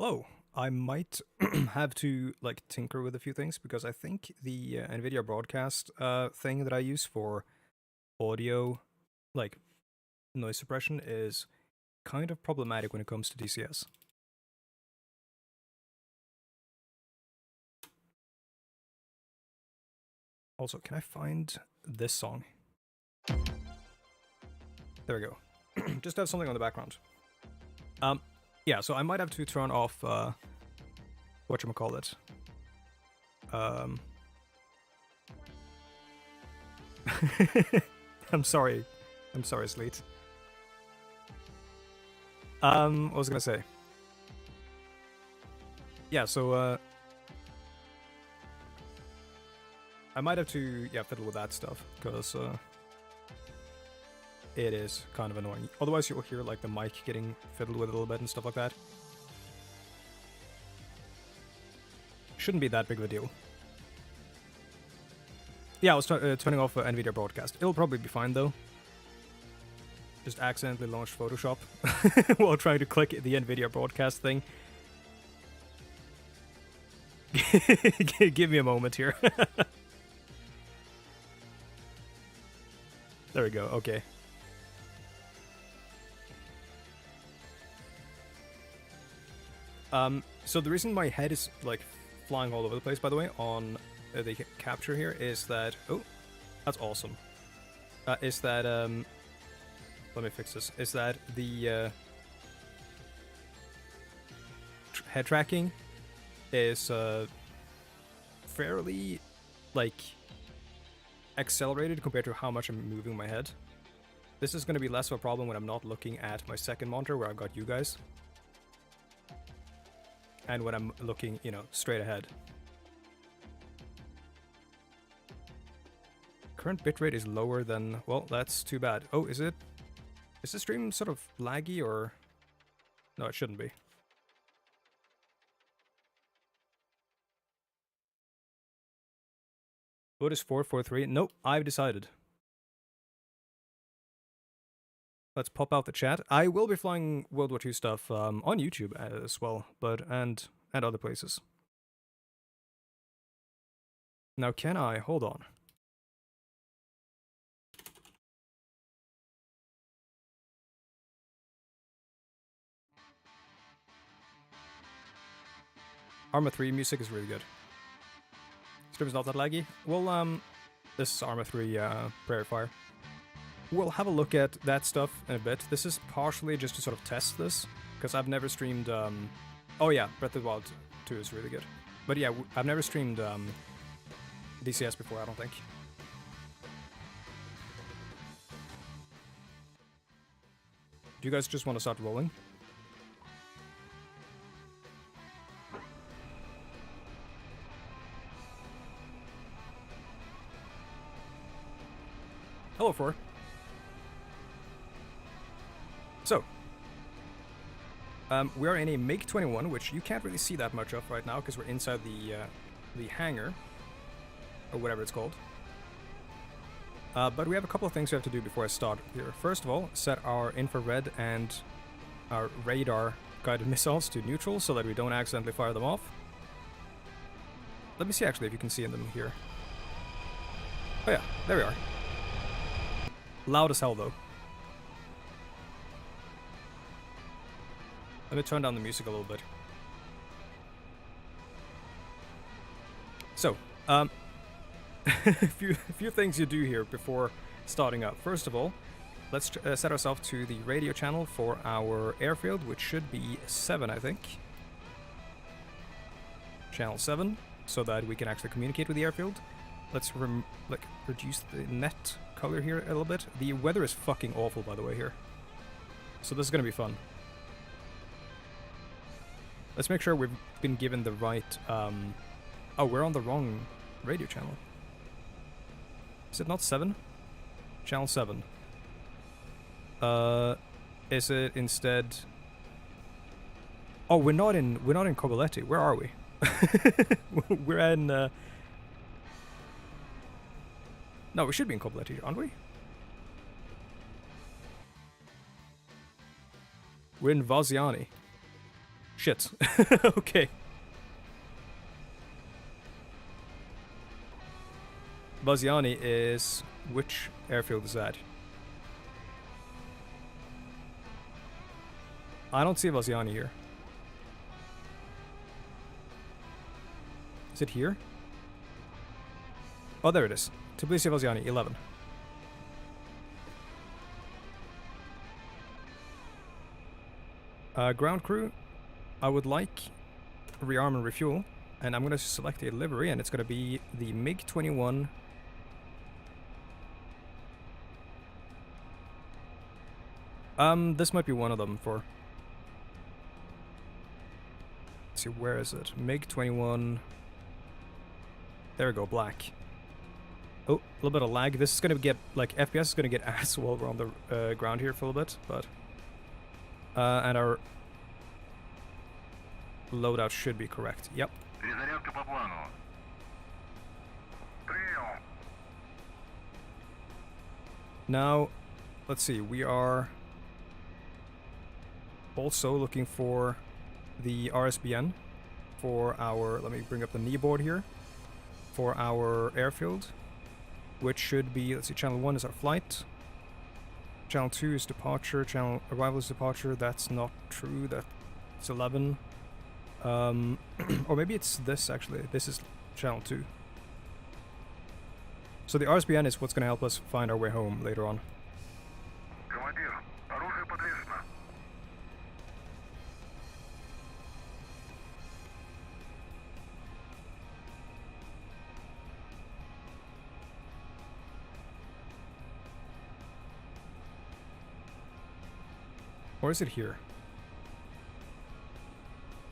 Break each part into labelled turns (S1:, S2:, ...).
S1: Hello. I might have to like tinker with a few things because I think the NVIDIA broadcast thing that I use for audio, like noise suppression, is kind of problematic when it comes to DCS. Also, can I find this song? There we go. Just have something on the background. Yeah, so I might have to turn off whatchamacallit. I'm sorry. I'm sorry, Sleet. What was I gonna say? Yeah, so I might have to fiddle with that stuff because it is kind of annoying. Otherwise, you'll hear like the mic getting fiddled with a little bit and stuff like that. Shouldn't be that big of a deal. Yeah, I was turning off NVIDIA broadcast. It'll probably be fine though. Just accidentally launched Photoshop while trying to click the NVIDIA broadcast thing. Give me a moment here. There we go, okay. So the reason my head is like flying all over the place, by the way, on the capture here is that... Oh, that's awesome. Is that... Let me fix this. Is that the head tracking is fairly, like, accelerated compared to how much I'm moving my head. This is going to be less of a problem when I'm not looking at my second monitor where I've got you guys. And when I'm looking, you know, straight ahead. Current bitrate is lower than... Well, that's too bad. Oh, is it? Is the stream sort of laggy or... No, it shouldn't be. What is 443? Nope, I've decided. Let's pop out the chat. I will be flying World War II stuff on YouTube as well, but and other places. Now, can I? Hold on. Arma 3 music is really good. Stream is not that laggy. Well, this is Arma 3 Prairie Fire. We'll have a look at that stuff in a bit. This is partially just to sort of test this, because I've never streamed... Oh yeah, Breath of the Wild 2 is really good. But yeah, I've never streamed DCS before, I don't think. Do you guys just want to start rolling? Hello, Four. So, we are in a MiG-21, which you can't really see that much of right now because we're inside the hangar, or whatever it's called. But we have a couple of things we have to do before I start here. First of all, set our infrared and our radar guided missiles to neutral so that we don't accidentally fire them off. Let me see actually if you can see them here. Oh yeah, there we are. Loud as hell though. Let me turn down the music a little bit. So, a few things you do here before starting up. First of all, let's set ourselves to the radio channel for our airfield, which should be 7, I think. Channel 7, so that we can actually communicate with the airfield. Let's reduce the net color here a little bit. The weather is fucking awful, by the way, here. So this is gonna be fun. Let's make sure we've been given the right... Oh, we're on the wrong radio channel. Is it not 7? Channel 7. Is it instead... Oh, we're not in Cogoletti. Where are we? We're in... No, we should be in Cogoletti, aren't we? We're in Vaziani. Shit. Okay. Baziani is... Which airfield is that? I don't see Baziani here. Is it here? Oh, there it is. Tbilisi Baziani, 11. Ground crew, I would like rearm and refuel, and I'm going to select a livery, and it's going to be the MiG-21. This might be one of them for... Let's see, where is it? MiG-21... There we go, black. Oh, a little bit of lag. This is going to get, like, FPS is going to get ass while we're on the ground here for a little bit, but... and our loadout should be correct. Yep. Now, let's see, we are also looking for the RSBN for our, let me bring up the knee board here, for our airfield, which should be, let's see, channel 1 is our flight. Channel 2 is departure, channel arrival is departure, that's not true, that's 11. Or maybe it's this actually, this is channel 2. So the RSBN is what's going to help us find our way home later on. Or is it here?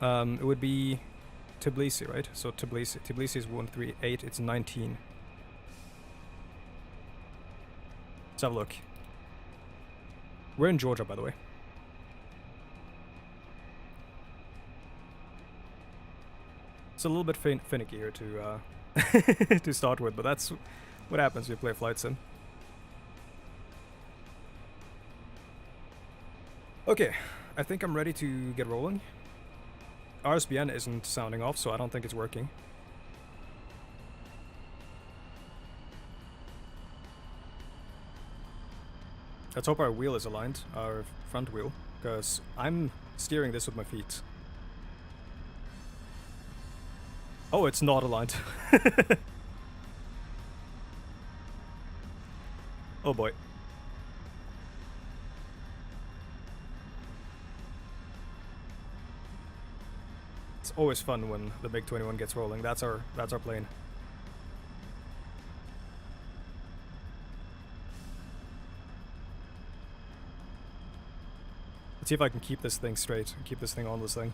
S1: It would be Tbilisi, right? So Tbilisi is 138, it's 19. Let's have a look. We're in Georgia, by the way. It's a little bit finicky here to to start with, but that's what happens when you play flight sim. Okay, I think I'm ready to get rolling. RSBN isn't sounding off, so I don't think it's working. Let's hope our wheel is aligned, our front wheel, because I'm steering this with my feet. Oh, it's not aligned. Oh boy. It's always fun when the MiG-21 gets rolling. That's our plane. Let's see if I can keep this thing straight, keep this thing on this thing.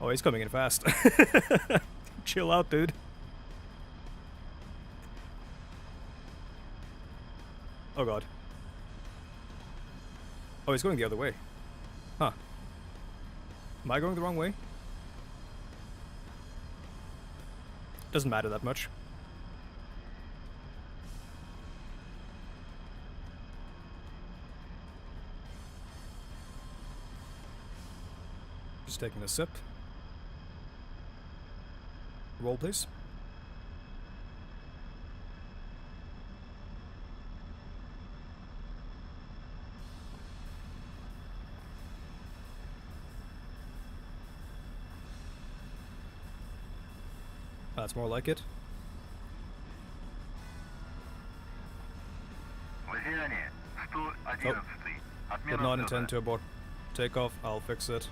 S1: Oh, he's coming in fast. Chill out, dude. Oh god. Oh, he's going the other way. Huh. Am I going the wrong way? Doesn't matter that much. Just taking a sip. Roll, please. That's more like it. Oh, did not intend to abort takeoff. I'll fix it.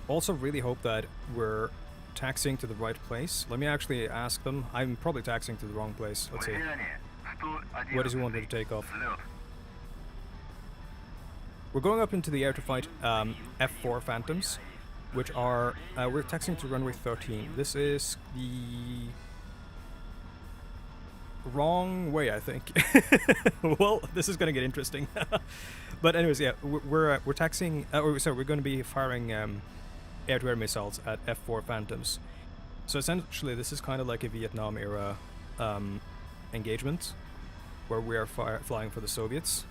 S1: Also really hope that we're taxiing to the right place. Let me actually ask them. I'm probably taxiing to the wrong place. Let's see. Where does he want me to take off? We're going up into the air to fight F4 Phantoms, which are... we're taxiing to runway 13. This is the... wrong way, I think. Well, this is going to get interesting. But anyways, yeah, we're taxiing... sorry, we're going to be firing air-to-air missiles at F4 Phantoms. So essentially, this is kind of like a Vietnam era engagement, where we are flying for the Soviets.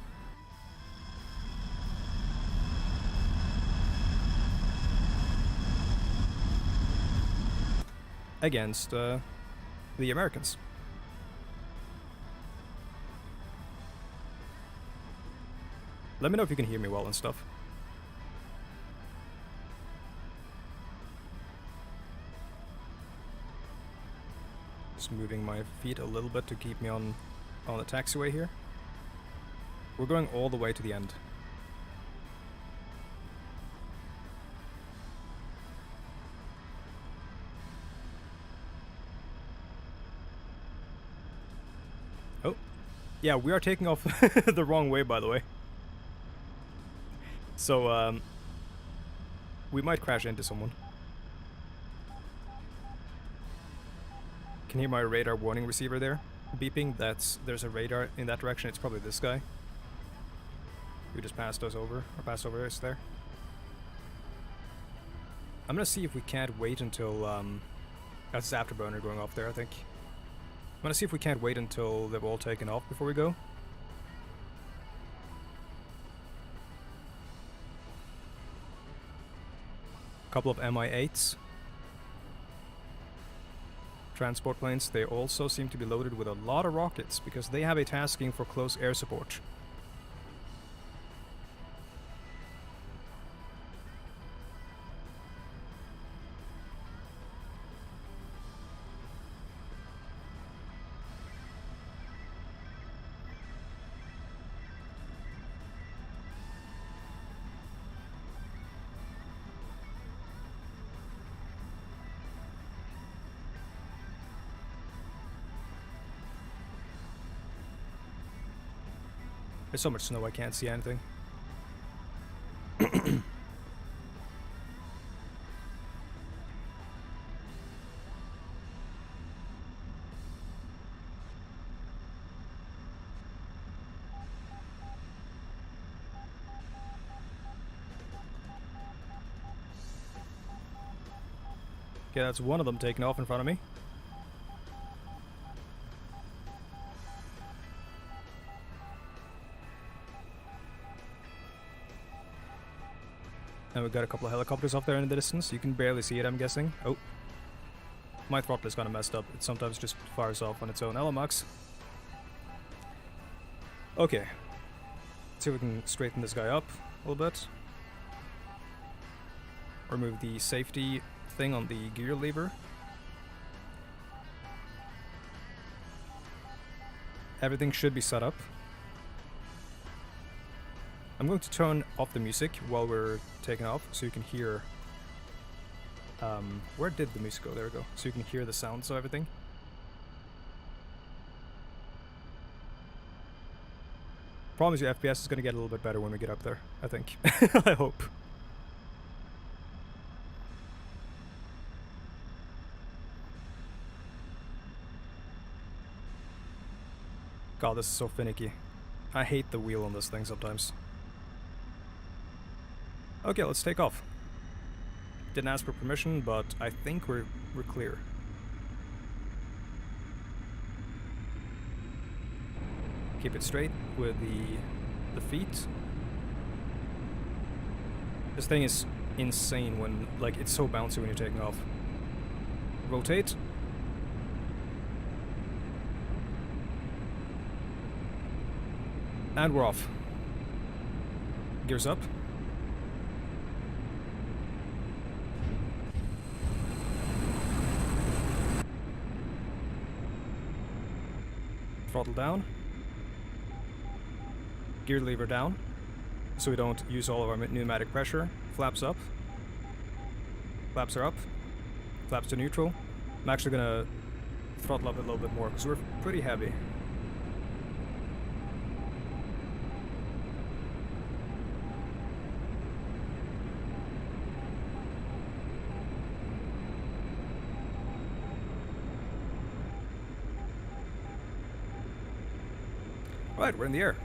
S1: Against the Americans. Let me know if you can hear me well and stuff. Just moving my feet a little bit to keep me on the taxiway here. We're going all the way to the end. Oh. Yeah, we are taking off the wrong way, by the way. So, we might crash into someone. Can hear my radar warning receiver there beeping. There's a radar in that direction. It's probably this guy who just passed us over, or passed over us there. I'm gonna see if we can't wait until that's his afterburner going off there, I think. I'm gonna see if we can't wait until they've all taken off before we go. Couple of Mi-8s. Transport planes, they also seem to be loaded with a lot of rockets, because they have a tasking for close air support. There's so much snow I can't see anything. Okay, that's one of them taking off in front of me. And we've got a couple of helicopters off there in the distance. You can barely see it, I'm guessing. Oh. My throttle is kind of messed up. It sometimes just fires off on its own. Hello, Max. Okay. Let's see if we can straighten this guy up a little bit. Remove the safety thing on the gear lever. Everything should be set up. I'm going to turn off the music while we're taking off, so you can hear... where did the music go? There we go. So you can hear the sounds of everything. Promise you, FPS is going to get a little bit better when we get up there, I think. I hope. God, this is so finicky. I hate the wheel on this thing sometimes. Okay, let's take off. Didn't ask for permission, but I think we're clear. Keep it straight with the feet. This thing is insane when, like, it's so bouncy when you're taking off. Rotate. And we're off. Gears up. Throttle down. Gear lever down, so we don't use all of our pneumatic pressure. Flaps up. Flaps are up. Flaps to neutral. I'm actually gonna throttle up a little bit more because we're pretty heavy. Right, we're in the air.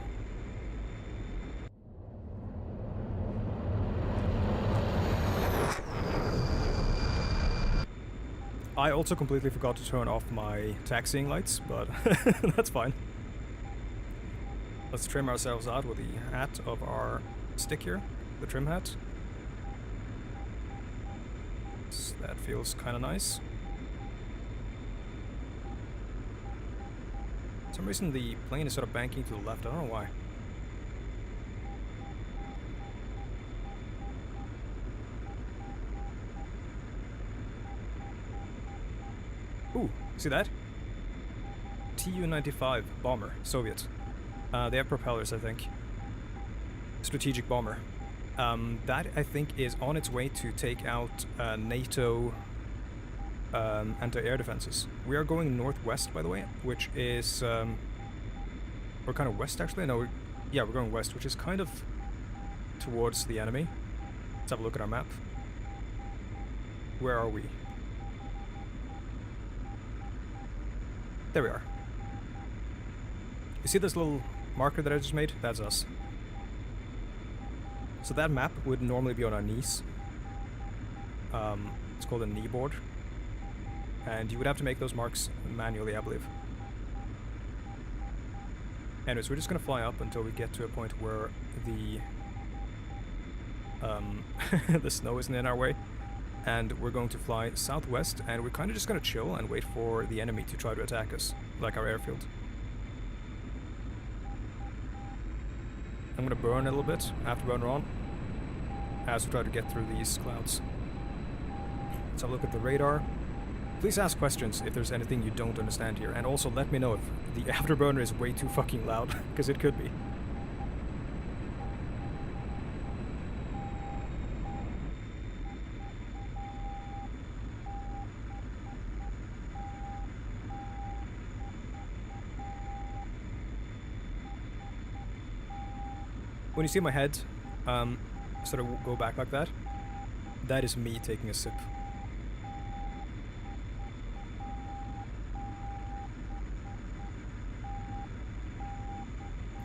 S1: I also completely forgot to turn off my taxiing lights, but that's fine. Let's trim ourselves out with the hat of our stick here, the trim hat. So that feels kind of nice. For some reason the plane is sort of banking to the left, I don't know why. Ooh, see that? Tu-95 bomber, Soviet. They have propellers, I think. Strategic bomber. That, I think, is on its way to take out NATO anti-air defenses. We are going northwest, by the way, which is... we're kind of west, actually. No, yeah, we're going west, which is kind of towards the enemy. Let's have a look at our map. Where are we? There we are. You see this little marker that I just made? That's us. So that map would normally be on our knees. It's called a knee board. And you would have to make those marks manually, I believe. Anyways, we're just gonna fly up until we get to a point where the the snow isn't in our way. And we're going to fly southwest, and we're kind of just gonna chill and wait for the enemy to try to attack us, like our airfield. I'm gonna burn a little bit, afterburner on, as we try to get through these clouds. Let's have a look at the radar. Please ask questions if there's anything you don't understand here, and also let me know if the afterburner is way too fucking loud, because it could be. When you see my head sort of go back like that, that is me taking a sip.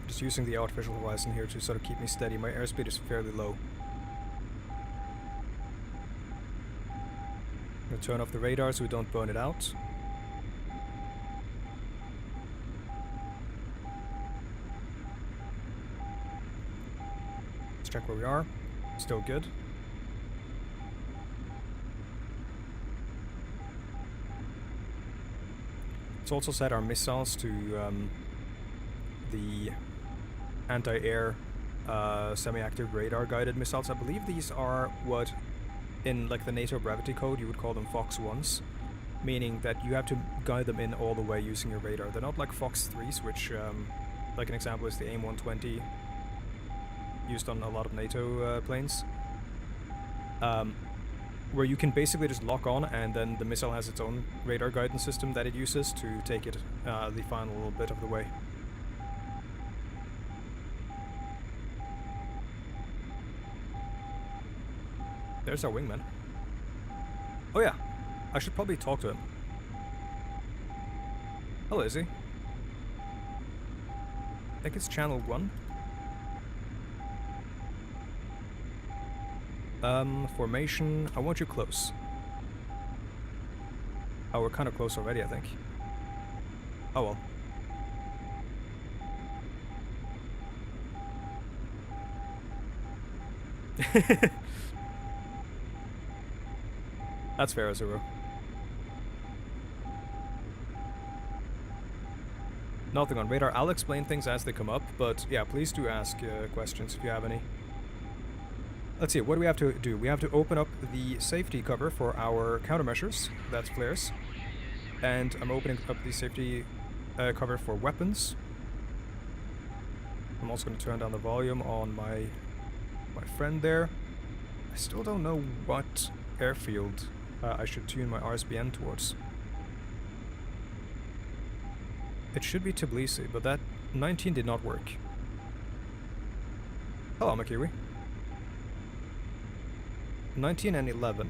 S1: Just using the artificial horizon here to sort of keep me steady. My airspeed is fairly low. I'm gonna turn off the radar so we don't burn it out. Check where we are. Still good. Let's also set our missiles to the anti-air semi-active radar guided missiles. I believe these are what in like the NATO brevity code you would call them Fox 1s, meaning that you have to guide them in all the way using your radar. They're not like Fox 3s, which like an example is the AIM-120 used on a lot of NATO planes, where you can basically just lock on and then the missile has its own radar guidance system that it uses to take it the final little bit of the way. There's our wingman. Oh yeah, I should probably talk to him. Hello, Izzy. I think it's channel 1. Formation, I want you close. Oh, we're kind of close already, I think. Oh well. That's fair, Azuro. Nothing on radar. I'll explain things as they come up, but yeah, please do ask questions if you have any. Let's see, what do we have to do? We have to open up the safety cover for our countermeasures. That's flares. And I'm opening up the safety cover for weapons. I'm also going to turn down the volume on my friend there. I still don't know what airfield I should tune my RSBN towards. It should be Tbilisi, but that 19 did not work. Hello, Makiwi. 19 and 11.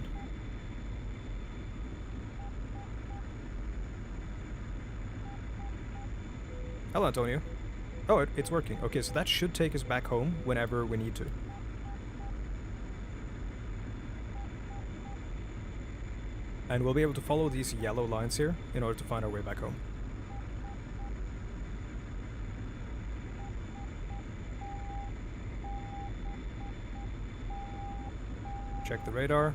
S1: Hello, Antonio. Oh, it's working. Okay, so that should take us back home whenever we need to. And we'll be able to follow these yellow lines here in order to find our way back home. Check the radar.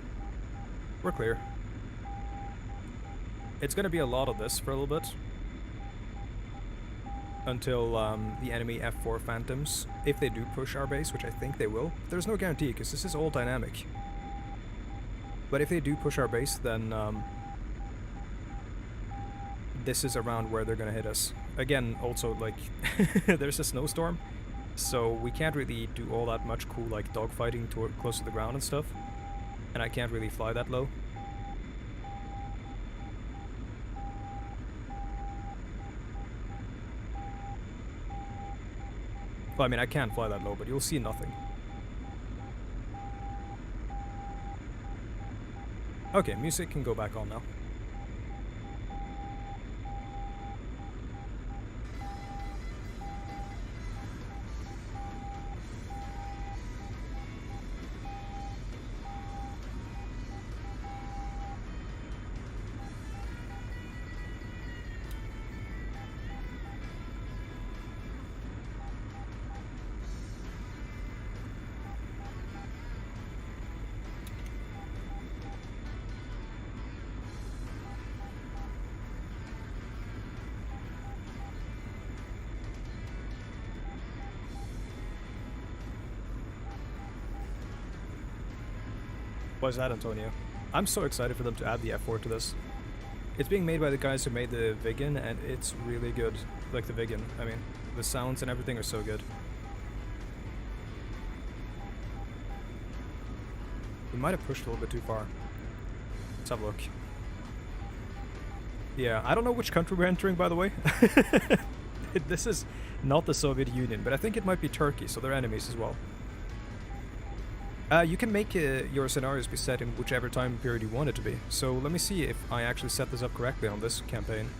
S1: We're clear. It's gonna be a lot of this for a little bit. Until the enemy F4 Phantoms, if they do push our base, which I think they will. There's no guarantee, because this is all dynamic. But if they do push our base, then this is around where they're gonna hit us. Again, also, like, there's a snowstorm, so we can't really do all that much cool, like, dogfighting close to the ground and stuff. And I can't really fly that low. Well, I mean, I can fly that low, but you'll see nothing. Okay, music can go back on now. Why is that, Antonio? I'm so excited for them to add the F4 to this. It's being made by the guys who made the Viggen, and it's really good. Like the Viggen, I mean, the sounds and everything are so good. We might have pushed a little bit too far. Let's have a look. Yeah, I don't know which country we're entering, by the way. This is not the Soviet Union, but I think it might be Turkey, so they're enemies as well. You can make your scenarios be set in whichever time period you want it to be. So let me see if I actually set this up correctly on this campaign.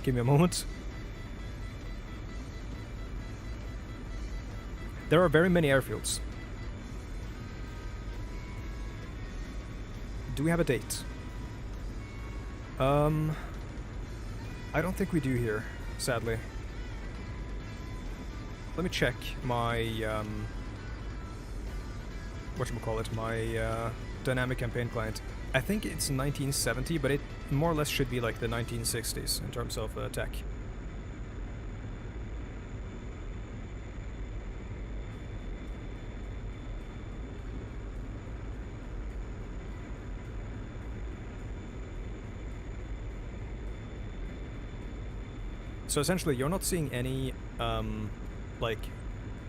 S1: Give me a moment. There are very many airfields. Do we have a date? I don't think we do here, sadly. Let me check my, whatchamacallit, my, dynamic campaign client. I think it's 1970, but it more or less should be like the 1960s in terms of tech. So essentially, you're not seeing any, like,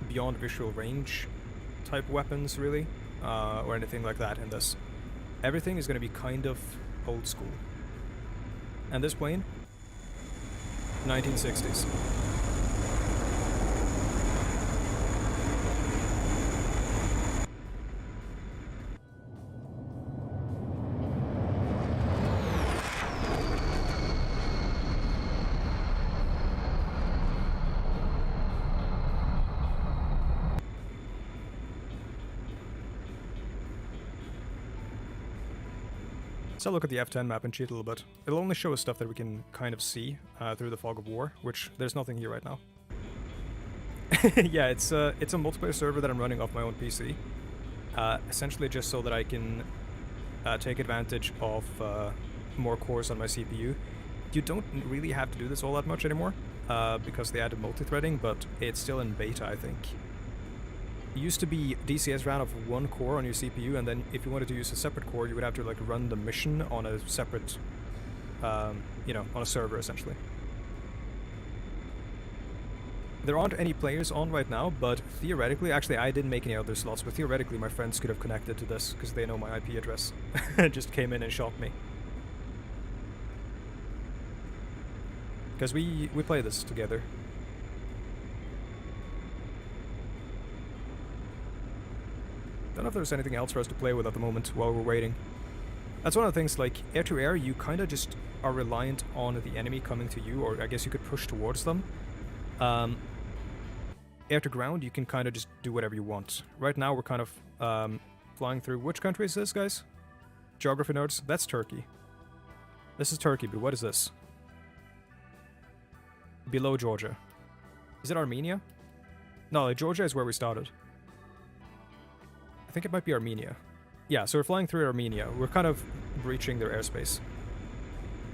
S1: beyond visual range type weapons, really, or anything like that in this. Everything is going to be kind of old school. And this plane? 1960s. Let's look at the F10 map and cheat a little bit. It'll only show us stuff that we can kind of see through the fog of war, which there's nothing here right now. Yeah, it's a multiplayer server that I'm running off my own PC. Essentially just so that I can take advantage of more cores on my CPU. You don't really have to do this all that much anymore, because they added multi-threading, but it's still in beta, I think. It used to be DCS ran off one core on your CPU, and then if you wanted to use a separate core, you would have to like run the mission on a separate, you know, on a server essentially. There aren't any players on right now, but theoretically, actually I didn't make any other slots, but theoretically my friends could have connected to this, because they know my IP address. Just came in and shot me. Because we play this together. Don't know if there's anything else for us to play with at the moment while we're waiting. That's one of the things, like, air-to-air, you kind of just are reliant on the enemy coming to you, or I guess you could push towards them. Air-to-ground, you can kind of just do whatever you want. Right now, we're kind of flying through... Which country is this, guys? Geography nerds? That's Turkey. This is Turkey, but what is this? Below Georgia. Is it Armenia? No, like, Georgia is where we started. I think it might be Armenia. Yeah, so we're flying through Armenia. We're kind of breaching their airspace.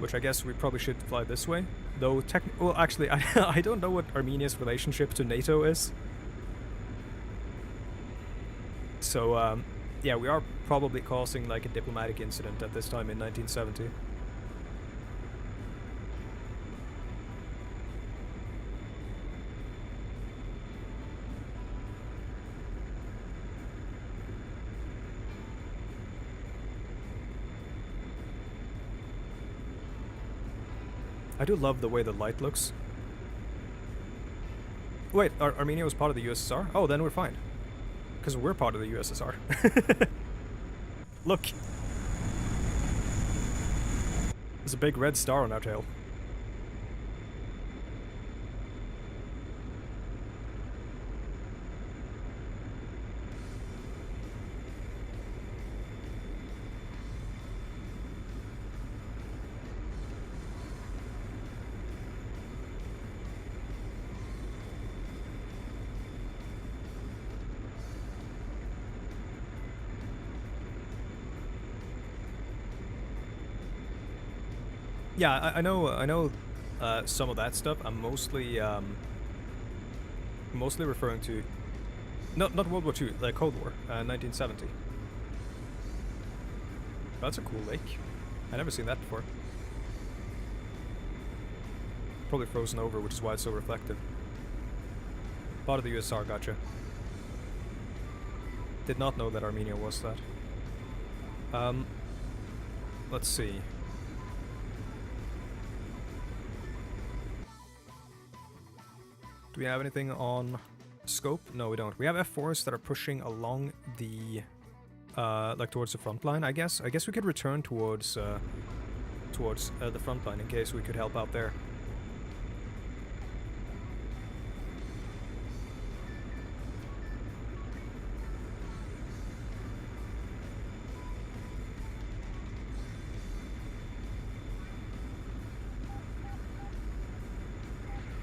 S1: Which I guess we probably should fly this way. Though, well, actually, I don't know what Armenia's relationship to NATO is. So, yeah, we are probably causing, like, a diplomatic incident at this time in 1970. I do love the way the light looks. Wait, Armenia was part of the USSR? Oh, then we're fine. Because we're part of the USSR. Look! There's a big red star on our tail. Yeah, I know some of that stuff. I'm mostly referring to not World War II, like Cold War, 1970. That's a cool lake. I've never seen that before. Probably frozen over, which is why it's so reflective. Part of the USSR, gotcha. Did not know that Armenia was that. Let's see. Do we have anything on scope? No, we don't. We have F4s that are pushing along the, like towards the front line, I guess. I guess we could return towards the front line in case we could help out there.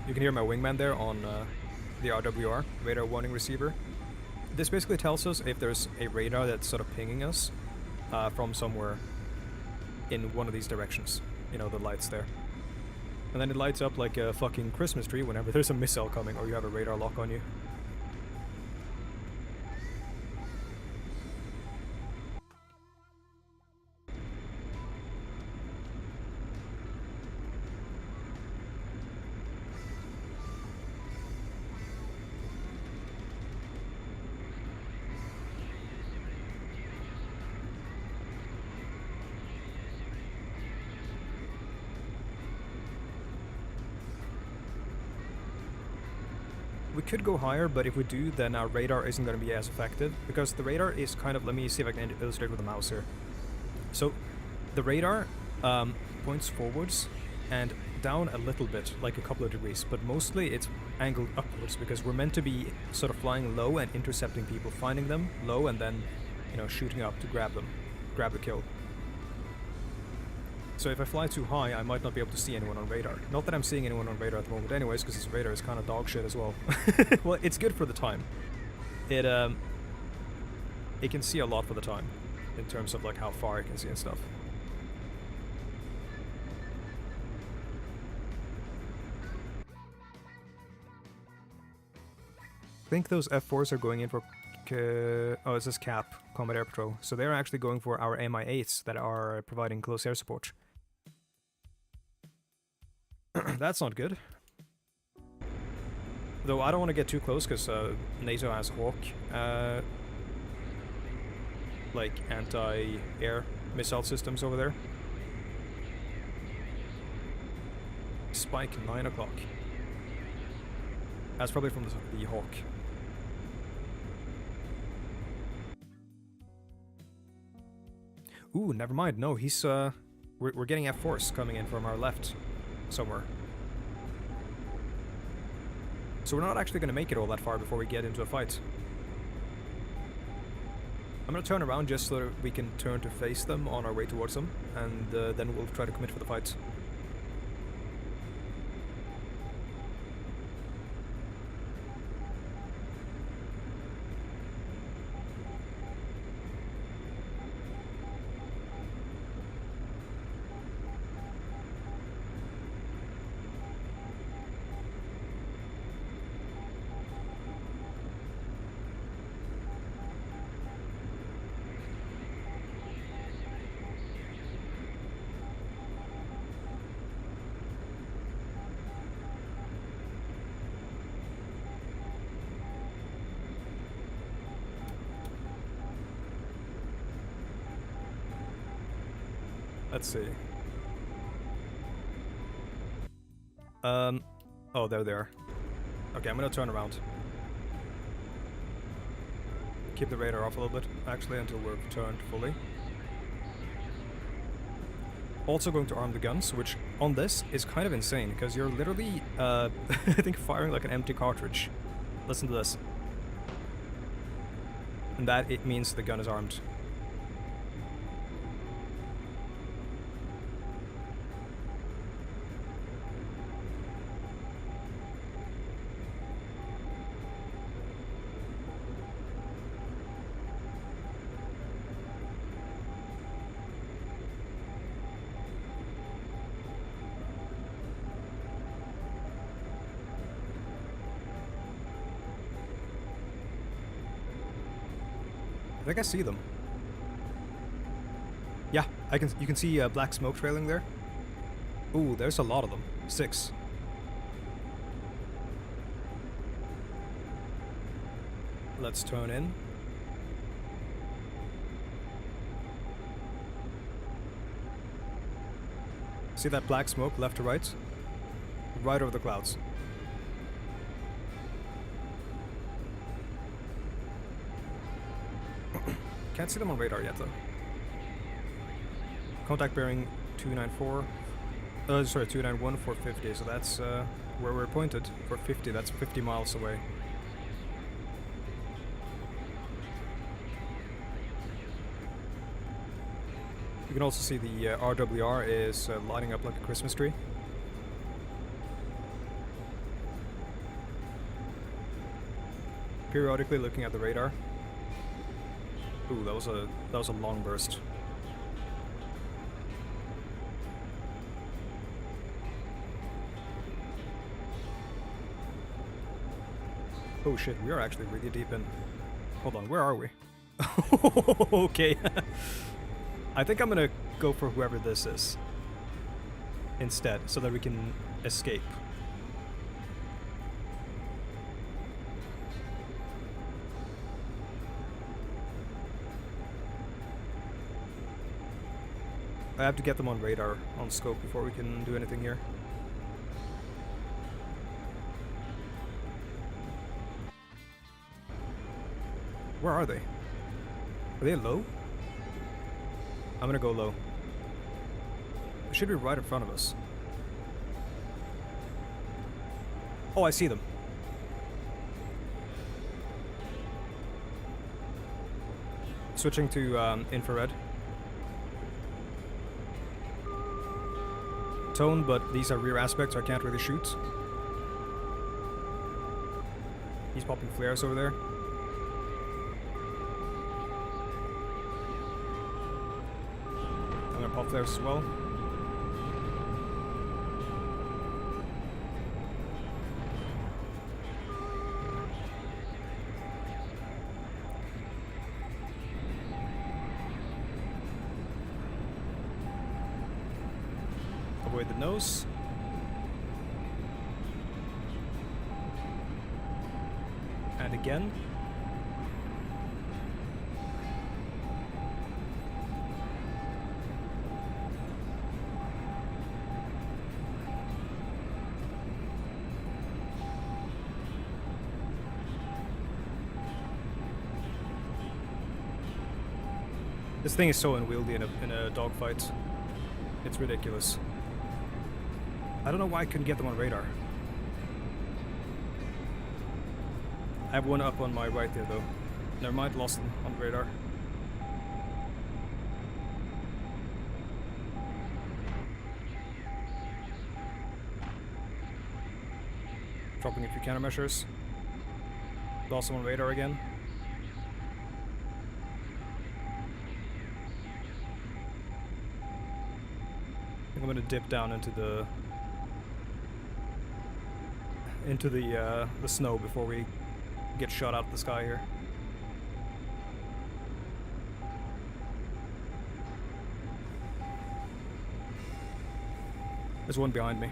S1: You can hear my wingman there on the RWR, radar warning receiver. This basically tells us if there's a radar that's sort of pinging us from somewhere in one of these directions. You know, the lights there. And then it lights up like a fucking Christmas tree whenever there's a missile coming or you have a radar lock on you. We could go higher, but if we do, then our radar isn't going to be as effective, because the radar is kind of, let me see if I can illustrate with the mouse here. So, the radar points forwards and down a little bit, like a couple of degrees, but mostly it's angled upwards, because we're meant to be sort of flying low and intercepting people, finding them low and then, you know, shooting up to grab them, grab the kill. So if I fly too high, I might not be able to see anyone on radar. Not that I'm seeing anyone on radar at the moment anyways, because this radar is kind of dog shit as well. Well, it's good for the time. It can see a lot for the time, in terms of like how far it can see and stuff. I think those F4s are going in for... oh, it says CAP, Combat Air Patrol. So they're actually going for our Mi-8s that are providing close air support. That's not good. Though I don't want to get too close because NATO has Hawk, like anti-air missile systems over there. Spike 9 o'clock. That's probably from the Hawk. Ooh, never mind. No, he's we're getting a force coming in from our left somewhere. So we're not actually going to make it all that far before we get into a fight. I'm going to turn around just so that we can turn to face them on our way towards them, and then we'll try to commit for the fight. Let's see. Oh, they're there. Okay, I'm gonna turn around. Keep the radar off a little bit, actually, until we're turned fully. Also going to arm the guns, which on this is kind of insane, because you're literally, I think, firing like an empty cartridge. Listen to this. And that it means the gun is armed. I think I see them. Yeah, you can see black smoke trailing there. Ooh, there's a lot of them. 6. Let's turn in. See that black smoke left to right? Right over the clouds. Can't see them on radar yet, though. Contact bearing 294. Sorry, 291 for 50. So that's where we're pointed for 50. That's 50 miles away. You can also see the RWR is lighting up like a Christmas tree. Periodically looking at the radar. Ooh, that was a long burst. Oh shit, we are actually really deep in. Hold on, where are we? Okay. I think I'm gonna go for whoever this is instead, so that we can escape. I have to get them on radar, on scope, before we can do anything here. Where are they? Are they low? I'm gonna go low. They should be right in front of us. Oh, I see them. Switching to infrared. Tone, but these are rear aspects, so I can't really shoot. He's popping flares over there. I'm gonna pop flares as well. Avoid the nose. And again. This thing is so unwieldy in a dogfight. It's ridiculous. I don't know why I couldn't get them on radar. I have one up on my right there though. Never mind, lost them on the radar. Dropping a few countermeasures. Lost them on radar again. I think I'm gonna dip down into the snow before we get shot out of the sky here. There's one behind me.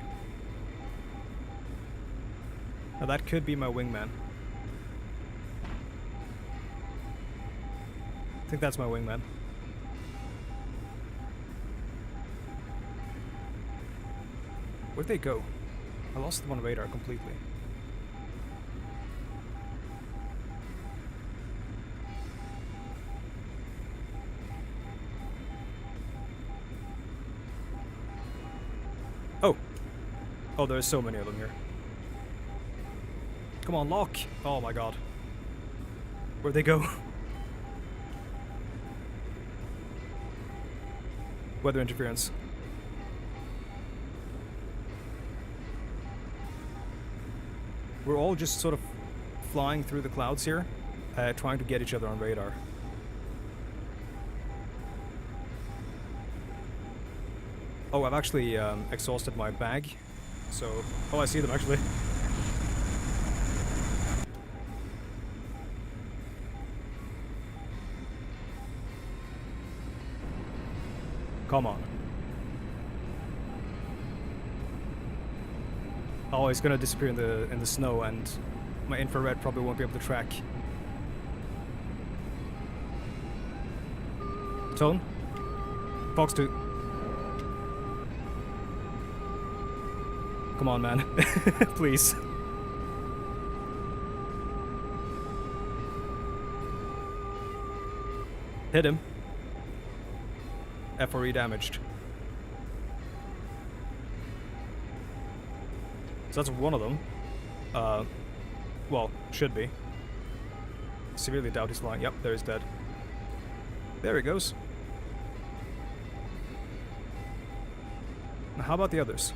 S1: Now that could be my wingman. I think that's my wingman. Where'd they go? I lost them on radar completely. Oh! Oh, there's so many of them here. Come on, lock! Oh my god. Where'd they go? Weather interference. We're all just sort of flying through the clouds here, trying to get each other on radar. Oh, I've actually exhausted my bag, so... Oh, I see them actually. Come on. Oh, it's gonna disappear in the snow, and my infrared probably won't be able to track. Tone? Fox 2. Come on, man. Please. Hit him. FRE damaged. So that's one of them. Well, should be. Severely doubt he's flying. Yep, there he's dead. There he goes. Now how about the others?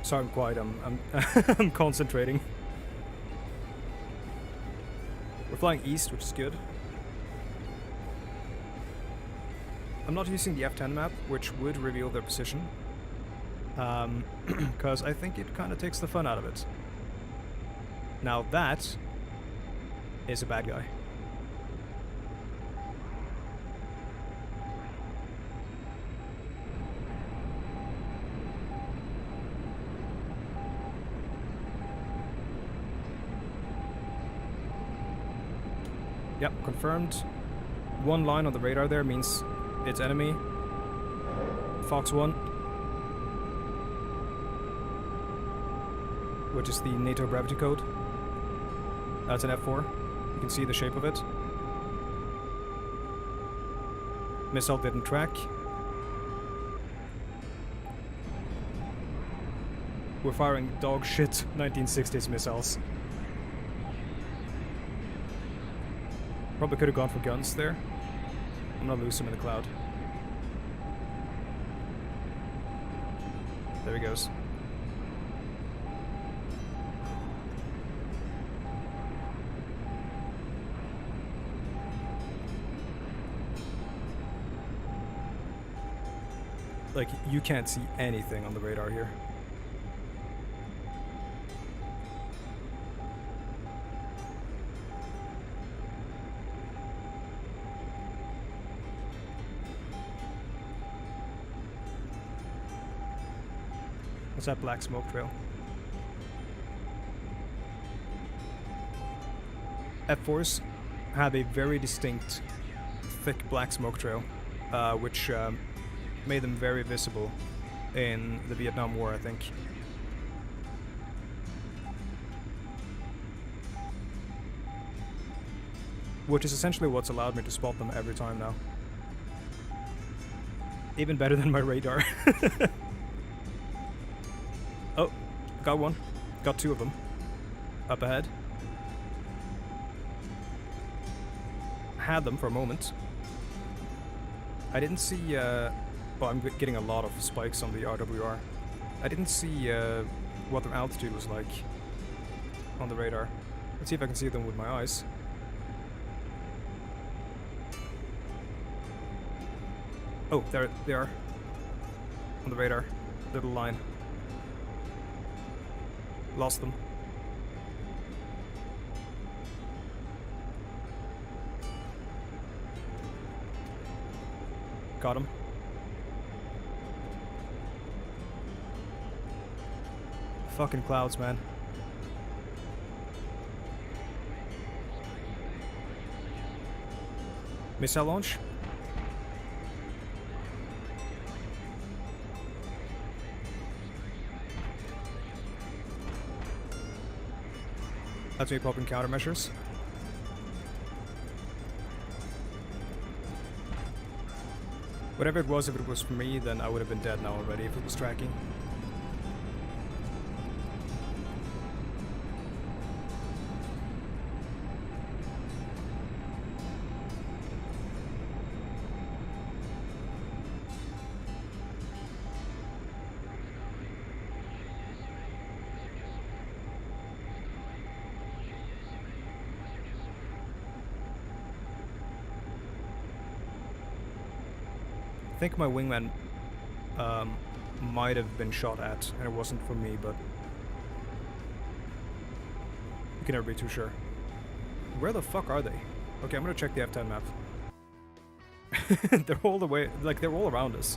S1: Sorry, I'm quiet. I'm I'm concentrating. We're flying east, which is good. I'm not using the F10 map, which would reveal their position. Because I think it kind of takes the fun out of it. Now that is a bad guy. Yep, confirmed. One line on the radar there means it's enemy. Fox 1. Which is the NATO gravity code. That's an F4. You can see the shape of it. Missile didn't track. We're firing dog shit 1960s missiles. Probably could have gone for guns there. I'm gonna lose him in the cloud. There he goes. Like, you can't see anything on the radar here. What's that black smoke trail? F4s have a very distinct, thick black smoke trail, which made them very visible in the Vietnam War, I think. Which is essentially what's allowed me to spot them every time now. Even better than my radar. Oh, got one. Got two of them. Up ahead. Had them for a moment. I didn't see, well, I'm getting a lot of spikes on the RWR. I didn't see what their altitude was like on the radar. Let's see if I can see them with my eyes. Oh, there they are. On the radar. Little line. Lost them. Got him. Fucking clouds, man. Missile launch. That's me popping countermeasures. Whatever it was, if it was for me, then I would have been dead now already if it was tracking. I think my wingman might have been shot at, and it wasn't for me, but you can never be too sure. Where the fuck are they? Okay, I'm gonna check the F10 map. They're all the way, like, they're all around us.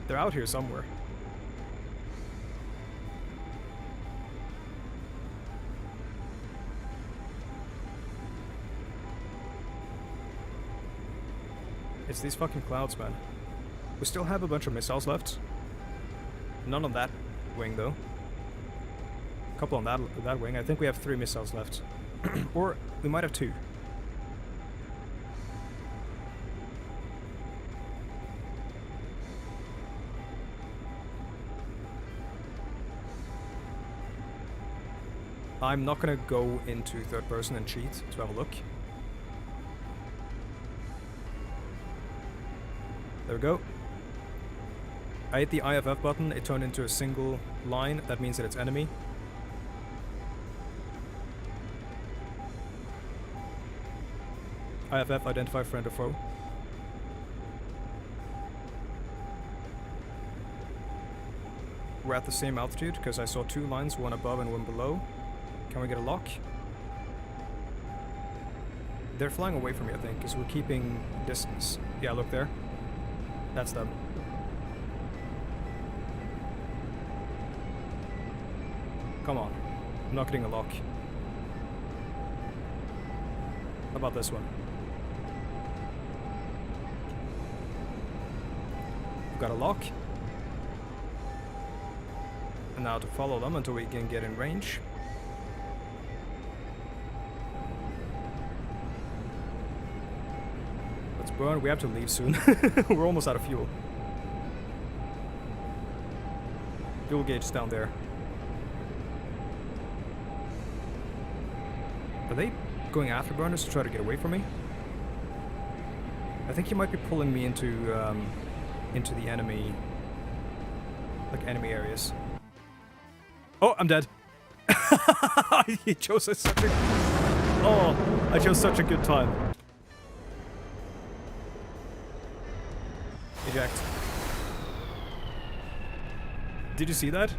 S1: They're out here somewhere. It's these fucking clouds, man. We still have a bunch of missiles left. None on that wing, though. A couple on that wing. I think we have 3 missiles left. Or we might have 2. I'm not gonna go into third person and cheat to have a look. There we go. I hit the IFF button, it turned into a single line, that means that it's enemy. IFF, identify friend or foe. We're at the same altitude, because I saw 2 lines, one above and one below. Can we get a lock? They're flying away from me, I think, because we're keeping distance. Yeah, look there. That's them. Come on. I'm not getting a lock. How about this one? We've got a lock. And now to follow them until we can get in range. Let's burn. We have to leave soon. We're almost out of fuel. Fuel gauge is down there. Are they going afterburners to try to get away from me? I think he might be pulling me into the enemy, like enemy areas. Oh, I'm dead. He chose such a... Oh, I chose such a good time. Eject. Did you see that?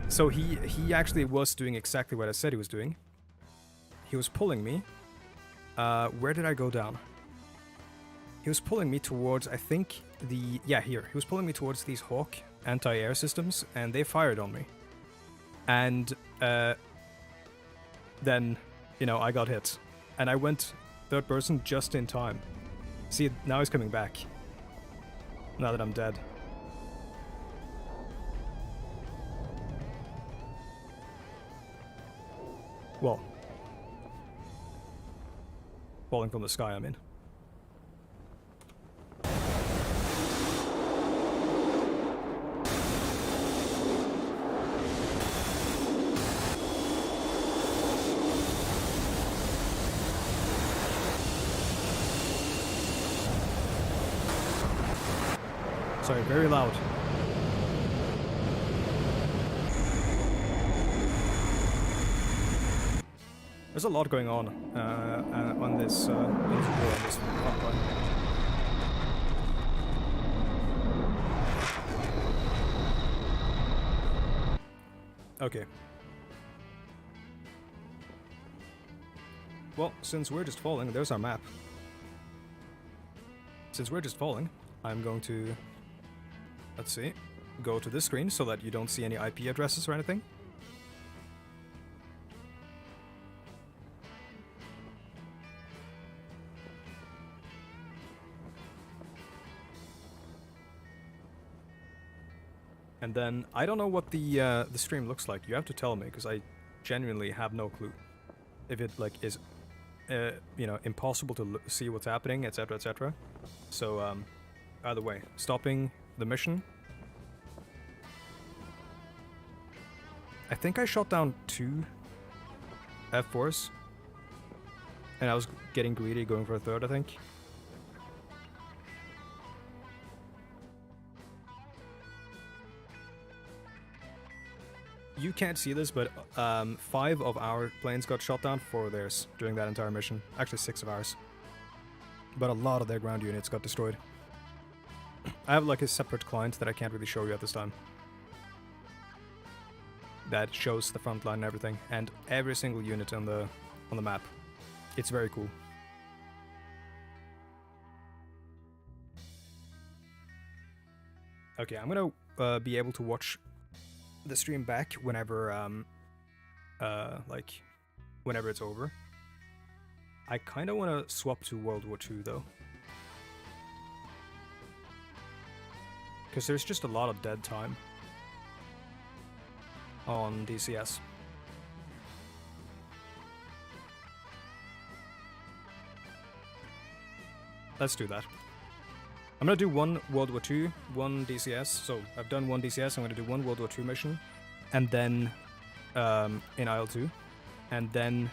S1: So he actually was doing exactly what I said he was doing. He was pulling me. Where did I go down? He was pulling me towards, I think, here. He was pulling me towards these Hawk anti-air systems, and they fired on me. And then, you know, I got hit. And I went third person just in time. See, now he's coming back. Now that I'm dead. Well. Falling from the sky, I mean. Sorry, very loud. There's a lot going on this war, on this front line. Okay. Well, since we're just falling, there's our map. Since we're just falling, I'm going to, let's see, go to this screen so that you don't see any IP addresses or anything. And then, I don't know what the stream looks like. You have to tell me, because I genuinely have no clue. If it, like, is, you know, impossible to see what's happening, etc., etc. So, either way, stopping the mission. I think I shot down 2 F4s. And I was getting greedy, going for a third, I think. You can't see this, but 5 of our planes got shot down, 4 of theirs during that entire mission. Actually 6 of ours. But a lot of their ground units got destroyed. I have like a separate client that I can't really show you at this time. That shows the front line and everything, and every single unit on the map. It's very cool. Okay, I'm gonna be able to watch the stream back whenever whenever it's over. I kind of want to swap to World War II though, because there's just a lot of dead time on DCS. Let's do that. I'm gonna do 1 World War II, 1 DCS. So I've done 1 DCS, I'm gonna do 1 World War II mission, and then in IL2, and then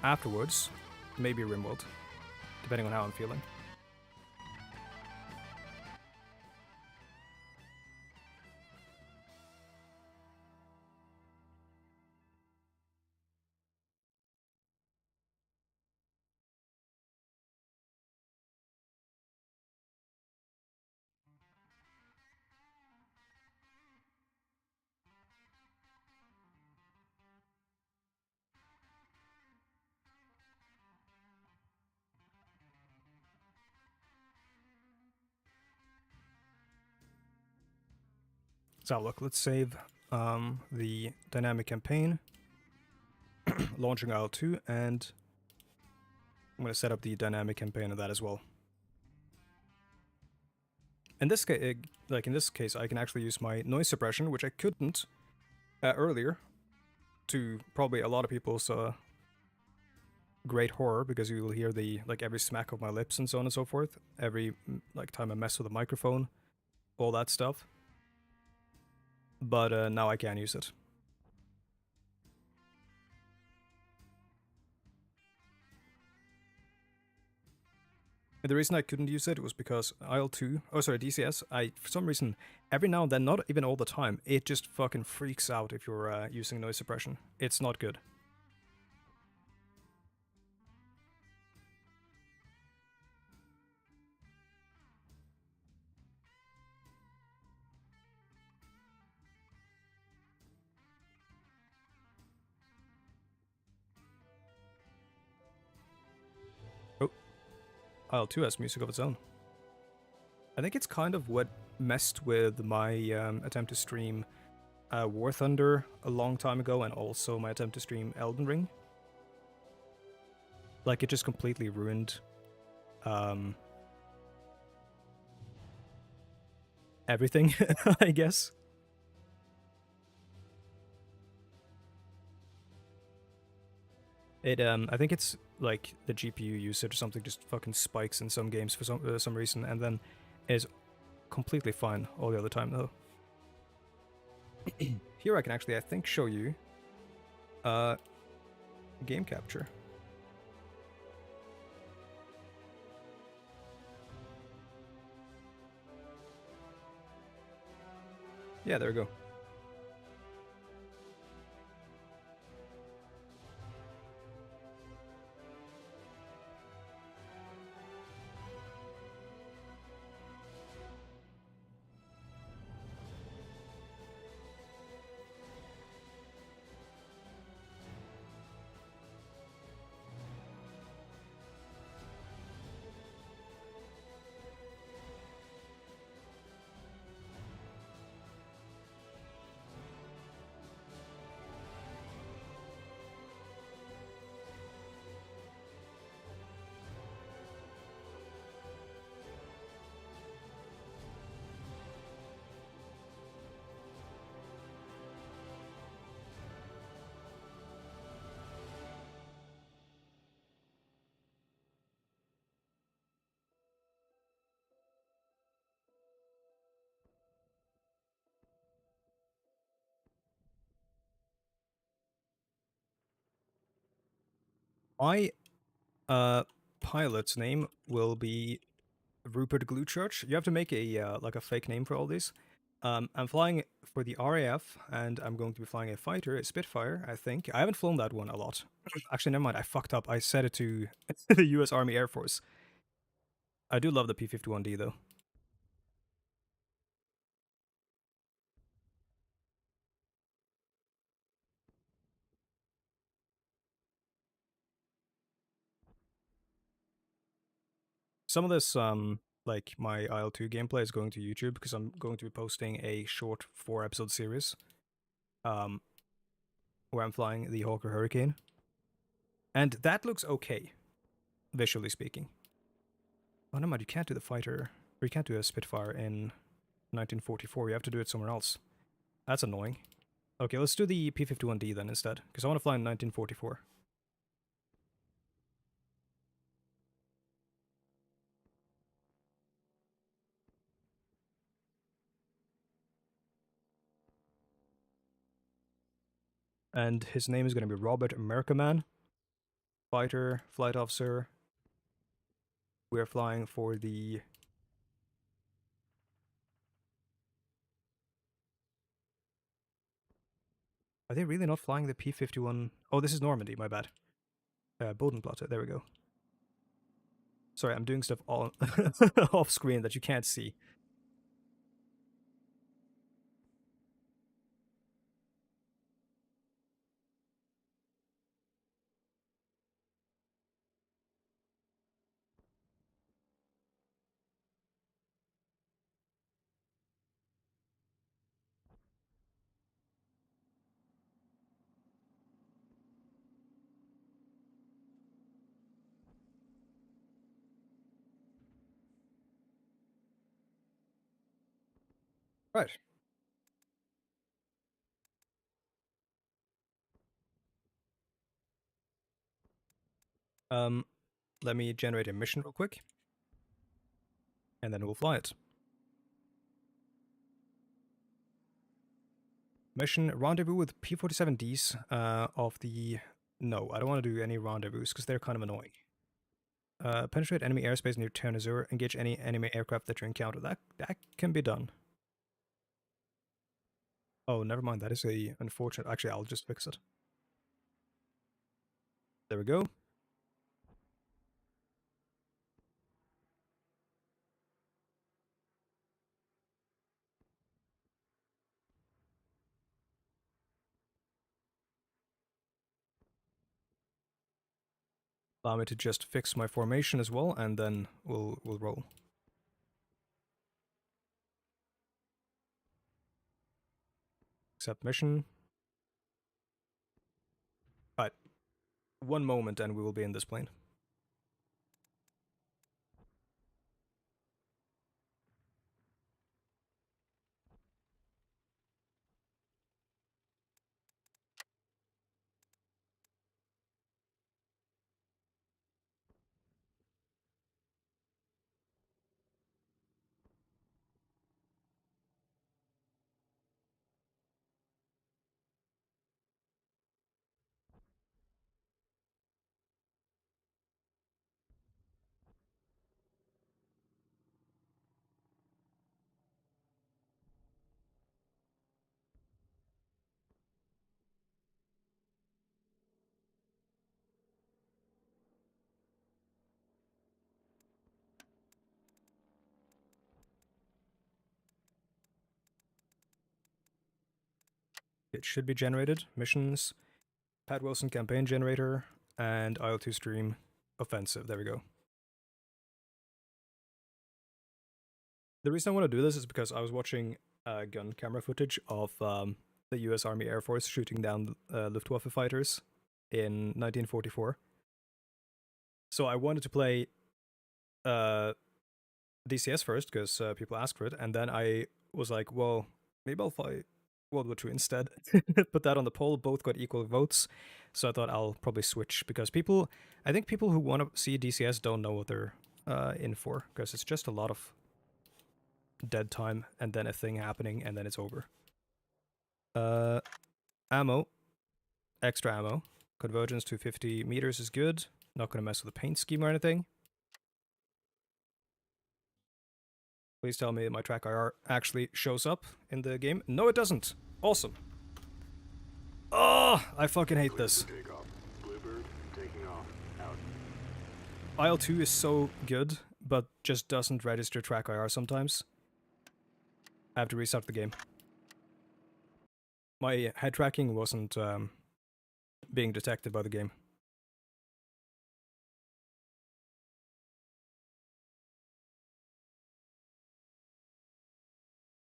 S1: afterwards, maybe RimWorld, depending on how I'm feeling. So look, let's save the dynamic campaign, launching IL2, and I'm going to set up the dynamic campaign of that as well. In this case, I can actually use my noise suppression, which I couldn't earlier, to probably a lot of people's great horror, because you will hear the every smack of my lips and so on and so forth, every time I mess with the microphone, all that stuff. But now I can use it. And the reason I couldn't use it was because IL2, oh sorry, DCS, for some reason, every now and then, not even all the time, it just fucking freaks out if you're using noise suppression. It's not good. Oh, IL2 has music of its own. I think it's kind of what messed with my attempt to stream War Thunder a long time ago, and also my attempt to stream Elden Ring. Like, it just completely ruined everything, I guess. I think it's like the GPU usage or something just fucking spikes in some games for some reason, and then is completely fine all the other time though. Here I can actually, I think, show you game capture. Yeah, there we go. My pilot's name will be Rupert Glutchurch. You have to make a like a fake name for all these. I'm flying for the RAF, and I'm going to be flying a fighter, a Spitfire, I think. I haven't flown that one a lot. Actually, never mind. I fucked up. I set it to the U.S. Army Air Force. I do love the P51d though. Some of this, like my IL2 gameplay, is going to YouTube because I'm going to be posting a short 4-episode series, um, where I'm flying the Hawker Hurricane, and that looks okay, visually speaking. Oh no, man, you can't do the fighter, or you can't do a Spitfire in 1944. You have to do it somewhere else. That's annoying. Okay, let's do the P51d then instead, because I want to fly in 1944. And his name is going to be Robert Americaman. Fighter, flight officer. We're flying for the... Are they really not flying the P51? Oh, this is Normandy, my bad. Bodenplatte, there we go. Sorry, I'm doing stuff all off screen that you can't see. Right. Um, Let me generate a mission real quick, and then we'll fly it. Mission rendezvous with P47Ds of the... No, I don't want to do any rendezvous because they're kind of annoying. Penetrate enemy airspace near Town Azure. Engage any enemy aircraft that you encounter. That can be done. Oh, never mind. That is a unfortunate. Actually, I'll just fix it. There we go. Allow me to just fix my formation as well, and then we'll roll. Accept mission. Alright. One moment and we will be in this plane. It should be generated. Missions, Pat Wilson campaign generator, and IL2 stream offensive. There we go. The reason I want to do this is because I was watching gun camera footage of the US Army Air Force shooting down Luftwaffe fighters in 1944. So I wanted to play DCS first because people asked for it, and then I was like, well, maybe I'll fight World War II instead. Put that on the poll. Both got equal votes, so I thought I'll probably switch because I think people who want to see DCS don't know what they're in for, because it's just a lot of dead time and then a thing happening and then it's over. Ammo, extra ammo. Convergence to 50 meters is good. Not gonna mess with the paint scheme or anything. Please tell me my track IR actually shows up in the game. No, it doesn't. Awesome. Oh, I fucking hate this. IL2 is so good, but just doesn't register track IR sometimes. I have to restart the game. My head tracking wasn't being detected by the game.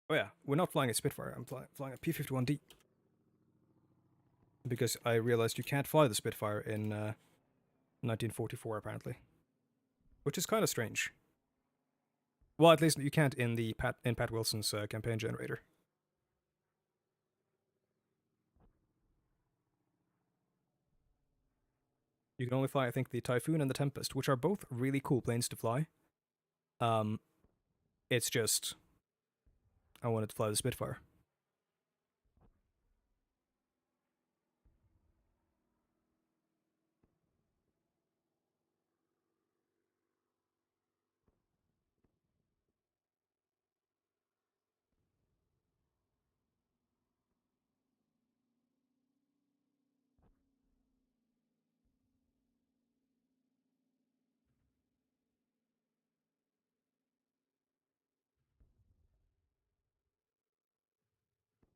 S1: Oh yeah, we're not flying a Spitfire, I'm flying a P51d. Because I realized you can't fly the Spitfire in 1944 apparently. Which is kind of strange. Well, at least you can't in the Pat Wilson's campaign generator. You can only fly, I think, the Typhoon and the Tempest, which are both really cool planes to fly. It's just I wanted to fly the Spitfire.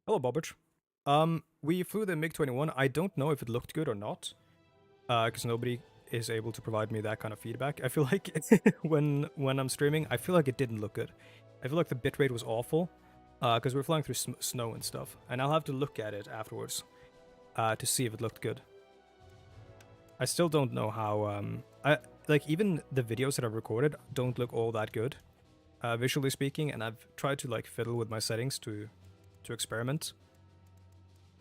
S1: Hello, Bobbage. We flew the MiG-21. I don't know if it looked good or not, because nobody is able to provide me that kind of feedback. I feel like when I'm streaming, I feel like it didn't look good. I feel like the bitrate was awful, because we're flying through snow and stuff, and I'll have to look at it afterwards to see if it looked good. I still don't know how. Like even the videos that I've recorded don't look all that good, visually speaking, and I've tried to like fiddle with my settings to experiment.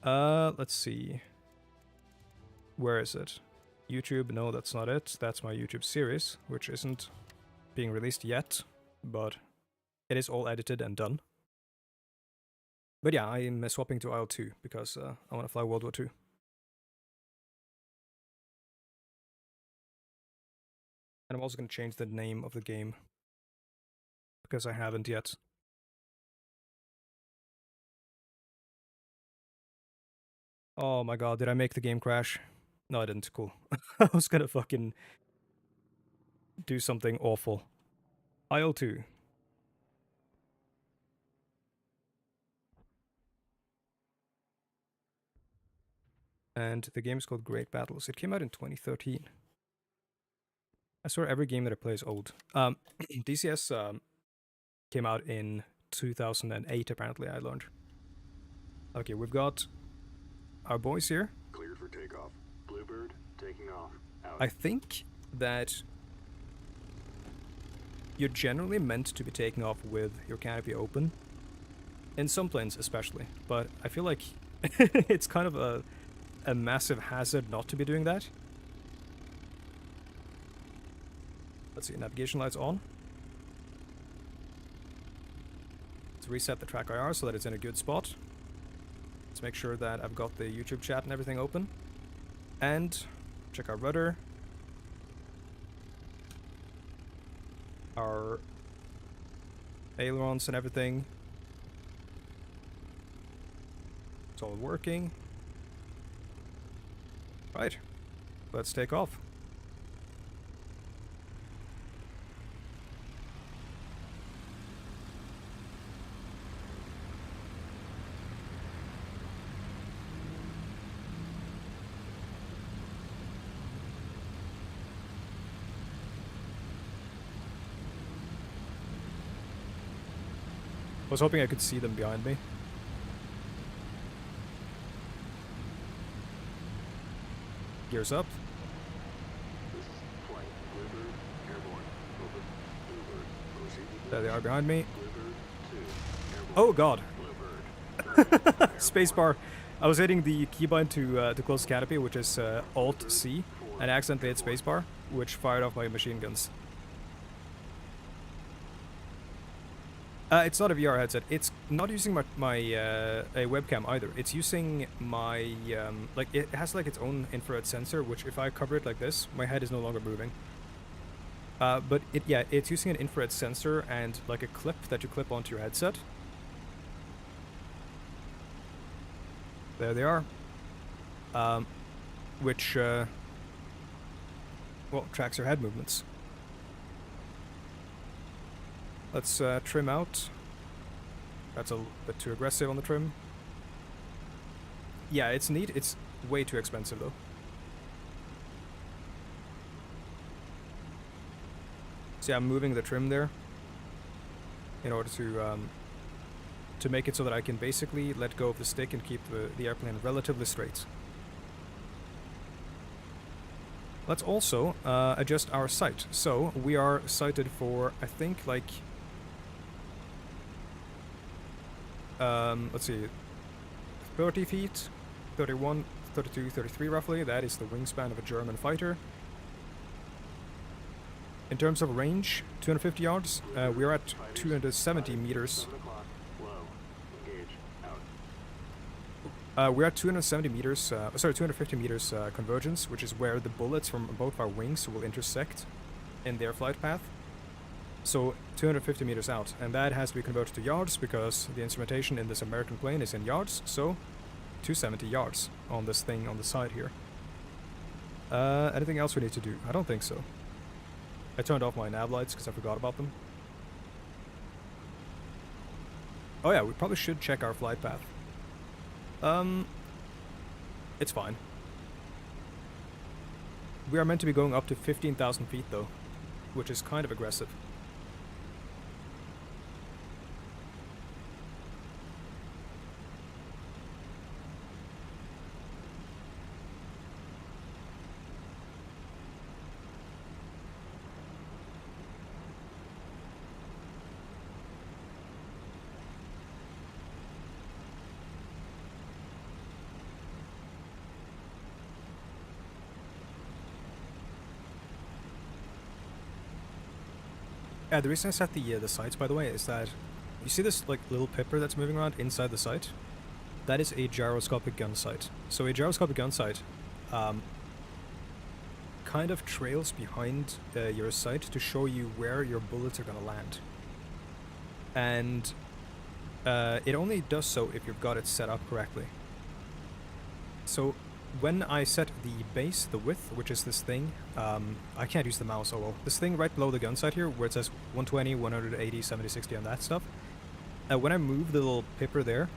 S1: Let's see. Where is it? YouTube? No, that's not it. That's my YouTube series, which isn't being released yet, but it is all edited and done. But yeah, I'm swapping to IL2 because I want to fly World War II. And I'm also going to change the name of the game, because I haven't yet. Oh my god, did I make the game crash? No, I didn't. Cool. I was gonna fucking do something awful. IL2. And the game is called Great Battles. It came out in 2013. I swear every game that I play is old. DCS came out in 2008, apparently, I learned. Okay, we've got our boys here.
S2: Cleared for takeoff. Bluebird, taking off. Out.
S1: I think that you're generally meant to be taking off with your canopy open. In some planes especially. But I feel like it's kind of a massive hazard not to be doing that. Let's see, navigation lights on. Let's reset the track IR so that it's in a good spot. Let's make sure that I've got the YouTube chat and everything open. And check our rudder. Our ailerons and everything. It's all working. Right, let's take off. I was hoping I could see them behind me. Gears up.
S2: This is flight. Bluebird, airborne. Over. Bluebird, proceed with
S1: There they are behind me.
S2: Bluebird 2, airborne.
S1: Oh god.
S2: Bluebird.
S1: Spacebar. I was hitting the keybind to close the canopy, which is Alt-C, and accidentally hit spacebar, which fired off my machine guns. It's not a VR headset. It's not using my a webcam either. It's using my like it has like its own infrared sensor, which if I cover it like this, my head is no longer moving. But it's using an infrared sensor and like a clip that you clip onto your headset. There they are. Which well, tracks your head movements. Let's trim out. That's a bit too aggressive on the trim. Yeah, it's neat. It's way too expensive though. So yeah, I'm moving the trim there in order to make it so that I can basically let go of the stick and keep the airplane relatively straight. Let's also adjust our sight. So we are sighted for, I think, like let's see, 30 feet, 31, 32, 33 roughly. That is the wingspan of a German fighter. In terms of range, 250 yards. We are at 270 meters. We're at 270 meters, sorry, 250 meters convergence, which is where the bullets from both our wings will intersect in their flight path. So 250 meters out, and that has to be converted to yards because the instrumentation in this American plane is in yards, so 270 yards on this thing on the side here. Anything else we need to do? I don't think so. I turned off my nav lights because I forgot about them. Oh yeah, we probably should check our flight path. It's fine. We are meant to be going up to 15,000 feet though, which is kind of aggressive. The reason I set the sights, by the way, is that you see this like little pipper that's moving around inside the sight? That is a gyroscopic gun sight. So a gyroscopic gun sight kind of trails behind your sight to show you where your bullets are going to land. And it only does so if you've got it set up correctly. So when I set the base, the width, which is this thing, I can't use the mouse, oh well, this thing right below the gun sight here, where it says 120, 180, 70, 60 and that stuff, when I move the little pipper there,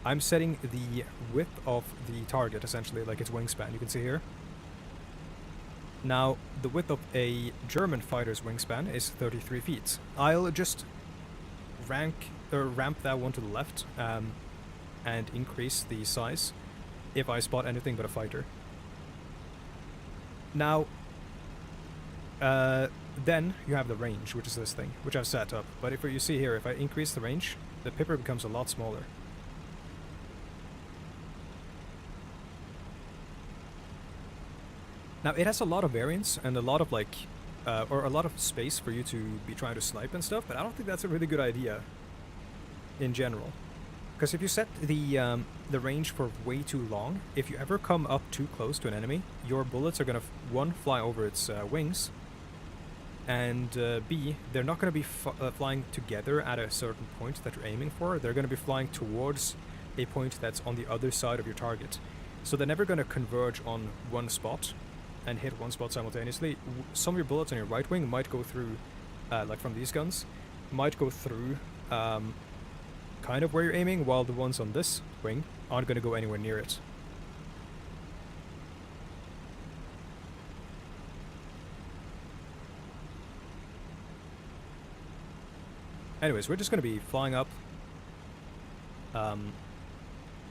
S1: I'm setting the width of the target, essentially, like its wingspan, you can see here. Now, the width of a German fighter's wingspan is 33 feet. I'll just ramp that one to the left, and increase the size if I spot anything but a fighter. Now, then you have the range, which is this thing, which I've set up. But if you see here, if I increase the range, the pipper becomes a lot smaller. Now, it has a lot of variance and a lot of like, or a lot of space for you to be trying to snipe and stuff, but I don't think that's a really good idea in general. Because if you set the range for way too long, if you ever come up too close to an enemy, your bullets are going to, one, fly over its wings, and B, they're not going to be flying together at a certain point that you're aiming for. They're going to be flying towards a point that's on the other side of your target. So they're never going to converge on one spot and hit one spot simultaneously. Some of your bullets on your right wing might go through, like from these guns, might go through kind of where you're aiming, while the ones on this wing aren't going to go anywhere near it. Anyways, we're just going to be flying up.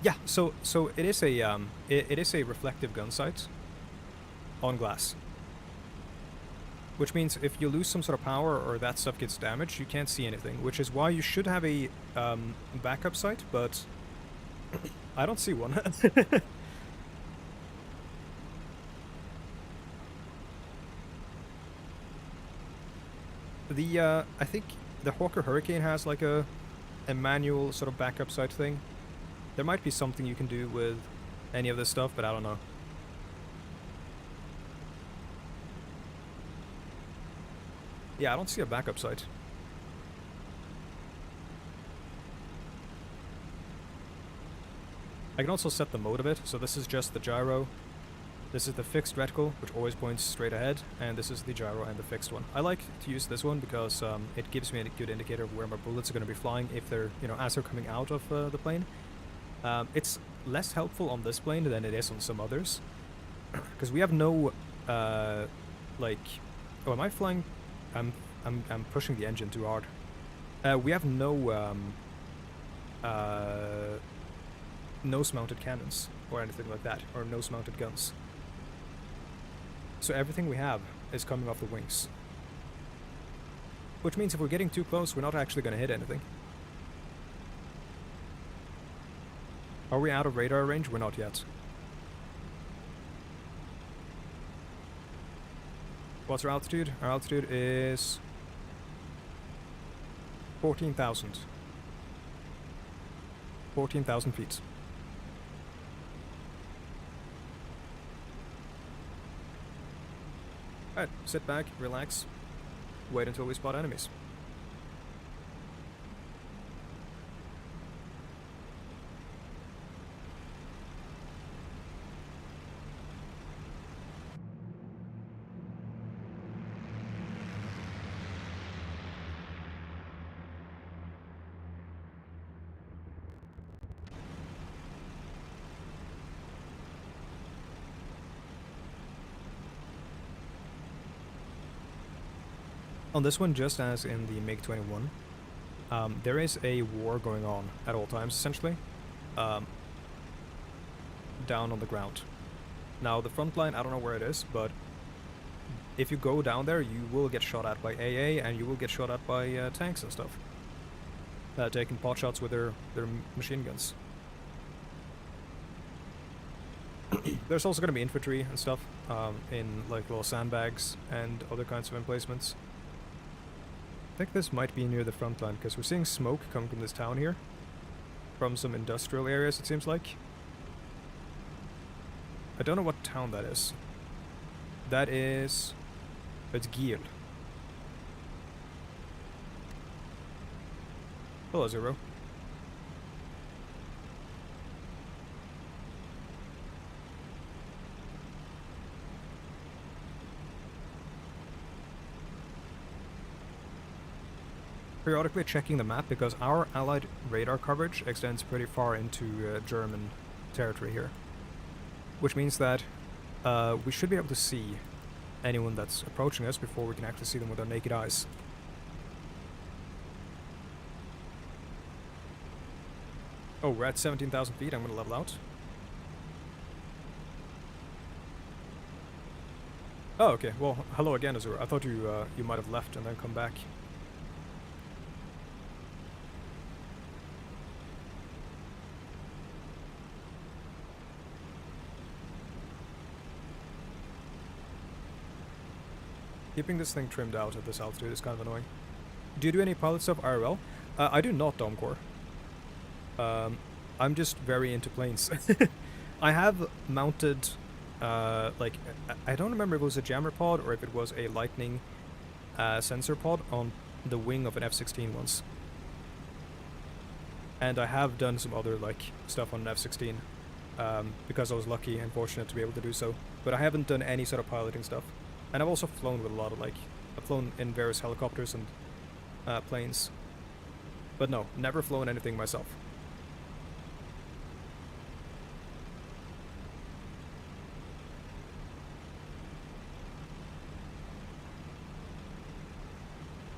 S1: Yeah, so it is a it is a reflective gun sight on glass, which means if you lose some sort of power or that stuff gets damaged, you can't see anything, which is why you should have a backup sight, but I don't see one. I think the Hawker Hurricane has like a manual sort of backup sight thing. There might be something you can do with any of this stuff, but I don't know. Yeah, I don't see a backup sight. I can also set the mode of it, so this is just the gyro. This is the fixed reticle, which always points straight ahead, and this is the gyro and the fixed one. I like to use this one because it gives me a good indicator of where my bullets are going to be flying if they're, you know, as they're coming out of the plane. It's less helpful on this plane than it is on some others, because we have no, like, oh, am I flying? I'm pushing the engine too hard. We have no nose-mounted cannons or anything like that, or nose-mounted guns. So everything we have is coming off the wings. Which means if we're getting too close, we're not actually going to hit anything. Are we out of radar range? We're not yet. What's our altitude? Our altitude is 14,000. 14,000 feet. Alright, sit back, relax, wait until we spot enemies. On this one, just as in the MiG-21, there is a war going on at all times, essentially, down on the ground. Now, the front line, I don't know where it is, but if you go down there, you will get shot at by AA, and you will get shot at by tanks and stuff, taking pot shots with their machine guns. There's also going to be infantry and stuff in like little sandbags and other kinds of emplacements. I think this might be near the front line, because we're seeing smoke coming from this town here. From some industrial areas, it seems like. I don't know what town that is. That is... It's Giel. Hello, Zero. Periodically checking the map because our allied radar coverage extends pretty far into German territory here. Which means that we should be able to see anyone that's approaching us before we can actually see them with our naked eyes. Oh, we're at 17,000 feet. I'm going to level out. Oh, okay. Well, hello again, Azura. I thought you might have left and then come back. Keeping this thing trimmed out at this altitude is kind of annoying. Do you do any pilot stuff IRL? I do not, Domcore. I'm just very into planes. I have mounted, like, I don't remember if it was a jammer pod or if it was a lightning sensor pod on the wing of an F-16 once. And I have done some other, like, stuff on an F-16 because I was lucky and fortunate to be able to do so. But I haven't done any sort of piloting stuff. And I've also flown with a lot of, like, I've flown in various helicopters and planes. But no, never flown anything myself.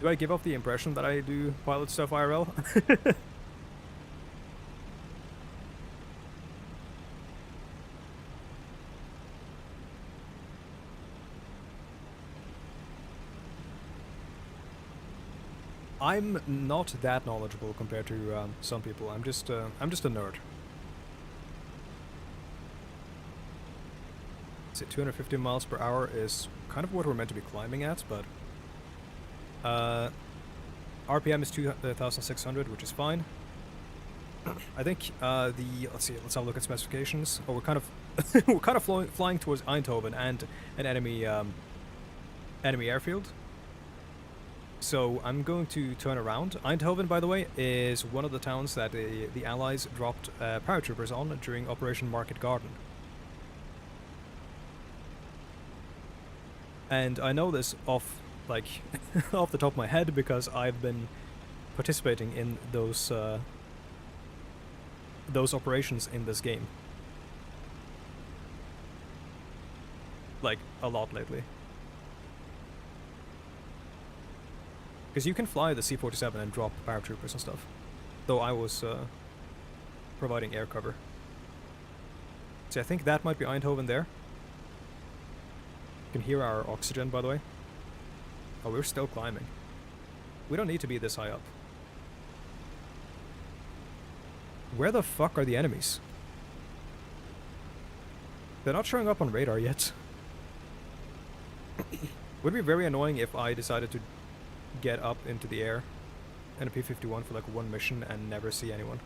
S1: Do I give off the impression that I do pilot stuff IRL? I'm not that knowledgeable compared to some people. I'm just a nerd. So 250 miles per hour is kind of what we're meant to be climbing at, but RPM is 2,600, which is fine. I think let's see, let's have a look at specifications. Oh, we're kind of flying towards Eindhoven and an enemy airfield. So I'm going to turn around. Eindhoven, by the way, is one of the towns that the Allies dropped paratroopers on during Operation Market Garden. And I know this off the top of my head because I've been participating in those operations in this game. Like, a lot lately. Because you can fly the C-47 and drop paratroopers and stuff. Though I was providing air cover. See, I think that might be Eindhoven there. You can hear our oxygen, by the way. Oh, we're still climbing. We don't need to be this high up. Where the fuck are the enemies? They're not showing up on radar yet. Would be very annoying if I decided to get up into the air in a P51 for like one mission and never see anyone.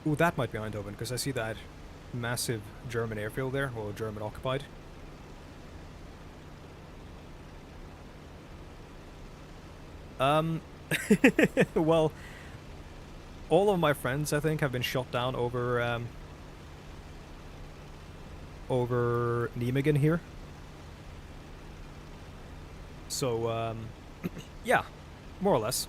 S1: Ooh, that might be Eindhoven, because I see that massive German airfield there, or German occupied. Well, all of my friends, I think, have been shot down over Nijmegen here. So, yeah, more or less.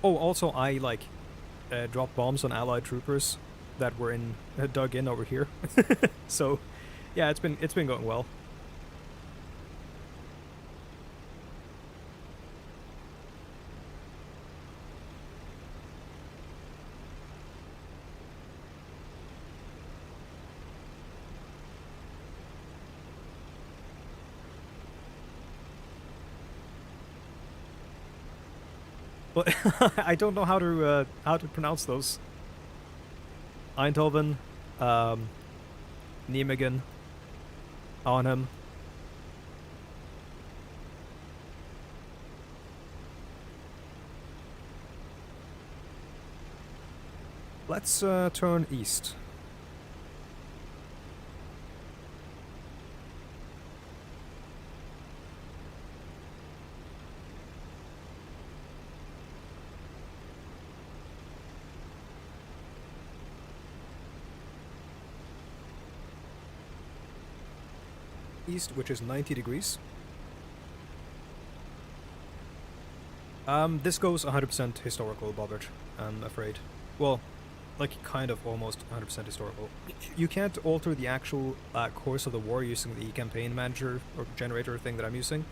S1: Oh, also, I, like, dropped bombs on Allied troopers that were dug in over here. So, yeah, it's been going well. But I don't know how to pronounce those. Eindhoven, Nijmegen on him. Let's turn east. East, which is 90 degrees. This goes 100% historical, Bobbert, I'm afraid. Well, like kind of almost 100% historical. You can't alter the actual course of the war using the campaign manager or generator thing that I'm using.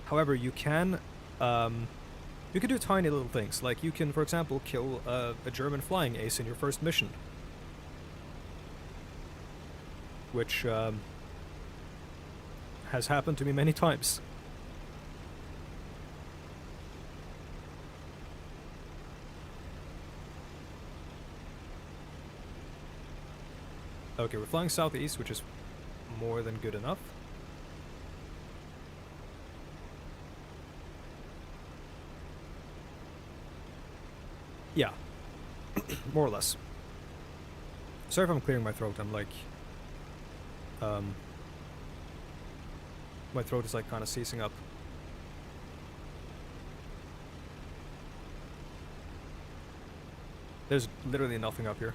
S1: However, you can do tiny little things, like you can, for example, kill a German flying ace in your first mission. Which has happened to me many times. Okay, we're flying southeast, which is more than good enough. Yeah. More or less. Sorry if I'm clearing my throat, I'm like... my throat is like kind of seizing up. There's literally nothing up here.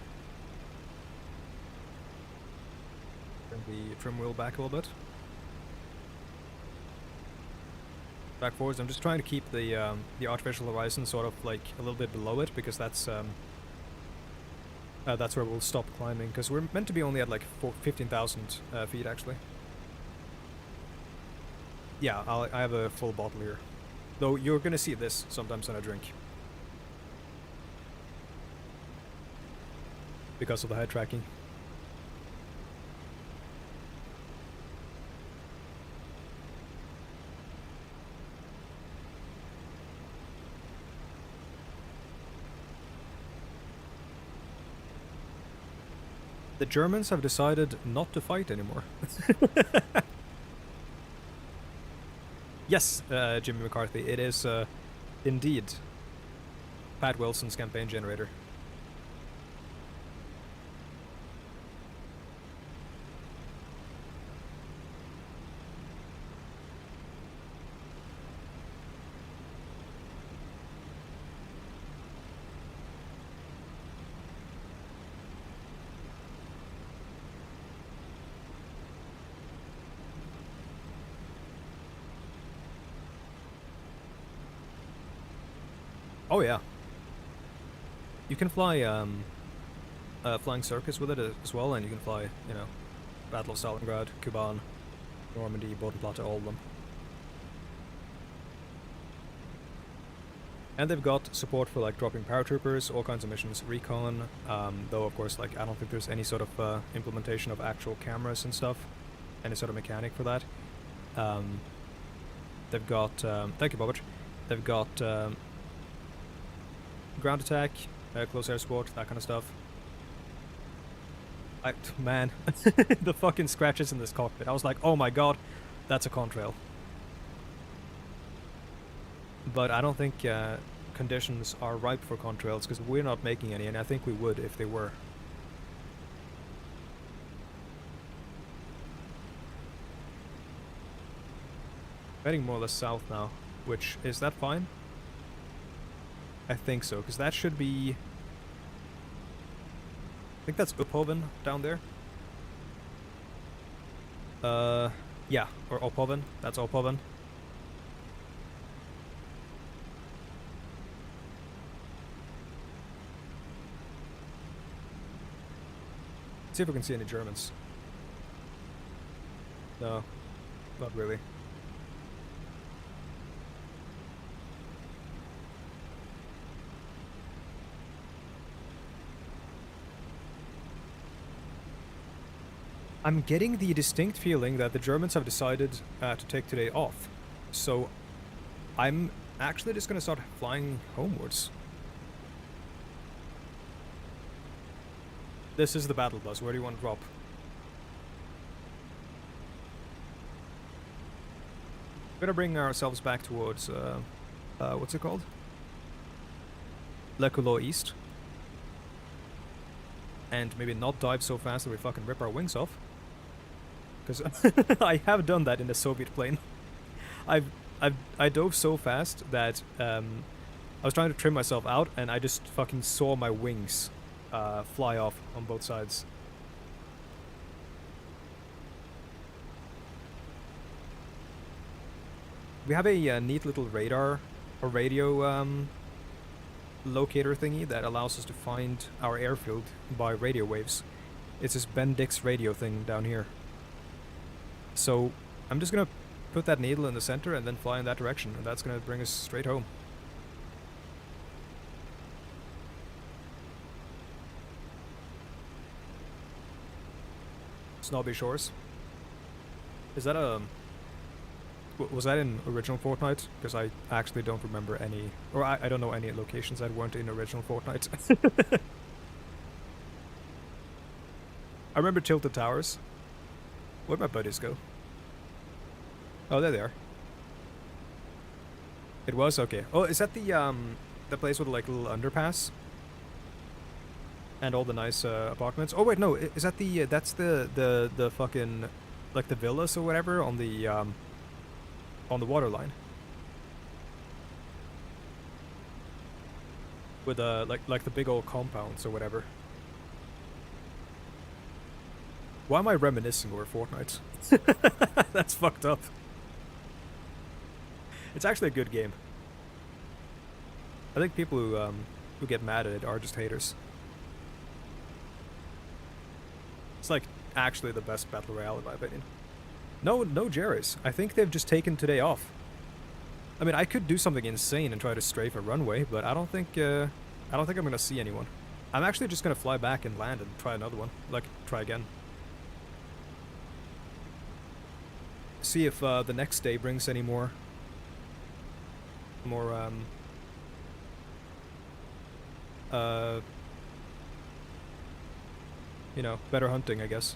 S1: Bring the trim wheel back a little bit. Back forwards. I'm just trying to keep the artificial horizon sort of like a little bit below it, because that's where we'll stop climbing, because we're meant to be only at like 15,000 feet actually. Yeah, I have a full bottle here. Though you're gonna see this sometimes when I drink. Because of the head tracking. The Germans have decided not to fight anymore. Yes, Jimmy McCarthy, it is indeed Pat Wilson's campaign generator. Oh yeah. You can fly flying circus with it as well, and you can fly, you know, Battle of Stalingrad, Kuban, Normandy, Bodenplatte, all of them. And they've got support for like dropping paratroopers, all kinds of missions, recon, though of course like I don't think there's any sort of implementation of actual cameras and stuff, any sort of mechanic for that. They've got, thank you Bobbage, they've got ground attack, close air support, that kind of stuff. Man, the fucking scratches in this cockpit. I was like, oh my god, that's a contrail. But I don't think conditions are ripe for contrails, because we're not making any, and I think we would if they were. Heading more or less south now, which, is that fine? I think so, because that should be... I think that's Uphoven down there. Yeah, or Ophoven. That's Ophoven. See if we can see any Germans. No, not really. I'm getting the distinct feeling that the Germans have decided to take today off. So I'm actually just going to start flying homewards. This is the battle bus. Where do you want to drop? Gonna bring ourselves back towards, what's it called? Le Coulot East. And maybe not dive so fast that we fucking rip our wings off. Because I have done that in the Soviet plane. I dove so fast that I was trying to trim myself out, and I just fucking saw my wings fly off on both sides. We have a neat little radar or radio locator thingy that allows us to find our airfield by radio waves. It's this Bendix radio thing down here. So I'm just gonna put that needle in the center and then fly in that direction, and that's gonna bring us straight home. Snobby Shores. Is that a... Was that in original Fortnite? Because I actually don't remember any... Or I don't know any locations that weren't in original Fortnite. I remember Tilted Towers. Where'd my buddies go? Oh, there they are. It was? Okay. Oh, is that the place with like a little underpass? And all the nice apartments? Oh wait, no, is that the... that's the fucking... like the villas or whatever on the water line. With like the big old compounds or whatever. Why am I reminiscing over Fortnite? That's fucked up. It's actually a good game. I think people who get mad at it are just haters. It's like actually the best battle royale in my opinion. No Jerry's. I think they've just taken today off. I mean, I could do something insane and try to strafe a runway, but I don't think I'm gonna see anyone. I'm actually just gonna fly back and land and try another one. Like, try again. See if the next day brings any more you know, better hunting, I guess.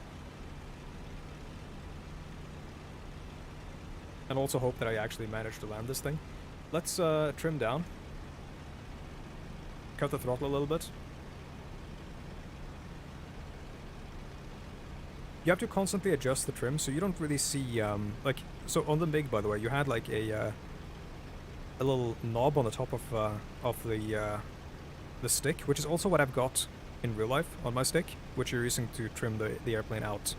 S1: And also hope that I actually manage to land this thing. Let's trim down. Cut the throttle a little bit. You have to constantly adjust the trim, so you don't really see, like, so on the MiG, by the way, you had like a little knob on the top of the stick, which is also what I've got in real life on my stick, which you're using to trim the airplane out.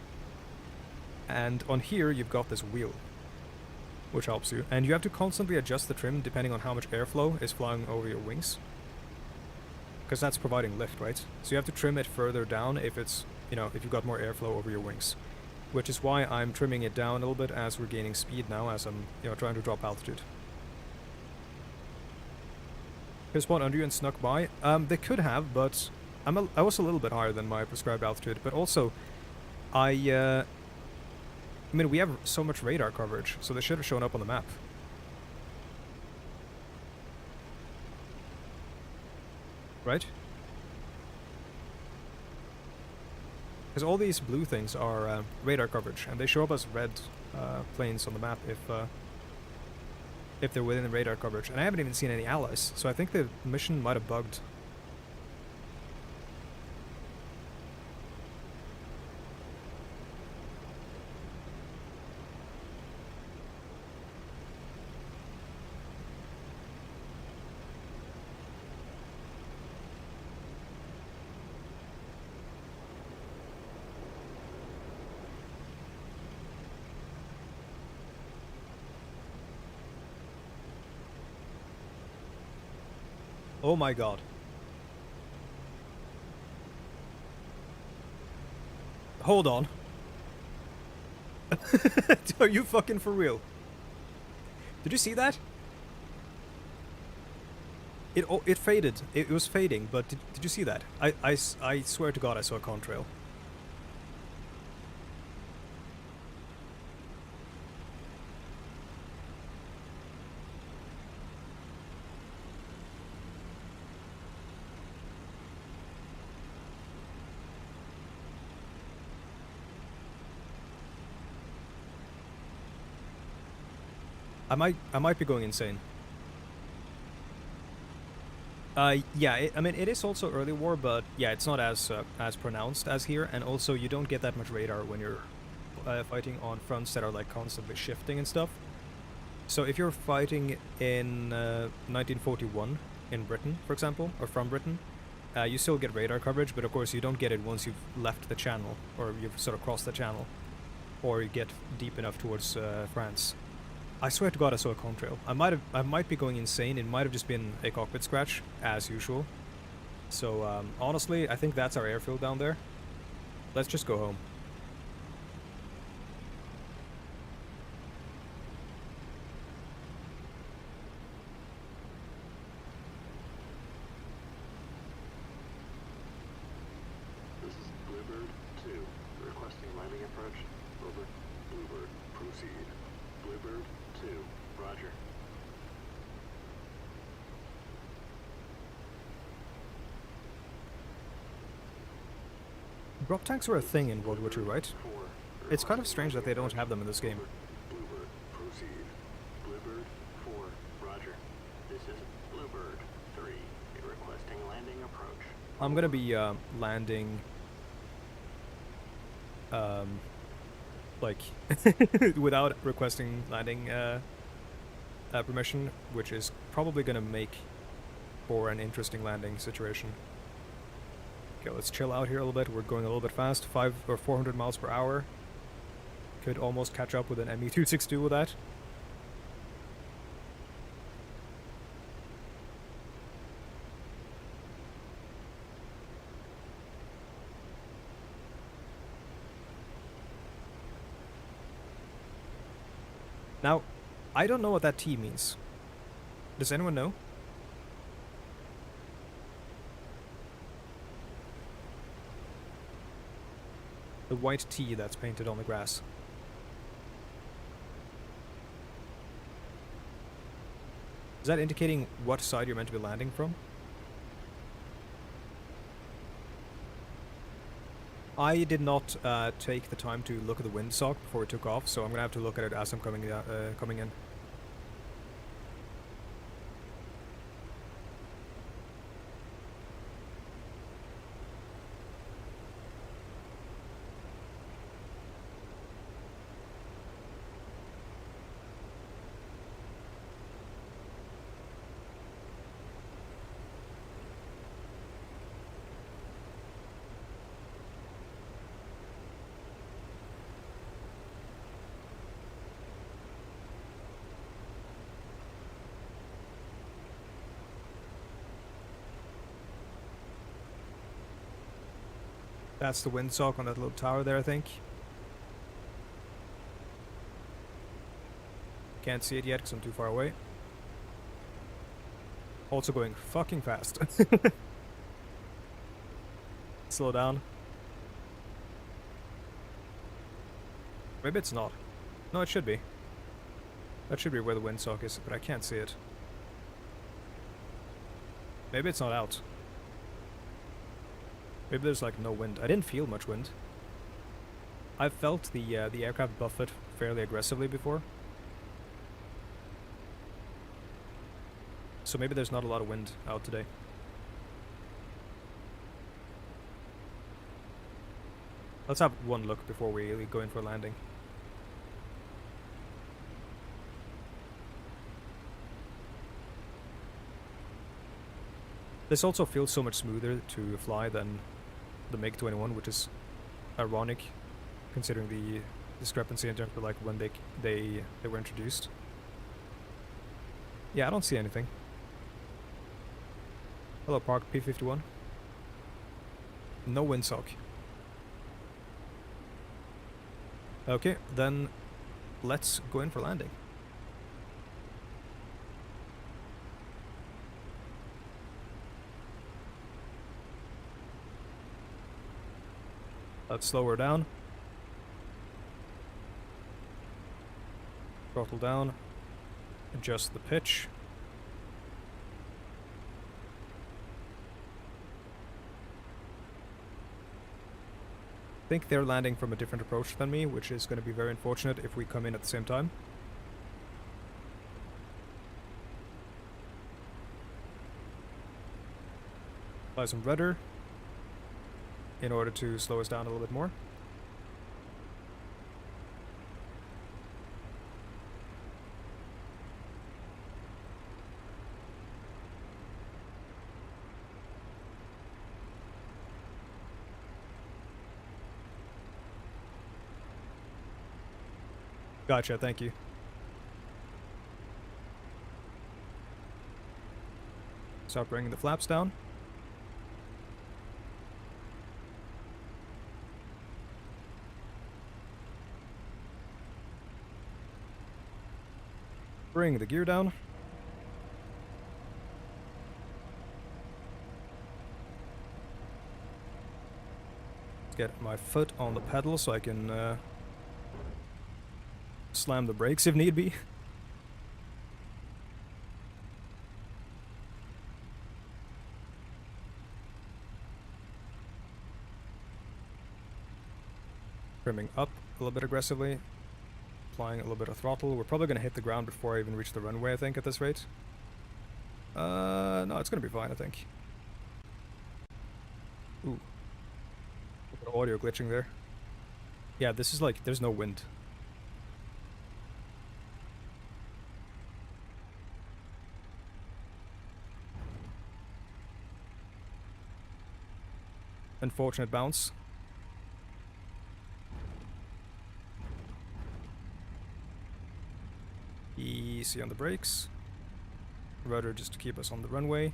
S1: And on here, you've got this wheel, which helps you. And you have to constantly adjust the trim depending on how much airflow is flying over your wings. Because that's providing lift, right? So you have to trim it further down if it's, you know, if you've got more airflow over your wings. Which is why I'm trimming it down a little bit as we're gaining speed now, as I'm, you know, trying to drop altitude. They spawned under you and snuck by. They could have, but I was a little bit higher than my prescribed altitude. But also, I mean, we have so much radar coverage, so they should have shown up on the map. Right? Because all these blue things are radar coverage, and they show up as red planes on the map if they're within the radar coverage. And I haven't even seen any allies, so I think the mission might have bugged. Oh my god. Hold on. Are you fucking for real? Did you see that? It faded. It was fading, but did you see that? I swear to god I saw a contrail. I might be going insane. Yeah, I mean, it is also early war, but yeah, it's not as pronounced as here, and also you don't get that much radar when you're fighting on fronts that are like constantly shifting and stuff. So if you're fighting in 1941 in Britain, for example, or from Britain, you still get radar coverage, but of course you don't get it once you've left the channel, or you've sort of crossed the channel, or you get deep enough towards France. I swear to God I saw a contrail. I might be going insane. It might have just been a cockpit scratch, as usual. So honestly, I think that's our airfield down there. Let's just go home.
S2: This is Bluebird 2. Requesting landing approach. Over. Bluebird, proceed. Bluebird 2. Roger.
S1: Drop tanks were a thing in World War II, right? It's kind of strange that they don't have them in this game.
S2: Bluebird, proceed. Bluebird 4. Roger. This is Bluebird 3. Requesting landing approach.
S1: I'm gonna be landing like without requesting landing permission, which is probably gonna make for an interesting landing situation. Okay, let's chill out here a little bit. We're going a little bit fast, 500 or 400 miles per hour. Could almost catch up with an ME-262 with that. Now, I don't know what that T means. Does anyone know? The white T that's painted on the grass. Is that indicating what side you're meant to be landing from? I did not take the time to look at the windsock before we took off, so I'm gonna have to look at it as I'm coming in. That's the windsock on that little tower there, I think. Can't see it yet because I'm too far away. Also going fucking fast. Slow down. Maybe it's not. No, it should be. That should be where the windsock is, but I can't see it. Maybe it's not out. Maybe there's like no wind. I didn't feel much wind. I've felt the aircraft buffet fairly aggressively before. So maybe there's not a lot of wind out today. Let's have one look before we go in for a landing. This also feels so much smoother to fly than the MiG-21, which is ironic considering the discrepancy in terms of like when they were introduced. Yeah, I don't see anything. Hello, Park P51. No windsock. Okay, then let's go in for landing. Let's slow her down. Throttle down. Adjust the pitch. I think they're landing from a different approach than me, which is going to be very unfortunate if we come in at the same time. apply some rudder in order to slow us down a little bit more. Gotcha, thank you. Start bringing the flaps down. Bring the gear down. Let's get my foot on the pedal so I can slam the brakes if need be. Trimming up a little bit aggressively. Applying a little bit of throttle. We're probably going to hit the ground before I even reach the runway, I think, at this rate. No, it's going to be fine, I think. Ooh. A bit of audio glitching there. Yeah, this is like, there's no wind. Unfortunate bounce. Easy on the brakes. Rudder just to keep us on the runway.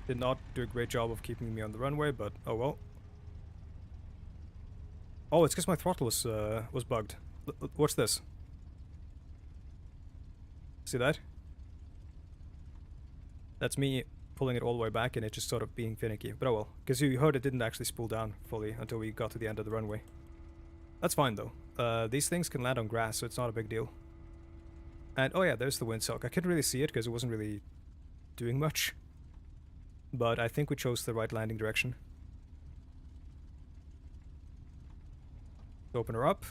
S1: Did not do a great job of keeping me on the runway, but oh well. Oh, it's because my throttle was bugged. Watch this. See that? That's me pulling it all the way back and it just sort of being finicky. But oh well, because you heard it didn't actually spool down fully until we got to the end of the runway. That's fine though. These things can land on grass, so it's not a big deal. And oh yeah, there's the windsock. I couldn't really see it because it wasn't really doing much. But I think we chose the right landing direction. Open her up.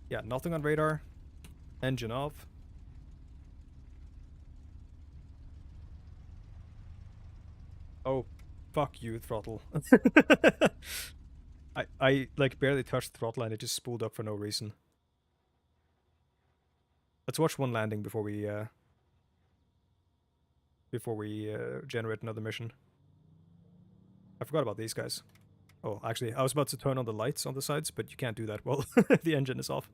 S1: Yeah, nothing on radar. Engine off. Oh, fuck you, throttle. I like barely touched the throttle and it just spooled up for no reason. Let's watch one landing before we generate another mission. I forgot about these guys. Oh, actually, I was about to turn on the lights on the sides, but you can't do that while the engine is off.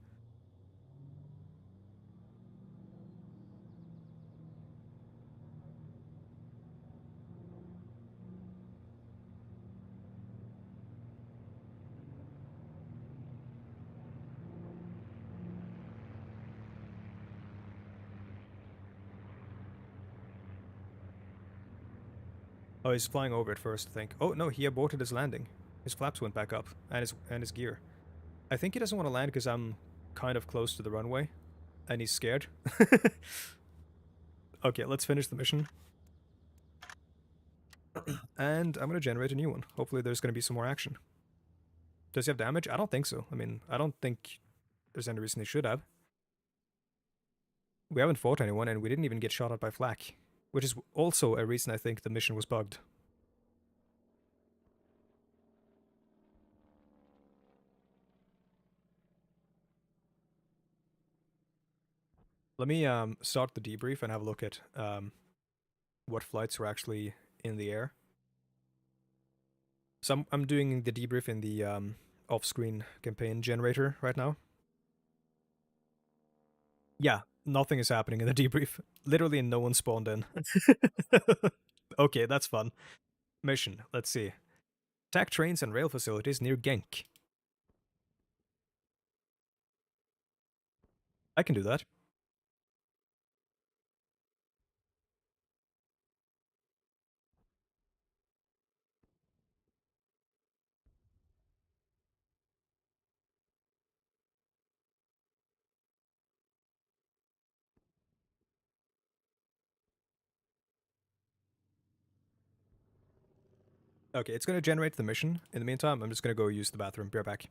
S1: Oh, he's flying over it first, I think. Oh, no, he aborted his landing. His flaps went back up, and his gear. I think he doesn't want to land because I'm kind of close to the runway, and he's scared. Okay, let's finish the mission. And I'm going to generate a new one. Hopefully there's going to be some more action. Does he have damage? I don't think so. I mean, I don't think there's any reason he should have. We haven't fought anyone, and we didn't even get shot at by flak. Which is also a reason I think the mission was bugged. Let me start the debrief and have a look at what flights were actually in the air. So I'm doing the debrief in the off-screen campaign generator right now. Yeah, nothing is happening in the debrief. Literally no one spawned in. Okay, that's fun. Mission, let's see. Attack trains and rail facilities near Genk. I can do that. Okay, it's going to generate the mission. In the meantime, I'm just going to go use the bathroom. Be right back.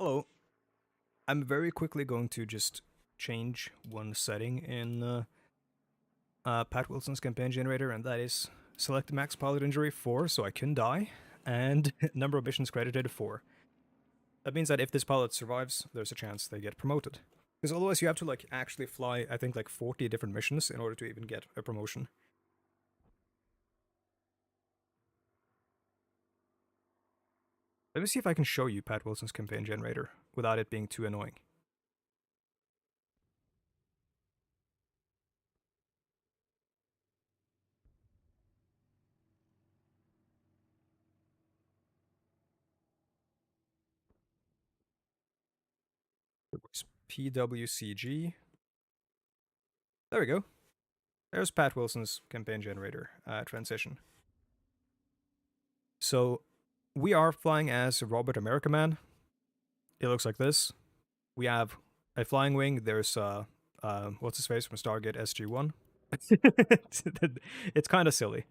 S1: Hello. I'm very quickly going to just change one setting in Pat Wilson's campaign generator, and that is select max pilot injury 4, so I can die, and number of missions credited 4. That means that if this pilot survives, there's a chance they get promoted. Because otherwise you have to like actually fly, I think, like 40 different missions in order to even get a promotion. Let me see if I can show you Pat Wilson's campaign generator without it being too annoying. PWCG. There we go. There's Pat Wilson's campaign generator transition. So we are flying as Robert America Man. It looks like this. We have a flying wing. There's what's his face from Stargate SG-1. It's kind of silly.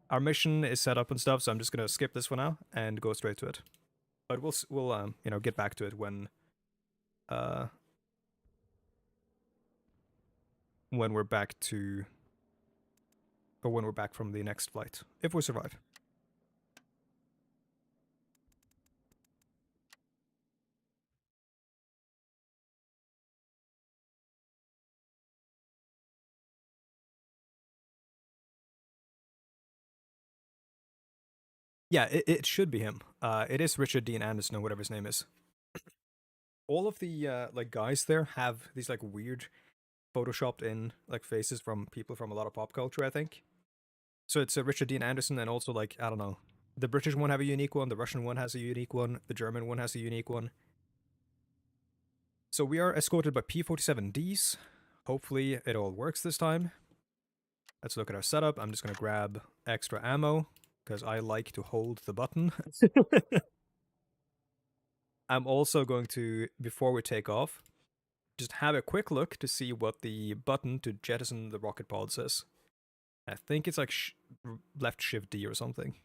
S1: Our mission is set up and stuff, so I'm just gonna skip this for now and go straight to it. But we'll you know, get back to it when we're back to, or when we're back from the next flight, if we survive. Yeah, it should be him. It is Richard Dean Anderson or whatever his name is. All of the like guys there have these like weird photoshopped in like faces from people from a lot of pop culture, I think. So it's Richard Dean Anderson, and also like, I don't know, the British one have a unique one, the Russian one has a unique one, the German one has a unique one. So we are escorted by P47Ds. Hopefully it all works this time. Let's look at our setup. I'm just gonna grab extra ammo because I like to hold the button. I'm also going to, before we take off, just have a quick look to see what the button to jettison the rocket pod says. I think it's like left shift D or something.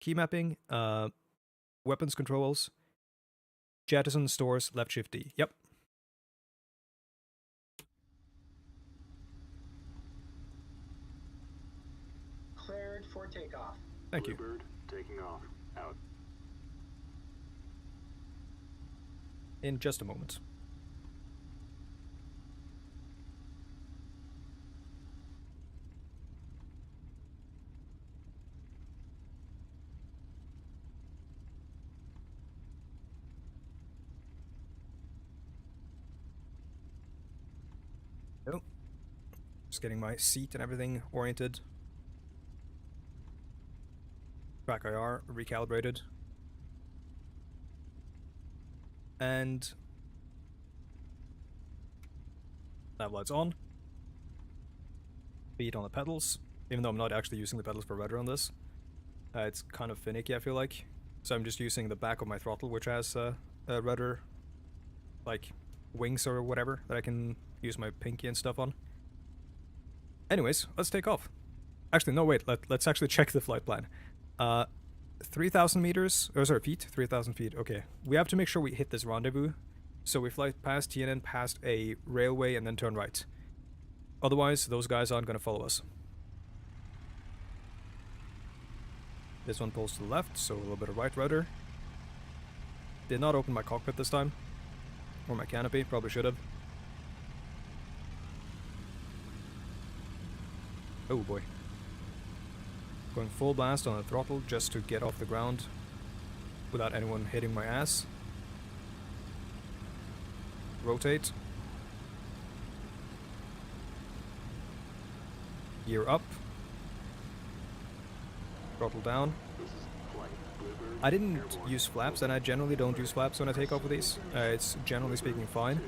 S1: Key mapping, weapons controls, jettison stores, left shift D. Yep.
S3: Cleared for takeoff.
S1: Thank you.
S2: Bluebird taking off. Out.
S1: In just a moment. Oh. Just getting my seat and everything oriented. Track IR recalibrated. And nav lights on. Feet on the pedals, even though I'm not actually using the pedals for rudder on this. It's kind of finicky, I feel like. So I'm just using the back of my throttle, which has a rudder, like wings or whatever, that I can use my pinky and stuff on. Anyways, let's take off. Actually, no, wait, let's actually check the flight plan. 3,000 meters, or sorry, feet, 3,000 feet, okay. We have to make sure we hit this rendezvous, so we fly past TNN, past a railway, and then turn right. Otherwise, those guys aren't going to follow us. This one pulls to the left, so a little bit of right rudder. Did not open my cockpit this time. Or my canopy, probably should have. Oh boy. Going full blast on the throttle just to get off the ground without anyone hitting my ass. Rotate. Gear up. Throttle down. I didn't use flaps, and I generally don't use flaps when I take off with these. It's generally speaking fine.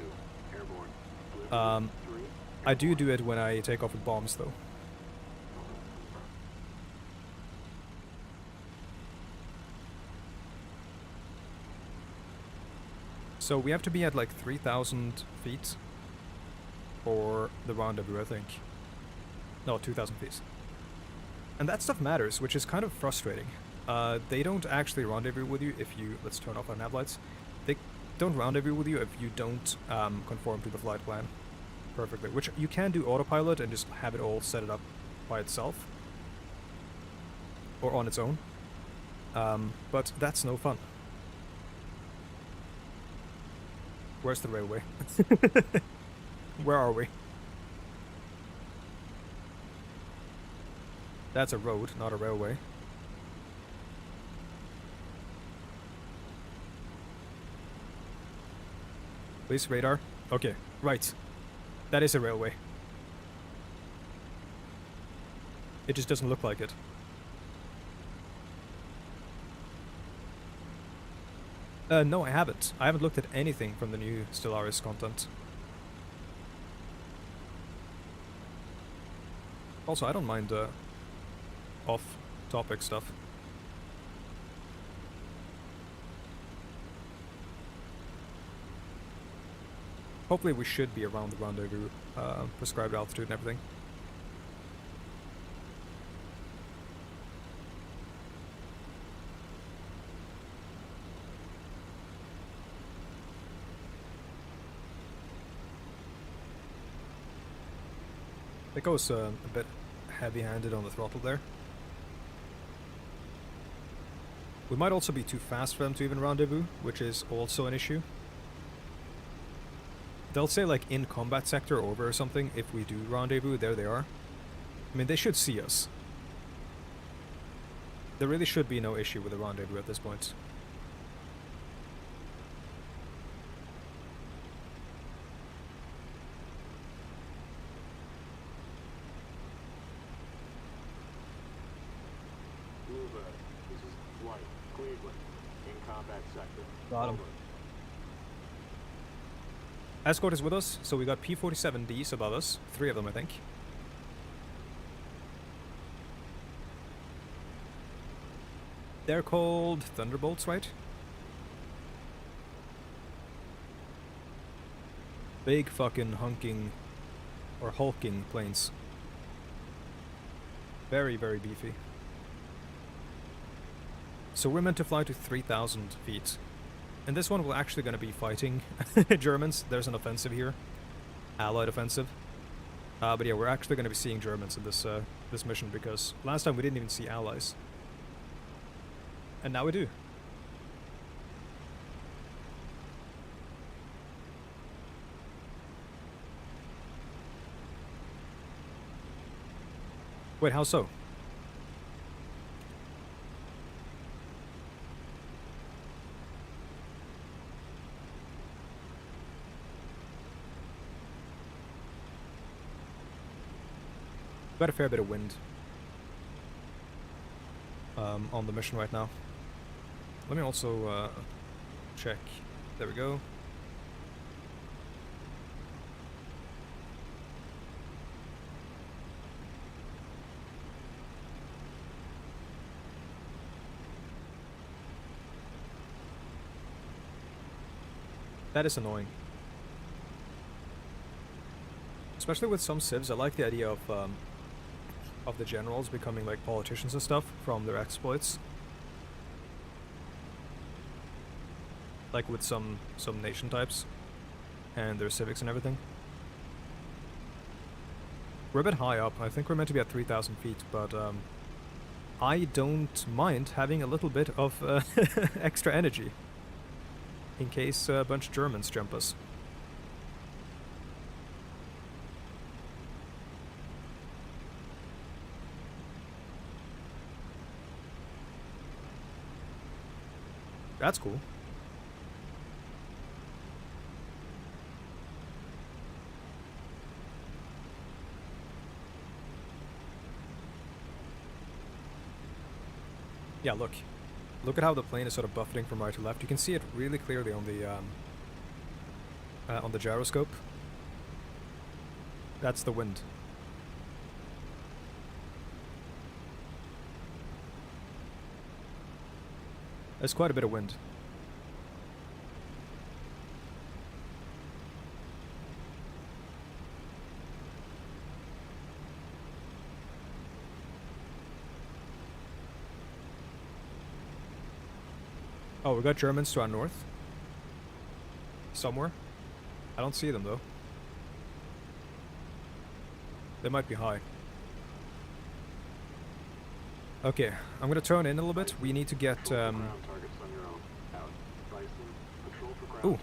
S1: I do it when I take off with bombs though. So we have to be at like 3,000 feet for the rendezvous, I think. No, 2,000 feet. And that stuff matters, which is kind of frustrating. They don't actually rendezvous with you if you... Let's turn off our nav lights. don't rendezvous with you if you don't conform to the flight plan perfectly. Which you can do autopilot and just have it all set it up by itself. Or on its own. But that's no fun. Where's the railway? Where are we? That's a road, not a railway. Please, radar. Okay, right. That is a railway. It just doesn't look like it. No, I haven't. I haven't looked at anything from the new Stellaris content. Also, I don't mind off-topic stuff. Hopefully we should be around the rendezvous, prescribed altitude and everything. It goes a bit heavy-handed on the throttle there. We might also be too fast for them to even rendezvous, which is also an issue. They'll say like in combat sector over or something if we do rendezvous. There they are. I mean, they should see us. There really should be no issue with a rendezvous at this point.
S2: Bluebird, this is White, Cleveland, in combat sector.
S1: Got him.
S2: Over.
S1: Escort is with us, so we got P47Ds above us. 3 of them, I think. They're called Thunderbolts, right? Big fucking hunking or hulking planes. Very, very beefy. So we're meant to fly to 3,000 feet. And this one we're actually going to be fighting Germans. There's an offensive here. Allied offensive. But yeah, we're actually going to be seeing Germans in this this mission because last time we didn't even see allies. And now we do. Wait, how so? Got a fair bit of wind on the mission right now. Let me also check. There we go. That is annoying. Especially with some civs, I like the idea of the generals becoming like politicians and stuff from their exploits. Like with some nation types and their civics and everything. We're a bit high up. I think we're meant to be at 3,000 feet, but I don't mind having a little bit of extra energy in case a bunch of Germans jump us. That's cool. Yeah, look. Look at how the plane is sort of buffeting from right to left. You can see it really clearly on the gyroscope. That's the wind. There's quite a bit of wind. Oh, we got Germans to our north. somewhere. I don't see them though. They might be high. Okay, I'm gonna turn in a little bit. We need to get ooh.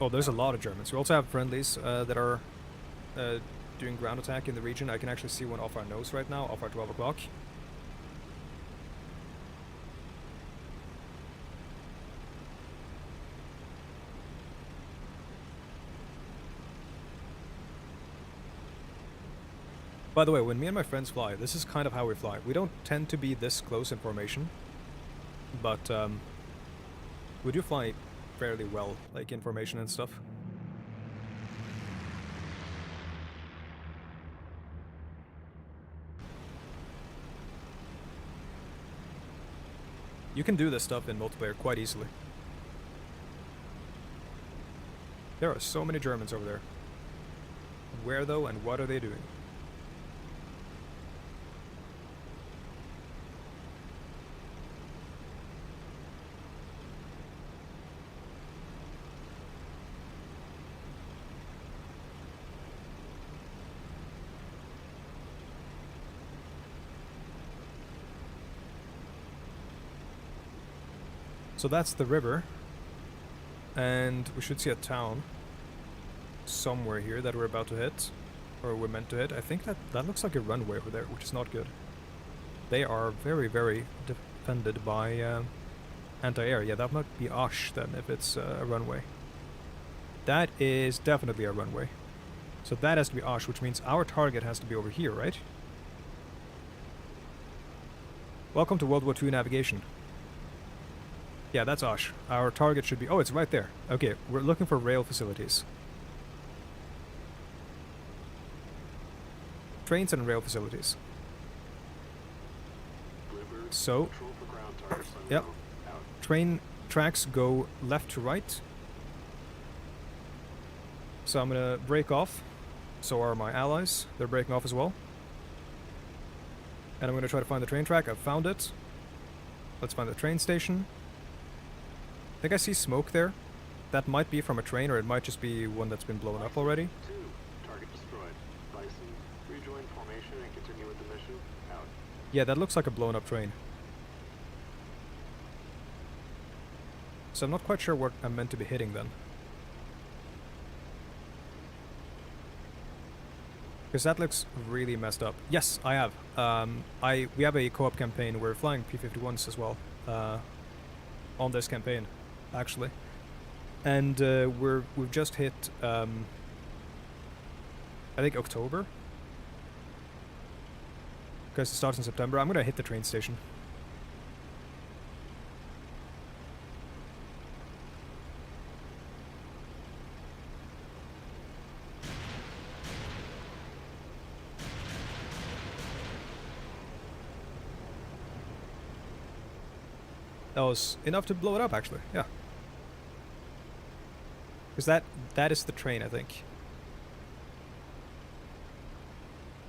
S1: Oh, there's a lot of Germans. We also have friendlies that are doing ground attack in the region. I can actually see one off our nose right now, off our 12 o'clock. By the way, when me and my friends fly, this is kind of how we fly. We don't tend to be this close in formation, but we do fly fairly well, like in formation and stuff. You can do this stuff in multiplayer quite easily. There are so many Germans over there. Where though, and what are they doing? So that's the river, and we should see a town somewhere here that we're about to hit, or we're meant to hit. I think that looks like a runway over there, which is not good. They are very, very defended by anti-air. Yeah, that might be Osh then, if it's a runway. That is definitely a runway. So that has to be Osh, which means our target has to be over here, right? Welcome to World War II navigation. Yeah, that's Osh. Our target should be... Oh, it's right there. Okay, we're looking for rail facilities. Trains and rail facilities. So... Yep. Train tracks go left to right. So I'm gonna break off. So are my allies. They're breaking off as well. And I'm gonna try to find the train track. I've found it. Let's find the train station. I think I see smoke there. That might be from a train, or it might just be one that's been blown up already.
S2: Target destroyed. Bison, rejoin formation and continue with the mission. Out.
S1: Yeah, that looks like a blown up train. So I'm not quite sure what I'm meant to be hitting then. Because that looks really messed up. Yes, I have. We have a co-op campaign. We're flying P51s as well. On this campaign, actually. And we've just hit I think October. Because it starts in September. I'm gonna hit the train station. That was enough to blow it up, actually. Yeah. Because that is the train, I think.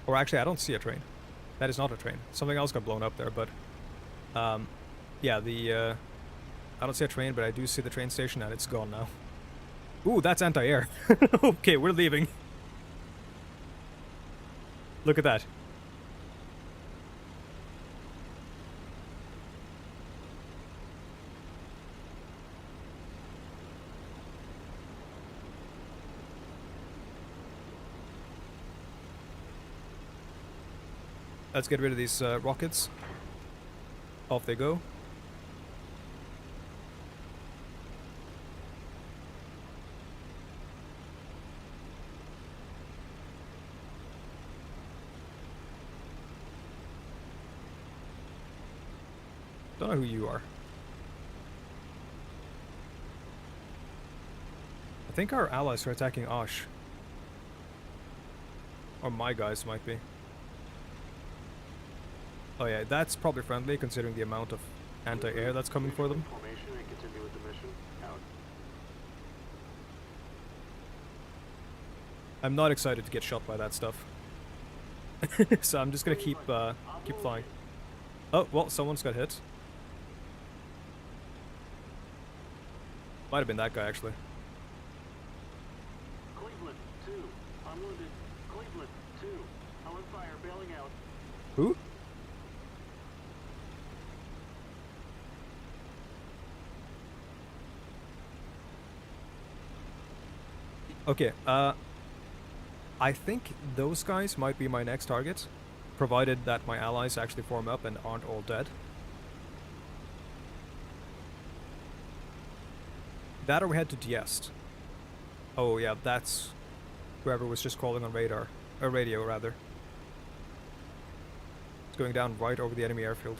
S1: Or actually, I don't see a train. That is not a train. Something else got blown up there, but... yeah, I don't see a train, but I do see the train station, and it's gone now. Ooh, that's anti-air. Okay, we're leaving. Look at that. Let's get rid of these rockets. Off they go. Don't know who you are. I think our allies are attacking Osh. Or my guys might be. Oh yeah, that's probably friendly considering the amount of anti-air that's coming for them. I'm not excited to get shot by that stuff. So I'm just gonna keep flying. Oh, well, someone's got hit. Might have been that guy, actually.
S2: Spitfire bailing out.
S1: Who? Okay, I think those guys might be my next target, provided that my allies actually form up and aren't all dead. That or we head to Diest. Oh yeah, that's whoever was just calling on radar, or radio rather. It's going down right over the enemy airfield.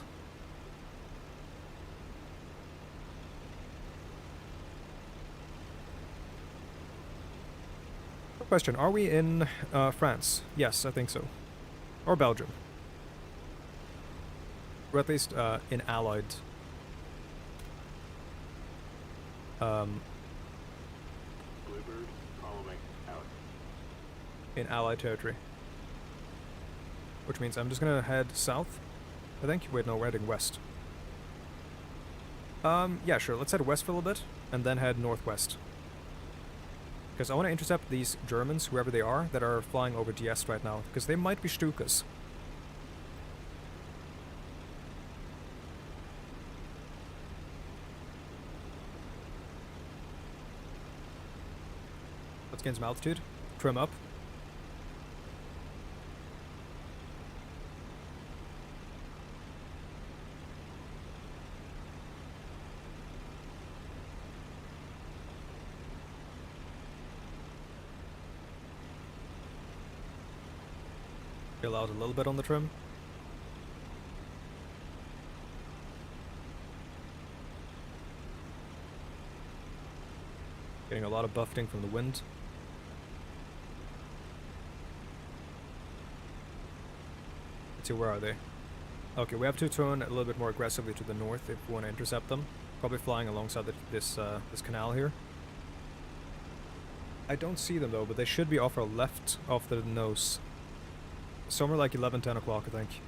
S1: Question, are we in France? Yes, I think so. Or Belgium. Or at least in Allied.
S2: Bluebird, follow me. Out.
S1: In Allied territory. Which means I'm just gonna head south, I think. Wait, no, we're heading west. Yeah, sure, let's head west for a little bit, and then head northwest. Because I want to intercept these Germans, whoever they are, that are flying over Diest right now. Because they might be Stukas. Let's gain some altitude. Trim up. Chill out a little bit on the trim. Getting a lot of buffeting from the wind. Let's see, where are they? Okay, we have to turn a little bit more aggressively to the north if we want to intercept them. Probably flying alongside this canal here. I don't see them though, but they should be off our left, off the nose. Somewhere like 11, 10 o'clock, I think.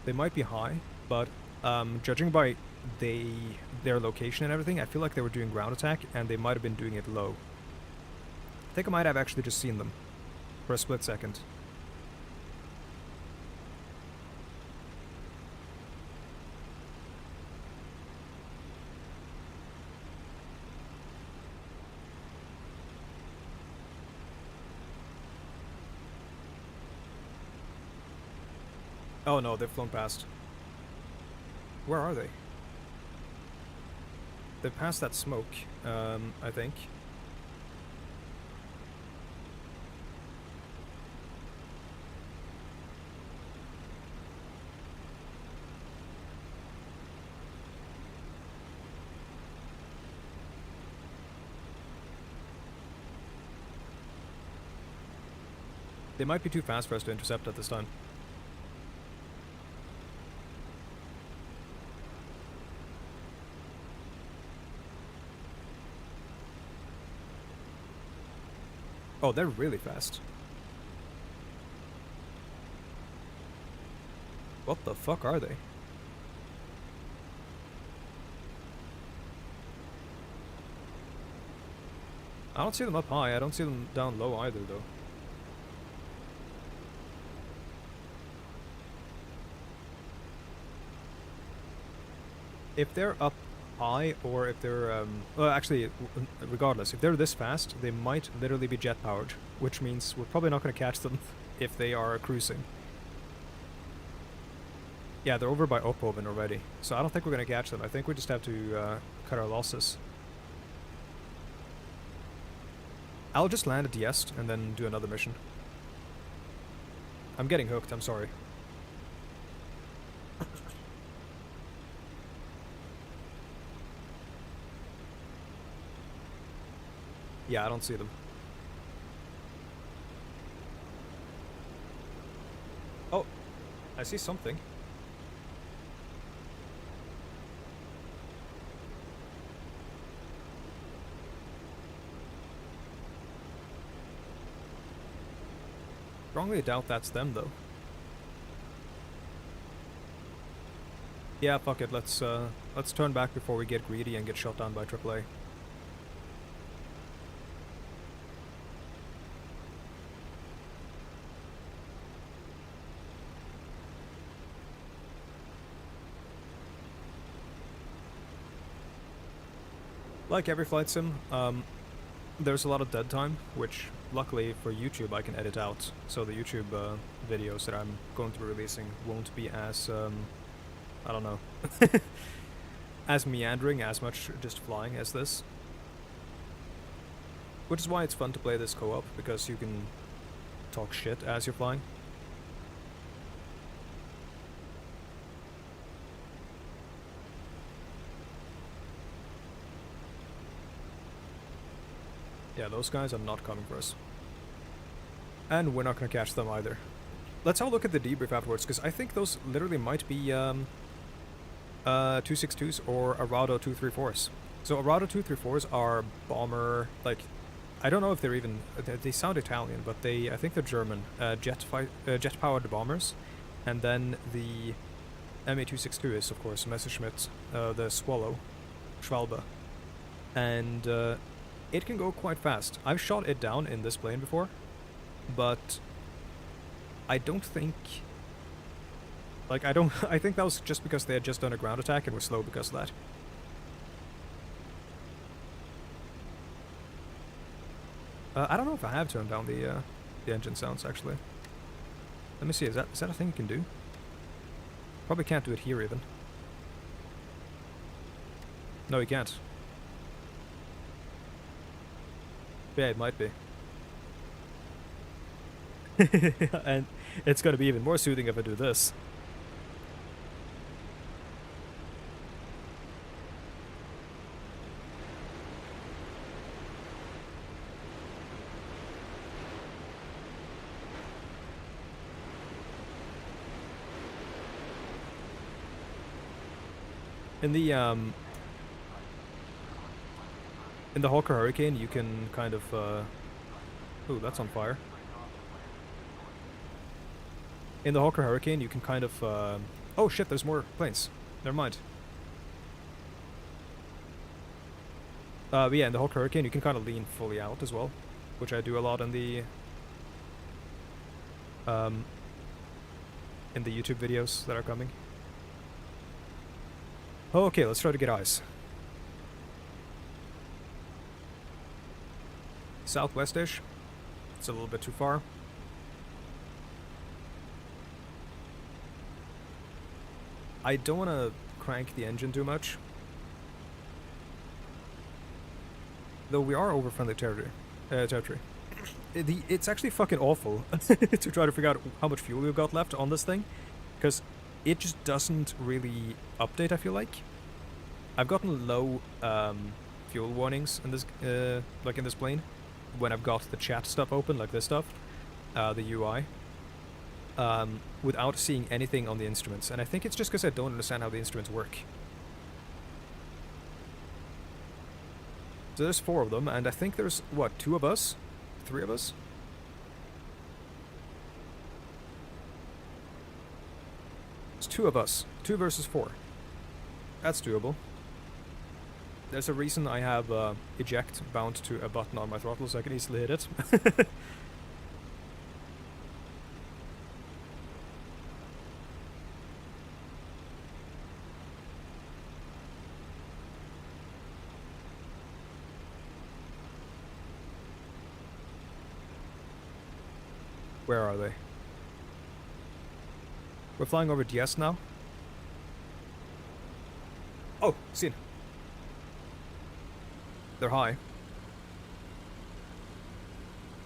S1: They might be high, but judging by their location and everything, I feel like they were doing ground attack, and they might have been doing it low. I think I might have actually just seen them for a split second. Oh no, they've flown past. Where are they? They've passed that smoke, I think. They might be too fast for us to intercept at this time. Oh, they're really fast. What the fuck are they? I don't see them up high, I don't see them down low either though. If they're up high, or if they're, well actually, regardless, if they're this fast, they might literally be jet powered, which means we're probably not going to catch them if they are cruising. Yeah, they're over by Ophoven already, so I don't think we're going to catch them. I think we just have to cut our losses. I'll just land at Diest and then do another mission. I'm getting hooked, I'm sorry. Yeah, I don't see them. Oh, I see something. Strongly doubt that's them though. Yeah, fuck it. Let's turn back before we get greedy and get shot down by AAA. Like every flight sim, there's a lot of dead time, which luckily for YouTube I can edit out, so the YouTube videos that I'm going to be releasing won't be as, I don't know, as meandering, as much just flying as this. Which is why it's fun to play this co-op, because you can talk shit as you're flying. Yeah, those guys are not coming for us. And we're not gonna catch them either. Let's have a look at the debrief afterwards, because I think those literally might be 262s or Arado 234s. So Arado 234s are bomber, like, I don't know if they're even, they sound Italian, but I think they're German, jet-powered bombers. And then the MA262 is, of course, Messerschmitt, the Swallow, Schwalbe. And it can go quite fast. I've shot it down in this plane before, but I don't think... Like, I think that was just because they had just done a ground attack and were slow because of that. I don't know if I have turned down the engine sounds, actually. Let me see, is that a thing you can do? Probably can't do it here, even. No, you can't. Yeah, it might be. And it's gonna be even more soothing if I do this. In the Hawker Hurricane, you can kind of, ooh, that's on fire. In the Hawker Hurricane, you can kind of, oh shit, there's more planes. Never mind. But yeah, in the Hawker Hurricane, you can kind of lean fully out as well, which I do a lot in the YouTube videos that are coming. Okay, let's try to get eyes. Southwest-ish. It's a little bit too far. I don't want to crank the engine too much. Though we are over friendly territory. It's actually fucking awful to try to figure out how much fuel we've got left on this thing, because it just doesn't really update, I feel like. I've gotten low fuel warnings in this, like in this plane, when I've got the chat stuff open, like this stuff, the UI, without seeing anything on the instruments. And I think it's just because I don't understand how the instruments work. So there's 4 of them, and I think there's, what, 2 of us? 3 of us? It's 2 of us. 2 versus 4. That's doable. There's a reason I have eject bound to a button on my throttle, so I can easily hit it. Where are they? We're flying over DS now. Oh, seen. They're high.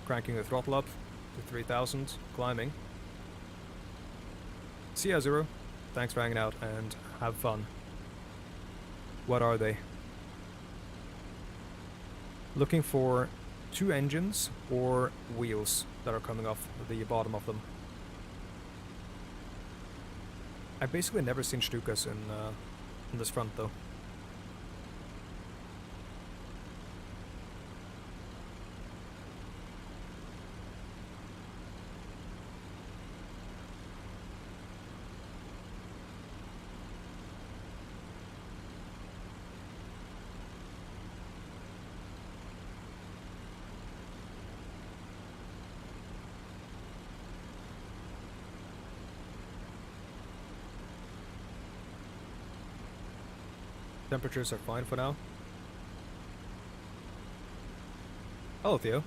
S1: Cranking the throttle up to 3000, climbing. See ya, Zero. Thanks for hanging out and have fun. What are they? Looking for 2 engines or wheels that are coming off the bottom of them. I've basically never seen Stukas in this front though. Temperatures are fine for now. Hello, Theo.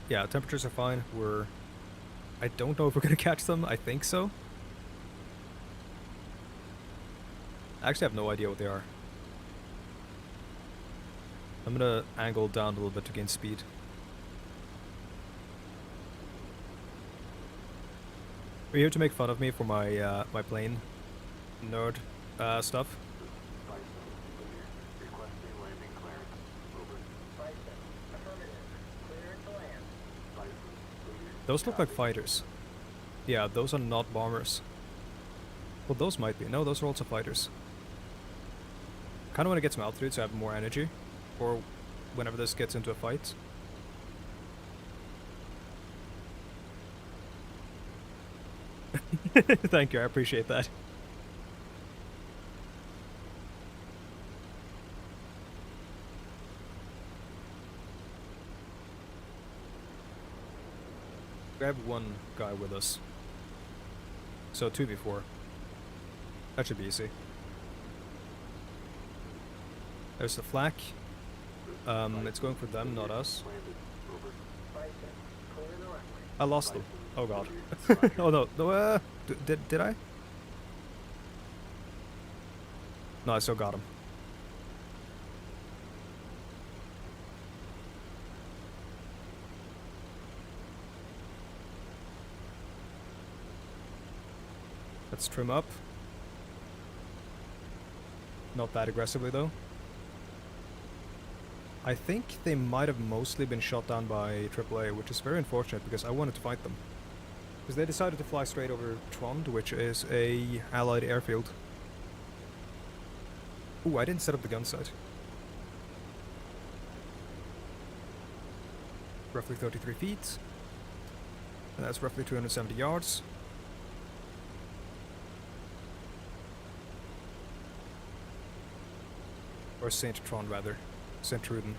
S1: Yeah, temperatures are fine. I don't know if we're gonna catch them. I think so. I actually have no idea what they are. I'm gonna angle down a little bit to gain speed. Are you here to make fun of me for my my plane nerd stuff?
S2: Bison, clear. Requesting landing clearance. Over.
S3: Bison, affirmative. Clear to land.
S2: Bison, clear.
S1: Those look like
S2: Copy.
S1: fighters. Yeah, those are not bombers. Well, those might be. No, those are also fighters. Kind of want to get some altitude so I have more energy, or whenever this gets into a fight. Thank you, I appreciate that. We have one guy with us. So 2v4. That should be easy. There's the flak. It's going for them, not us.
S2: Landed. Over.
S3: Bison, clear the runway.
S1: I lost them. Oh god.
S2: Clear.
S1: Oh no, no, did I? No, I still got him. Let's trim up. Not that aggressively though. I think they might have mostly been shot down by AAA, which is very unfortunate because I wanted to fight them. Because they decided to fly straight over Trond, which is a allied airfield. Ooh, I didn't set up the gun sight. Roughly 33 feet. And that's roughly 270 yards. Or St. Trond, rather. St. Truden.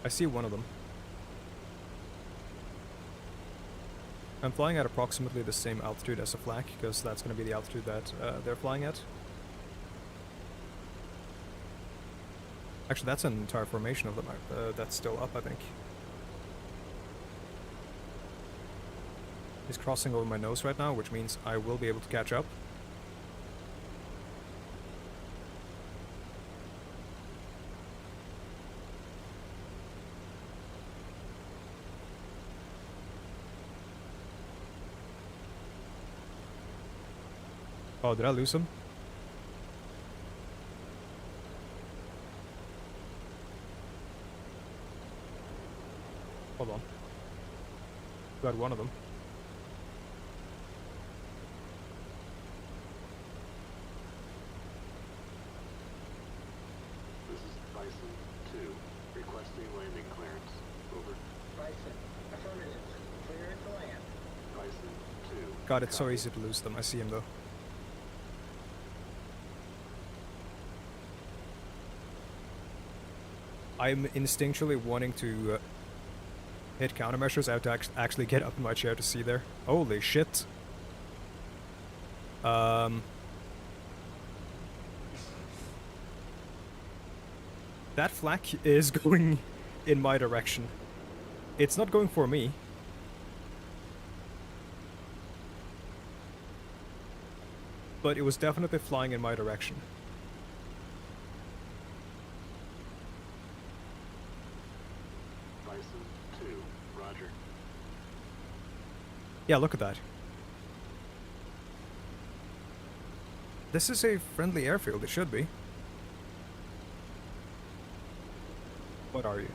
S1: I see one of them. I'm flying at approximately the same altitude as a flak, because that's going to be the altitude that they're flying at. Actually, that's an entire formation of them that's still up, I think. He's crossing over my nose right now, which means I will be able to catch up. Oh, did I lose him? Hold on. Got one of them.
S2: This is Bison 2. Requesting landing clearance. Over.
S3: Bison, affirmative. Clear to land.
S2: Bison 2.
S1: God, it's so
S2: Copy.
S1: easy to lose them. I see him though. I'm instinctually wanting to hit countermeasures. I have to actually get up in my chair to see there. Holy shit. That flak is going in my direction. It's not going for me. But it was definitely flying in my direction.
S2: Bison 2. Roger.
S1: Yeah, look at that. This is a friendly airfield, it should be. What are you?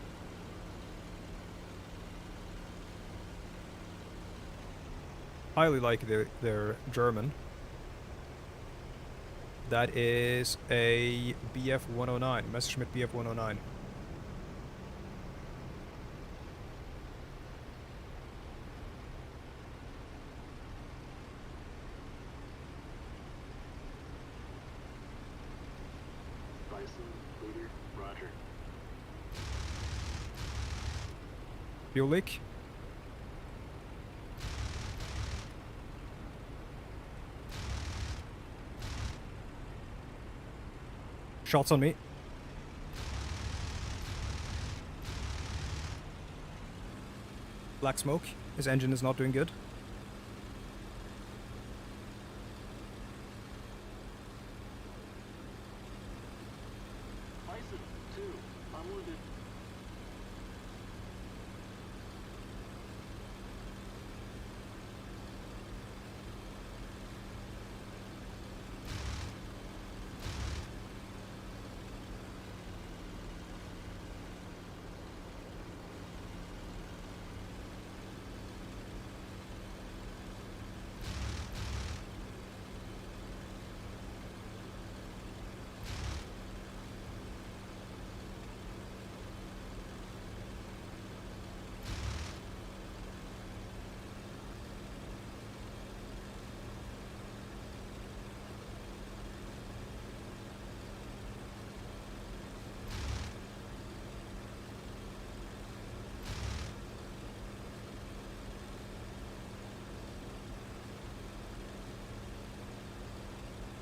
S1: Highly likely they're German. That is a BF-109, Messerschmitt BF-109.
S2: Bison, leader, roger.
S1: Fuel leak. Shots on me. Black smoke. His engine is not doing good.
S2: Bison, 2, unwounded.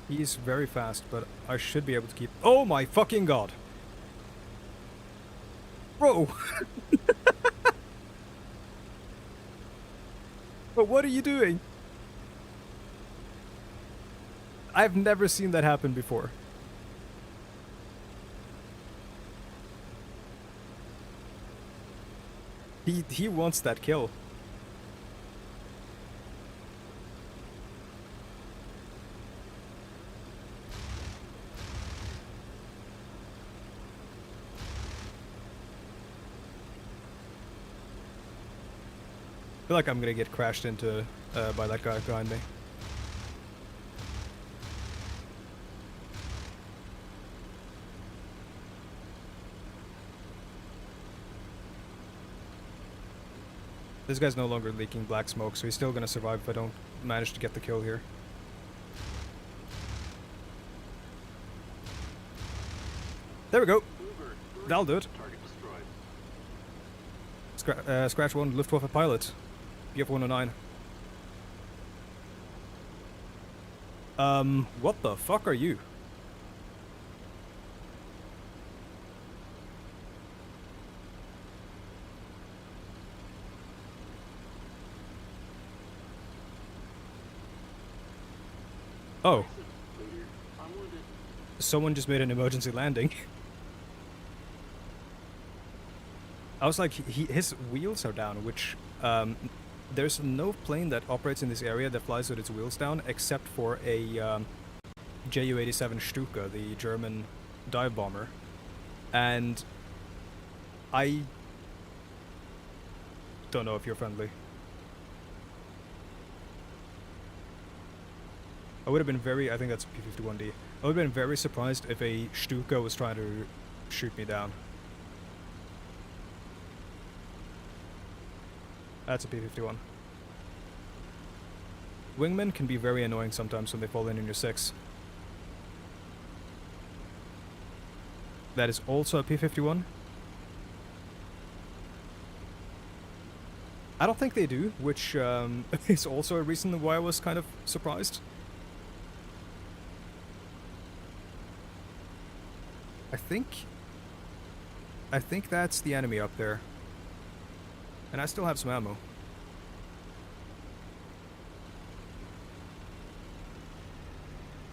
S1: He's very fast, but I should be able to keep... Oh my fucking god! Bro! But what are you doing? I've never seen that happen before. He wants that kill. I feel like I'm gonna get crashed into by that guy behind me. This guy's no longer leaking black smoke, so he's still gonna survive if I don't manage to get the kill here. There we go. That'll do it.
S2: Target destroyed.
S1: Scratch 1, Luftwaffe pilot. BF-109. What the fuck are you? Oh.
S2: Leader, unwounded.
S1: Someone just made an emergency landing. I was like, his wheels are down, which, there's no plane that operates in this area that flies with its wheels down, except for a Ju-87 Stuka, the German dive bomber. And I don't know if you're friendly. I would have been very, I think that's P51d. I would have been very surprised if a Stuka was trying to shoot me down. That's a P51. Wingmen can be very annoying sometimes when they fall in your 6. That is also a P51. I don't think they do, which is also a reason why I was kind of surprised. I think that's the enemy up there. And I still have some ammo.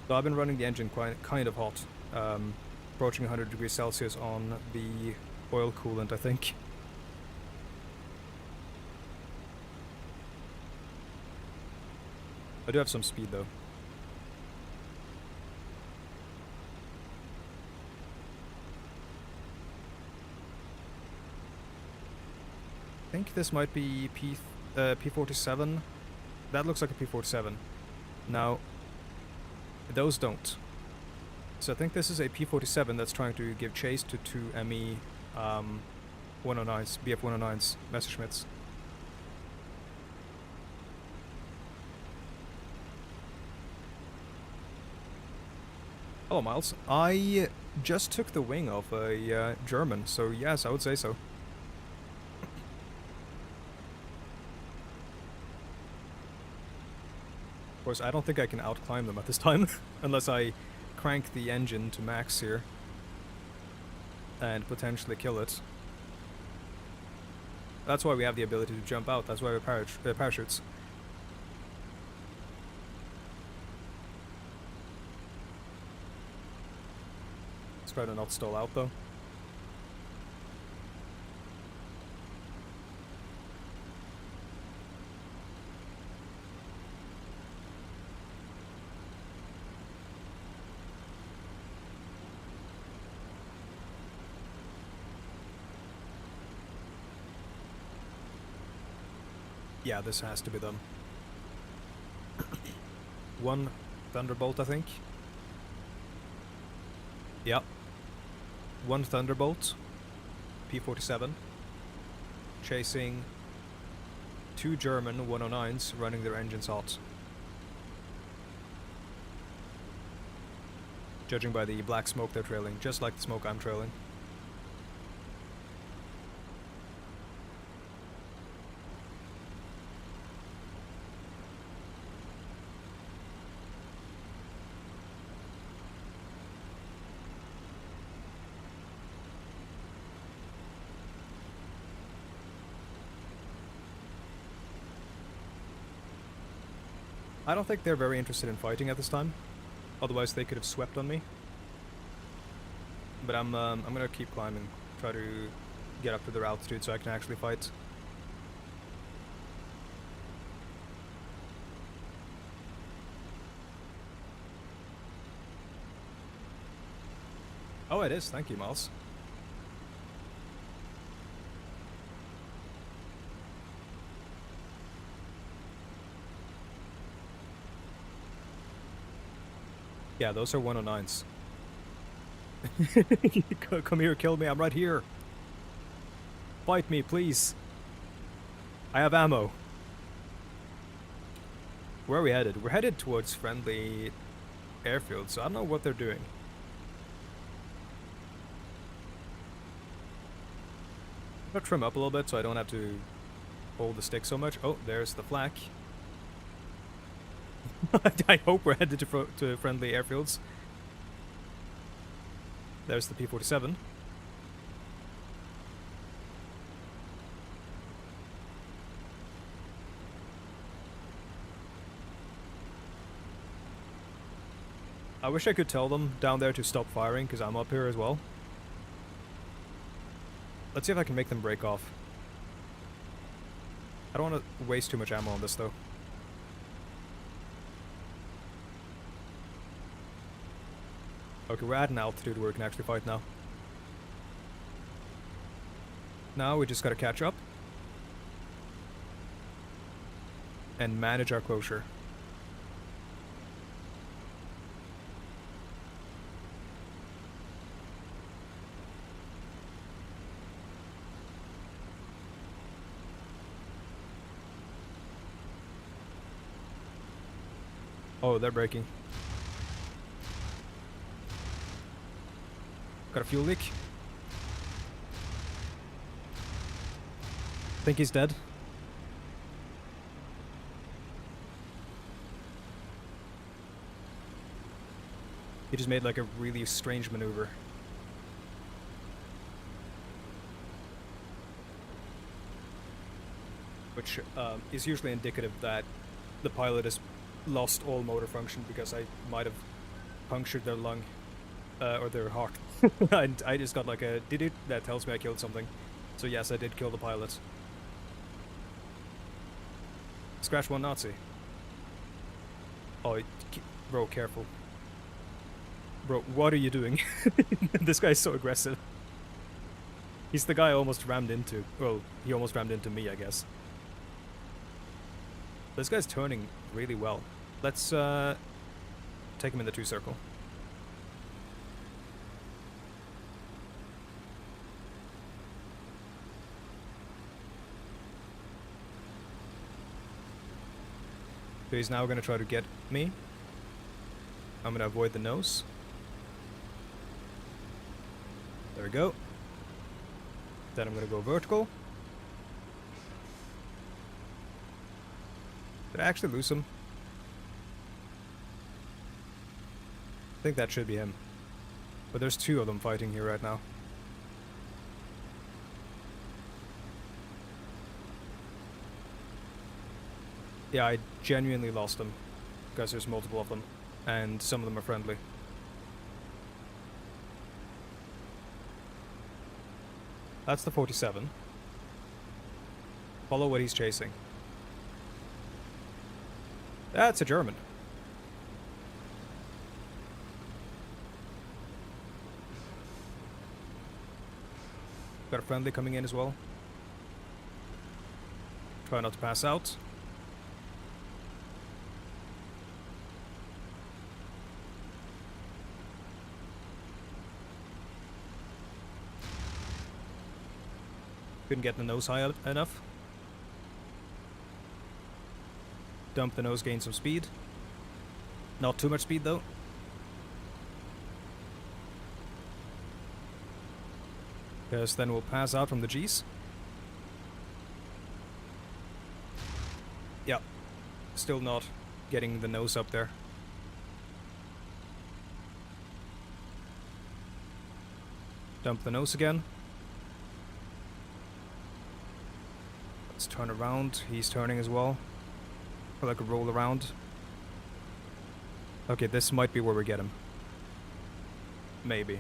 S1: So I've been running the engine kind of hot. Approaching 100 degrees Celsius on the oil coolant, I think. I do have some speed though. I think this might be P47. That looks like a P47. Now, those don't. So I think this is a P47 that's trying to give chase to two ME 109s, BF-109s, Messerschmitts. Hello, Miles. I just took the wing of a German, so yes, I would say so. Of course, I don't think I can outclimb them at this time, unless I crank the engine to max here and potentially kill it. That's why we have the ability to jump out. That's why we have parachutes. Let's try to not stall out, though. Yeah, this has to be them. One Thunderbolt, I think. Yep. One Thunderbolt, P47, chasing 2 German 109s running their engines hot. Judging by the black smoke they're trailing, just like the smoke I'm trailing. I don't think they're very interested in fighting at this time. Otherwise they could have swept on me. But I'm gonna keep climbing. Try to get up to their altitude so I can actually fight. Oh, it is. Thank you, Miles. Yeah, those are 109s. Come here, kill me, I'm right here. Fight me, please. I have ammo. Where are we headed? We're headed towards friendly airfields, so I don't know what they're doing. I'm gonna trim up a little bit so I don't have to hold the stick so much. Oh, there's the flak. I hope we're headed to friendly airfields. There's the P47. I wish I could tell them down there to stop firing, because I'm up here as well. Let's see if I can make them break off. I don't want to waste too much ammo on this, though. Okay, we're at an altitude where we can actually fight now. Now we just gotta catch up. And manage our closure. Oh, they're braking. Got a fuel leak. Think he's dead. He just made like a really strange maneuver. Which is usually indicative that the pilot has lost all motor function because I might have punctured their lung. Or their heart. And I just got like a did it that tells me I killed something. So yes, I did kill the pilot. Scratch one Nazi. Oh, bro, careful. Bro, what are you doing? This guy's so aggressive. He's the guy I almost rammed into. Well, he almost rammed into me, I guess. This guy's turning really well. Let's take him in the 2 circle. So he's now going to try to get me. I'm going to avoid the nose. There we go. Then I'm gonna go vertical. Did I actually lose him? I think that should be him. But there's two of them fighting here right now. Yeah, I genuinely lost them. Because there's multiple of them. And some of them are friendly. That's the 47. Follow what he's chasing. That's a German. Got a friendly coming in as well. Try not to pass out. Couldn't get the nose high enough. Dump the nose, gain some speed. Not too much speed though. Because then we'll pass out from the Gs. Yeah. Still not getting the nose up there. Dump the nose again. Let's turn around. He's turning as well. Or like a roll around. Okay, this might be where we get him. Maybe.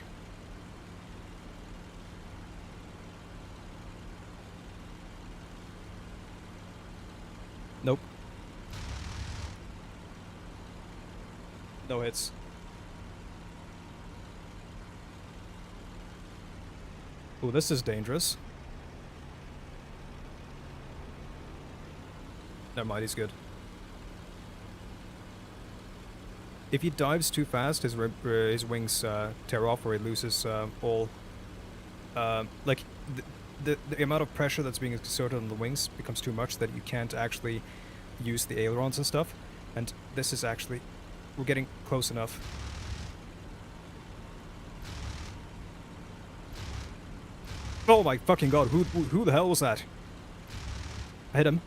S1: Nope. No hits. Oh, this is dangerous. Never mind, he's good. If he dives too fast, his wings tear off, or he loses all. Like the amount of pressure that's being exerted on the wings becomes too much that you can't actually use the ailerons and stuff. And this is actually, we're getting close enough. Oh my fucking god! Who the hell was that? I hit him.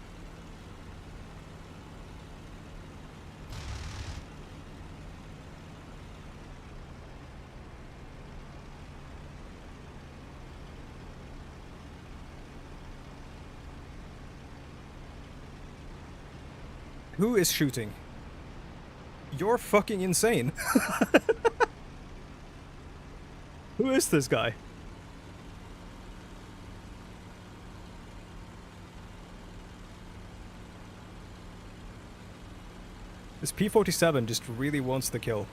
S1: Who is shooting? You're fucking insane. Who is this guy? This P47 just really wants the kill.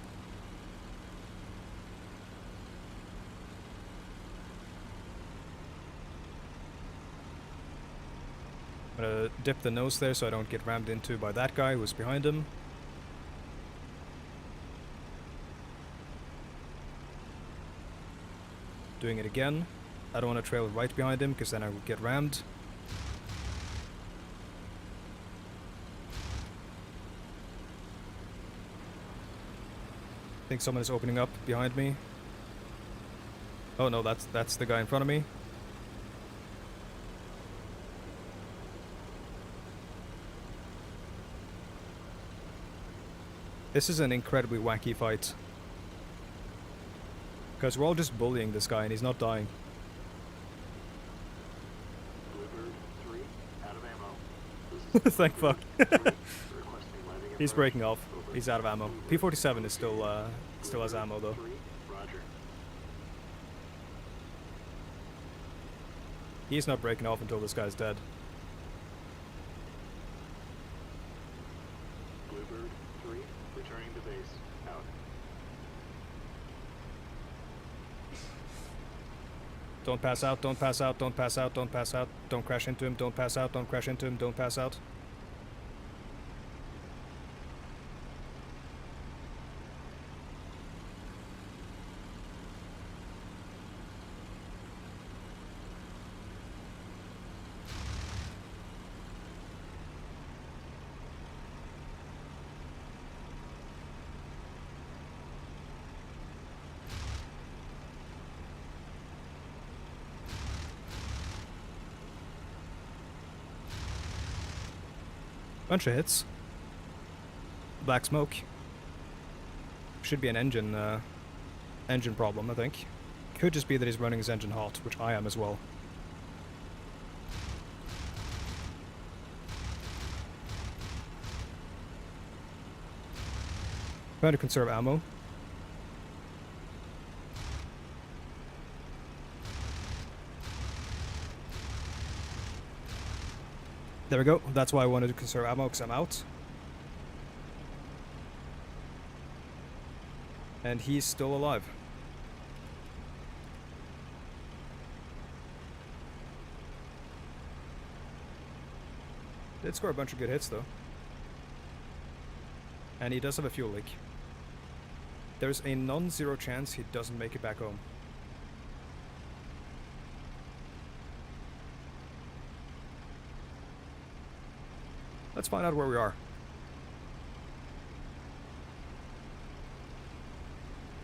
S1: I'm gonna dip the nose there so I don't get rammed into by that guy who's behind him. Doing it again. I don't want to trail right behind him because then I would get rammed. I think someone is opening up behind me. Oh no, that's the guy in front of me. This is an incredibly wacky fight. Because we're all just bullying this guy and he's not dying.
S2: Bluebird 3, out of ammo.
S1: Thank fuck.
S2: Requesting landing
S1: He's
S2: approach.
S1: breaking off.
S2: Over.
S1: He's out of ammo. P47 is still has ammo though.
S2: 3, Roger.
S1: He's not breaking off until this guy's dead.
S2: Bluebird 3, returning to base. Out.
S1: Don't pass out, don't pass out, don't pass out, don't pass out. Don't crash into him, don't pass out, don't crash into him, don't pass out. Bunch of hits. Black smoke. Should be an engine problem, I think. Could just be that he's running his engine hot, which I am as well. Trying to conserve ammo. There we go. That's why I wanted to conserve ammo, because I'm out. And he's still alive. Did score a bunch of good hits, though. And he does have a fuel leak. There's a non-zero chance he doesn't make it back home. Let's find out where we are.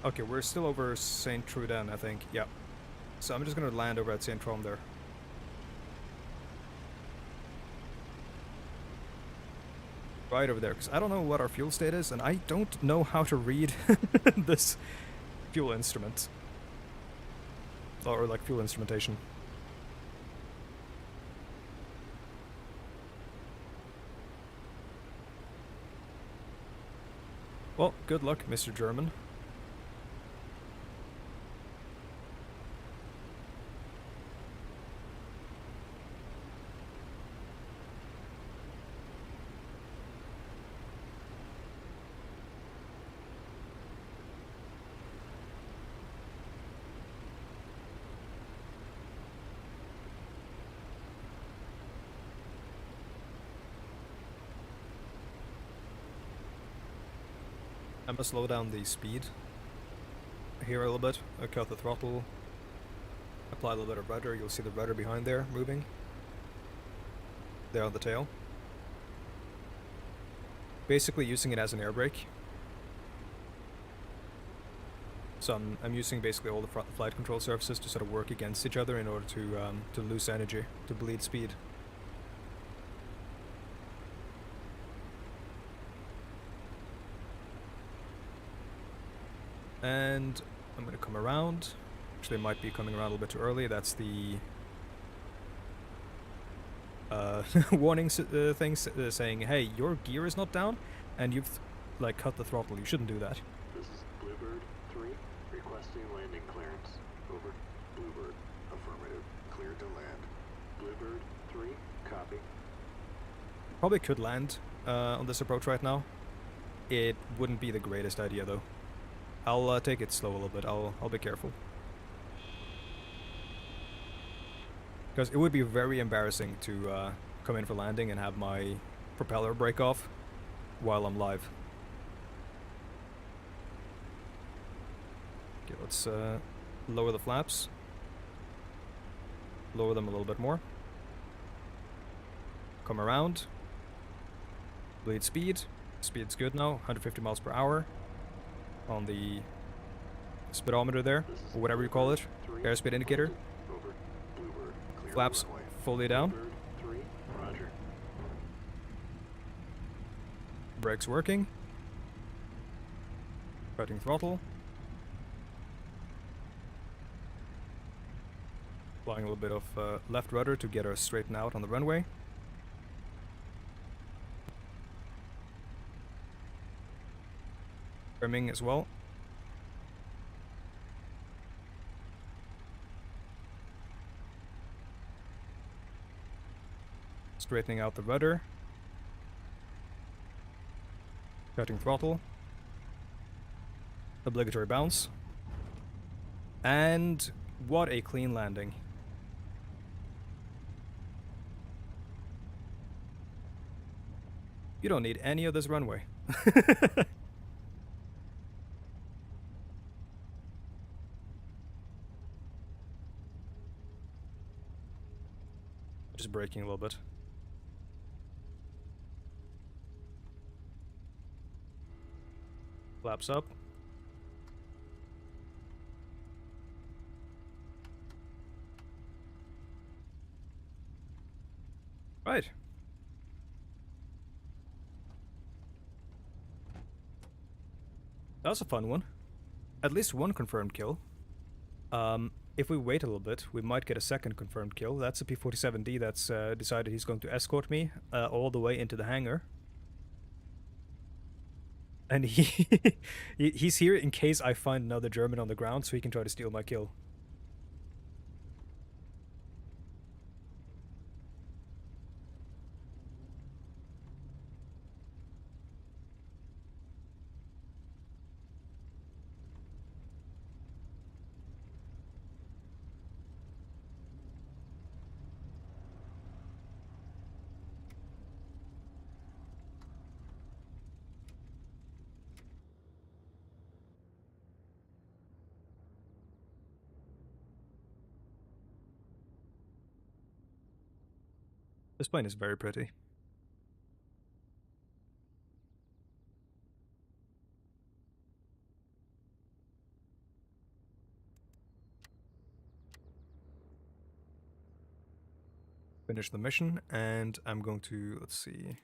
S1: Okay, we're still over St. Truiden, I think. Yeah. So I'm just gonna land over at St. Trom there. Right over there, because I don't know what our fuel state is, and I don't know how to read this fuel instrument. Or like fuel instrumentation. Well, good luck, Mr. German. I'm gonna slow down the speed here a little bit. I'll cut the throttle, apply a little bit of rudder. You'll see the rudder behind there moving. There on the tail. Basically using it as an air brake. So I'm using basically all the flight control surfaces to sort of work against each other in order to lose energy, to bleed speed. And I'm going to come around. Actually, I might be coming around a little bit too early. That's the warning thing saying, hey, your gear is not down, and you've like cut the throttle. You shouldn't do that.
S2: This is Bluebird 3, requesting landing clearance. Over. Bluebird, affirmative. Cleared to land. Bluebird 3, copy.
S1: Probably could land on this approach right now. It wouldn't be the greatest idea, though. I'll take it slow a little bit. I'll be careful. Because it would be very embarrassing to come in for landing and have my propeller break off while I'm live. Okay, let's lower the flaps. Lower them a little bit more. Come around. Bleed speed. Speed's good now, 150 miles per hour. On the speedometer there, or whatever you call it, airspeed indicator. Flaps fully down. Brakes working. Cutting throttle. Applying a little bit of left rudder to get us straightened out on the runway. Trimming as well. Straightening out the rudder. Cutting throttle. Obligatory bounce. And what a clean landing. You don't need any of this runway. Just braking a little bit. Flaps up. Right. That was a fun one. At least one confirmed kill. If we wait a little bit, we might get a second confirmed kill. That's a P47d that's decided he's going to escort me all the way into the hangar. And he's here in case I find another German on the ground so he can try to steal my kill. This plane is very pretty. Finish the mission, and I'm going to, let's see.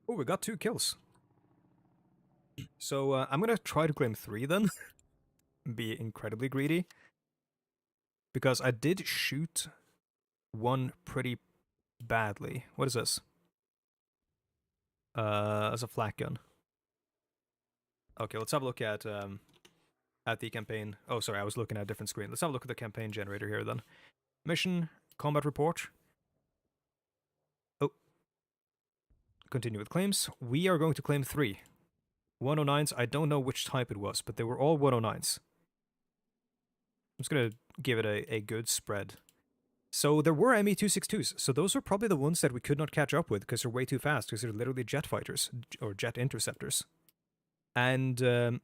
S1: Oh, we got 2 kills. So I'm gonna try to claim 3 then. Be incredibly greedy. Because I did shoot one pretty badly. What is this? As a flak gun. Okay, let's have a look at the campaign. Oh, sorry, I was looking at a different screen. Let's have a look at the campaign generator here then. Mission, combat report. Oh. Continue with claims. We are going to claim 3. 109s, I don't know which type it was, but they were all 109s. I'm just gonna give it a good spread. So there were Me-262s, so those were probably the ones that we could not catch up with because they're way too fast, because they're literally jet fighters, or jet interceptors. And, you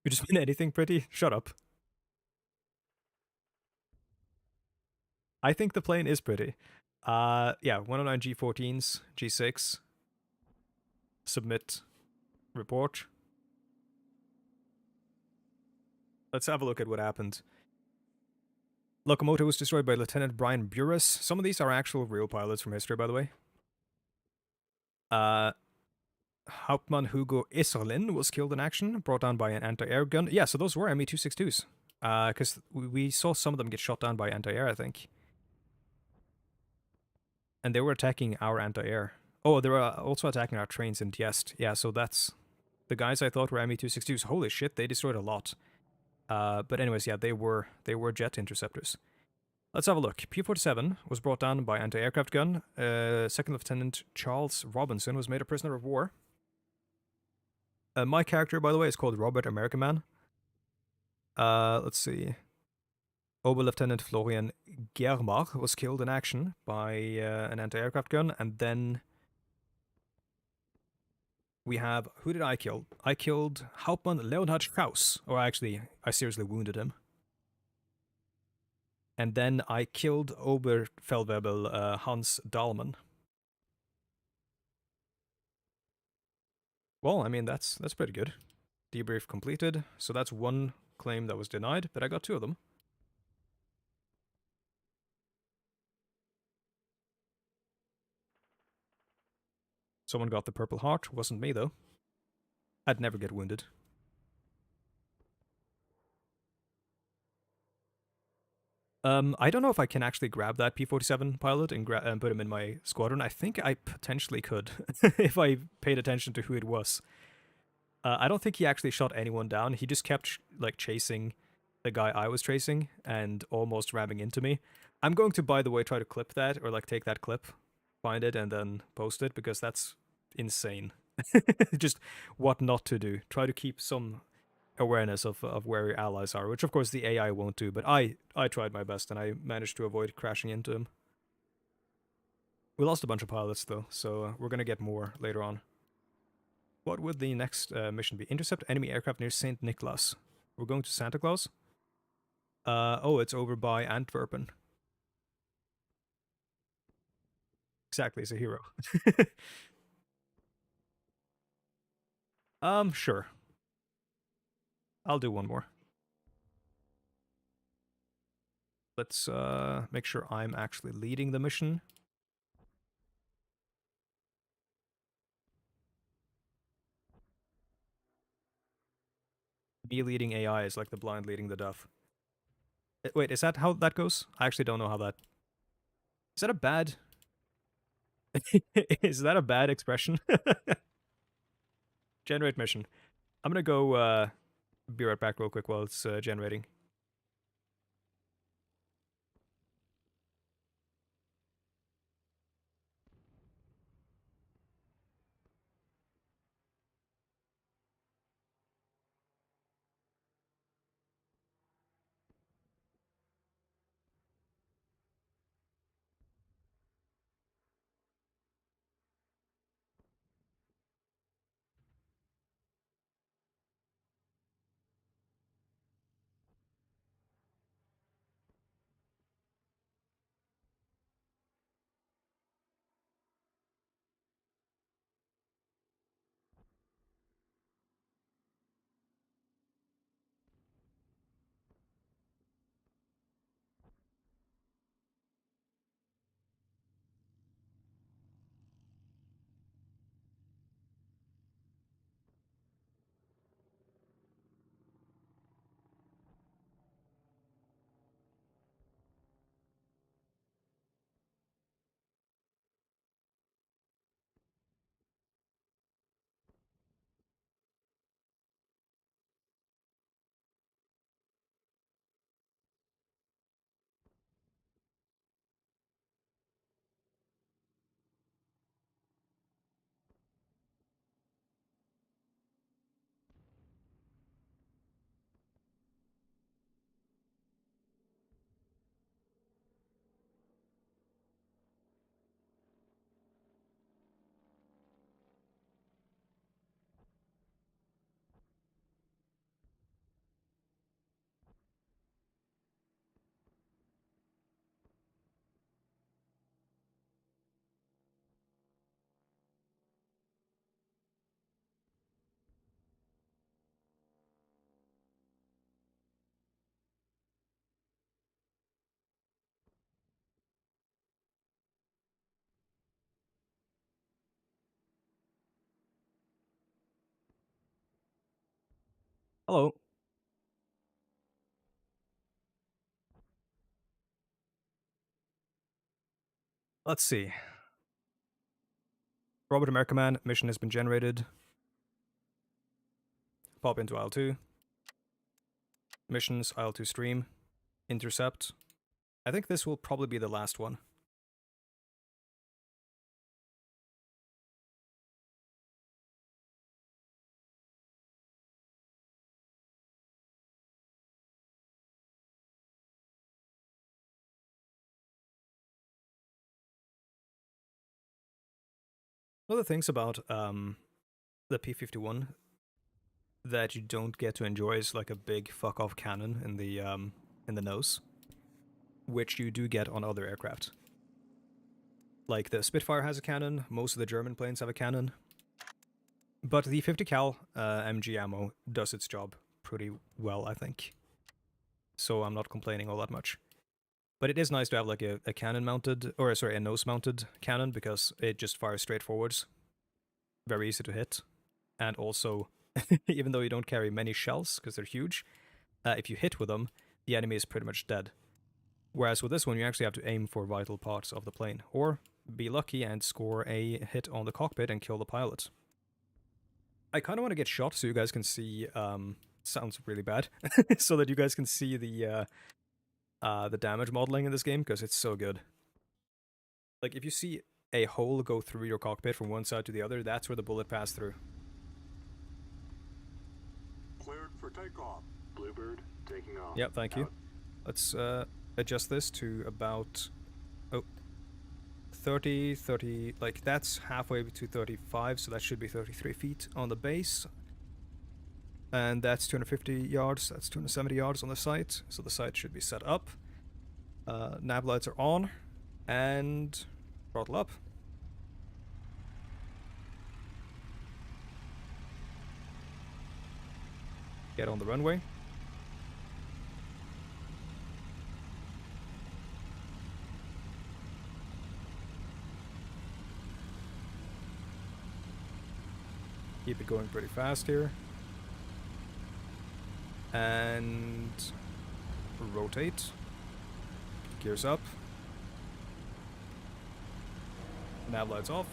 S1: just mean anything pretty? Shut up. I think the plane is pretty. Yeah, 109 G14s, G6. Submit report. Let's have a look at what happened. Locomotive was destroyed by Lieutenant Brian Burris. Some of these are actual real pilots from history, by the way. Hauptmann Hugo Isserlin was killed in action, brought down by an anti-air gun. Yeah, so those were Me-262s. Because we saw some of them get shot down by anti-air, I think. And they were attacking our anti-air. Oh, they were also attacking our trains in Diest. Yeah, so that's... The guys I thought were Me-262s. Holy shit, they destroyed a lot. But anyways, yeah, they were jet interceptors. Let's have a look. P-47 was brought down by anti-aircraft gun. Second Lieutenant Charles Robinson was made a prisoner of war. My character, by the way, is called Robert American Man. Let's see. Oberlieutenant Florian Germach was killed in action by an anti-aircraft gun, and then we have, who did I kill? I killed Hauptmann Leonhard Strauss, or actually, I seriously wounded him. And then I killed Oberfeldwebel Hans Dahlmann. Well, I mean, that's pretty good. Debrief completed, so that's one claim that was denied, but I got 2 of them. Someone got the Purple Heart, wasn't me though. I'd never get wounded. I don't know if I can actually grab that P-47 pilot and put him in my squadron. I think I potentially could, if I paid attention to who it was. I don't think he actually shot anyone down. He just kept like chasing the guy I was chasing and almost ramming into me. I'm going to, by the way, try to clip that, or like take that clip, find it, and then post it, because that's insane. Just what not to do. Try to keep some awareness of where your allies are, which of course the AI won't do, but I tried my best and I managed to avoid crashing into him. We lost a bunch of pilots though, so we're gonna get more later on. What would the next mission be? Intercept enemy aircraft near St. Nicholas. We're going to Santa Claus? Oh, it's over by Antwerpen. Exactly, he's a hero. Sure. I'll do one more. Let's make sure I'm actually leading the mission. Me leading AI is like the blind leading the deaf. Wait, is that how that goes? I actually don't know how that... Is that a bad... Is that a bad expression? Generate mission. I'm gonna go be right back real quick while it's generating. Hello. Let's see. Robert America Man, mission has been generated. Pop into IL2. Missions, IL2 stream. Intercept. I think this will probably be the last one. One of the things about the P51 that you don't get to enjoy is like a big fuck off cannon in the nose, which you do get on other aircraft. Like the Spitfire has a cannon, most of the German planes have a cannon, but the 50 cal MG ammo does its job pretty well, I think. So I'm not complaining all that much. But it is nice to have like a cannon mounted, or sorry, a nose mounted cannon, because it just fires straight forwards. Very easy to hit. And also, even though you don't carry many shells, because they're huge, if you hit with them, the enemy is pretty much dead. Whereas with this one, you actually have to aim for vital parts of the plane, or be lucky and score a hit on the cockpit and kill the pilot. I kind of want to get shot so you guys can see, sounds really bad, so that you guys can see the damage modeling in this game, because it's so good. Like, if you see a hole go through your cockpit from one side to the other, that's where the bullet passed through.
S2: Cleared for takeoff. Bluebird, taking off.
S1: Yep, thank you. Let's adjust this to about 30, like that's halfway to 35, so that should be 33 feet on the base. And that's 250 yards, that's 270 yards on the sight, so the sight should be set up. Nav lights are on, and throttle up. Get on the runway. Keep it going pretty fast here. And rotate. Gears up. Nav lights off.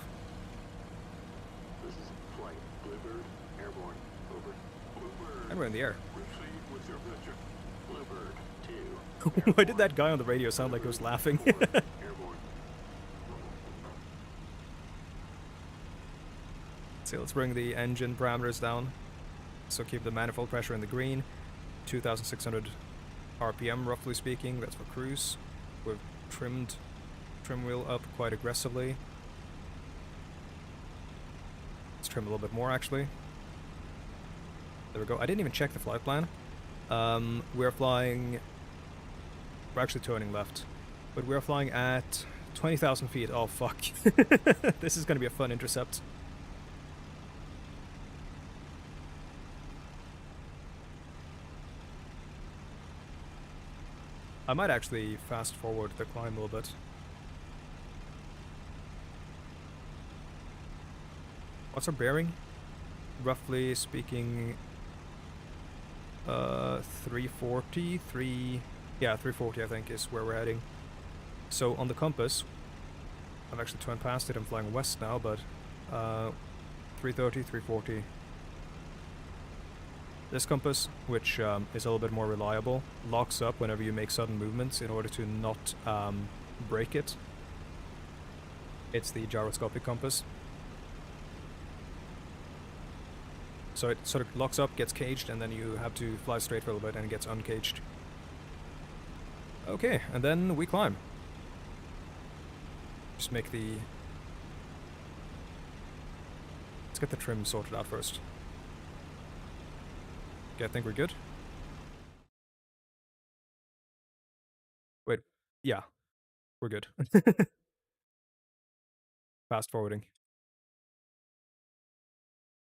S2: This is flight. Bluebird, airborne. Over. Bluebird.
S1: And we're in the air.
S2: Proceed with your mission. Bluebird 2.
S1: Why did that guy on the radio sound like he was laughing?
S2: Airborne.
S1: So let's bring the engine parameters down. So keep the manifold pressure in the green. 2,600 RPM, roughly speaking. That's for cruise. We've trimmed trim wheel up quite aggressively. Let's trim a little bit more, actually. There we go. I didn't even check the flight plan. We're flying... We're actually turning left. But we're flying at 20,000 feet. Oh, fuck. This is going to be a fun intercept. I might actually fast forward the climb a little bit. What's our bearing? Roughly speaking, 340, 340 I think is where we're heading. So on the compass, I've actually turned past it, I'm flying west now, but 330, 340. This compass, which is a little bit more reliable, locks up whenever you make sudden movements in order to not break it. It's the gyroscopic compass. So it sort of locks up, gets caged, and then you have to fly straight for a little bit and it gets uncaged. Okay, and then we climb. Just make the... Let's get the trim sorted out first. Okay, I think we're good. Wait, yeah, we're good. Fast forwarding.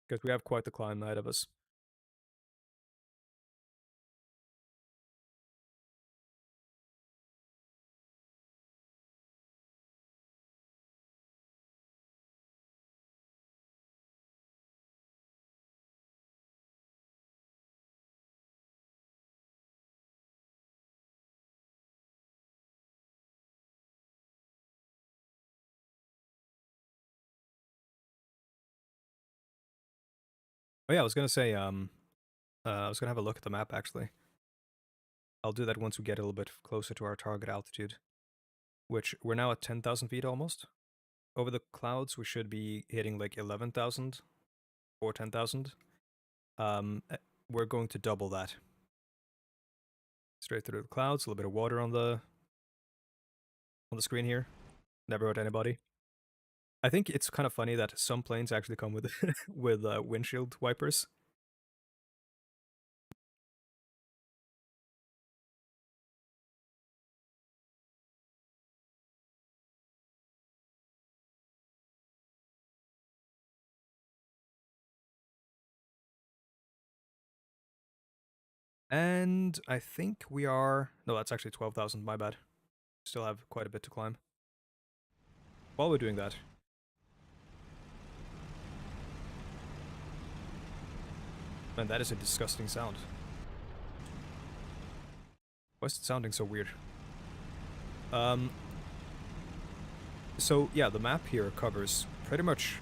S1: Because we have quite the climb ahead of us. Oh yeah, I was gonna say, I was gonna have a look at the map actually. I'll do that once we get a little bit closer to our target altitude, which we're now at 10,000 feet almost. Over the clouds, we should be hitting like 11,000 or 10,000. We're going to double that. Straight through the clouds, a little bit of water on the screen here. Never hurt anybody. I think it's kind of funny that some planes actually come with with windshield wipers. And I think we are... No, that's actually 12,000, my bad. Still have quite a bit to climb. While we're doing that... Man, that is a disgusting sound. Why is it sounding so weird? So, yeah, the map here covers pretty much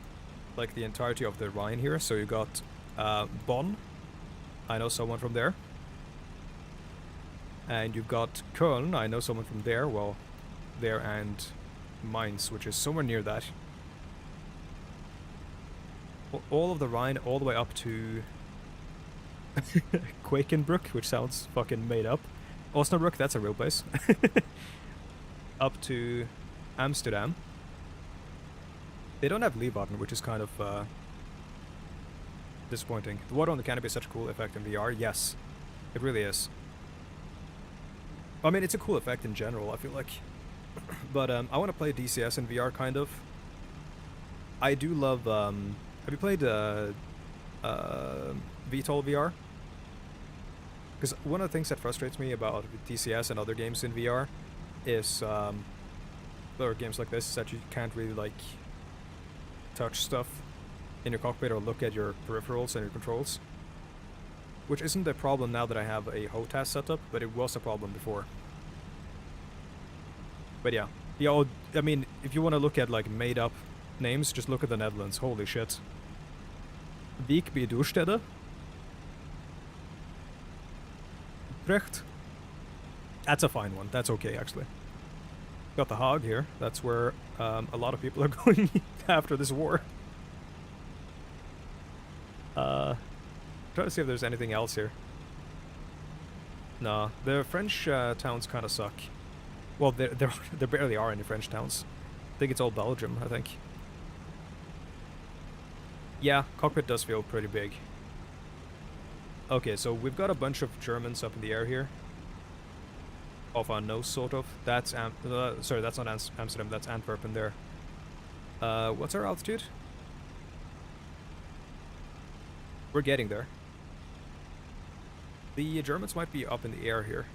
S1: like the entirety of the Rhine here. So you got Bonn. I know someone from there. And you've got Köln, I know someone from there, well, there, and Mainz, which is somewhere near that. All of the Rhine, all the way up to Quakenbrück, which sounds fucking made up. Osnabrück, that's a real place. Up to Amsterdam. They don't have Leeuwarden, which is kind of disappointing. The water on the canopy is such a cool effect in VR, yes. It really is. I mean, it's a cool effect in general, I feel like. But I want to play DCS in VR, kind of. I do love... have you played VTOL VR? Because one of the things that frustrates me about DCS and other games in VR is... or games like this, is that you can't really, like, touch stuff in your cockpit or look at your peripherals and your controls. which isn't a problem now that I have a HOTAS setup, but it was a problem before. But yeah. Yeah, oh, I mean, if you want to look at like made up names, just look at the Netherlands. Holy shit. Wijk bij Doorstede. Brecht. That's a fine one. That's okay, actually. Got the Hague here. That's where a lot of people are going after this war. Try to see if there's anything else here. Nah, the French towns kind of suck. Well, there barely are any French towns. I think it's all Belgium, I think. Yeah, cockpit does feel pretty big. Okay, so we've got a bunch of Germans up in the air here. Off our nose, sort of. That's sorry, that's not Amsterdam, that's Antwerpen there. What's our altitude? We're getting there. The Germans might be up in the air here.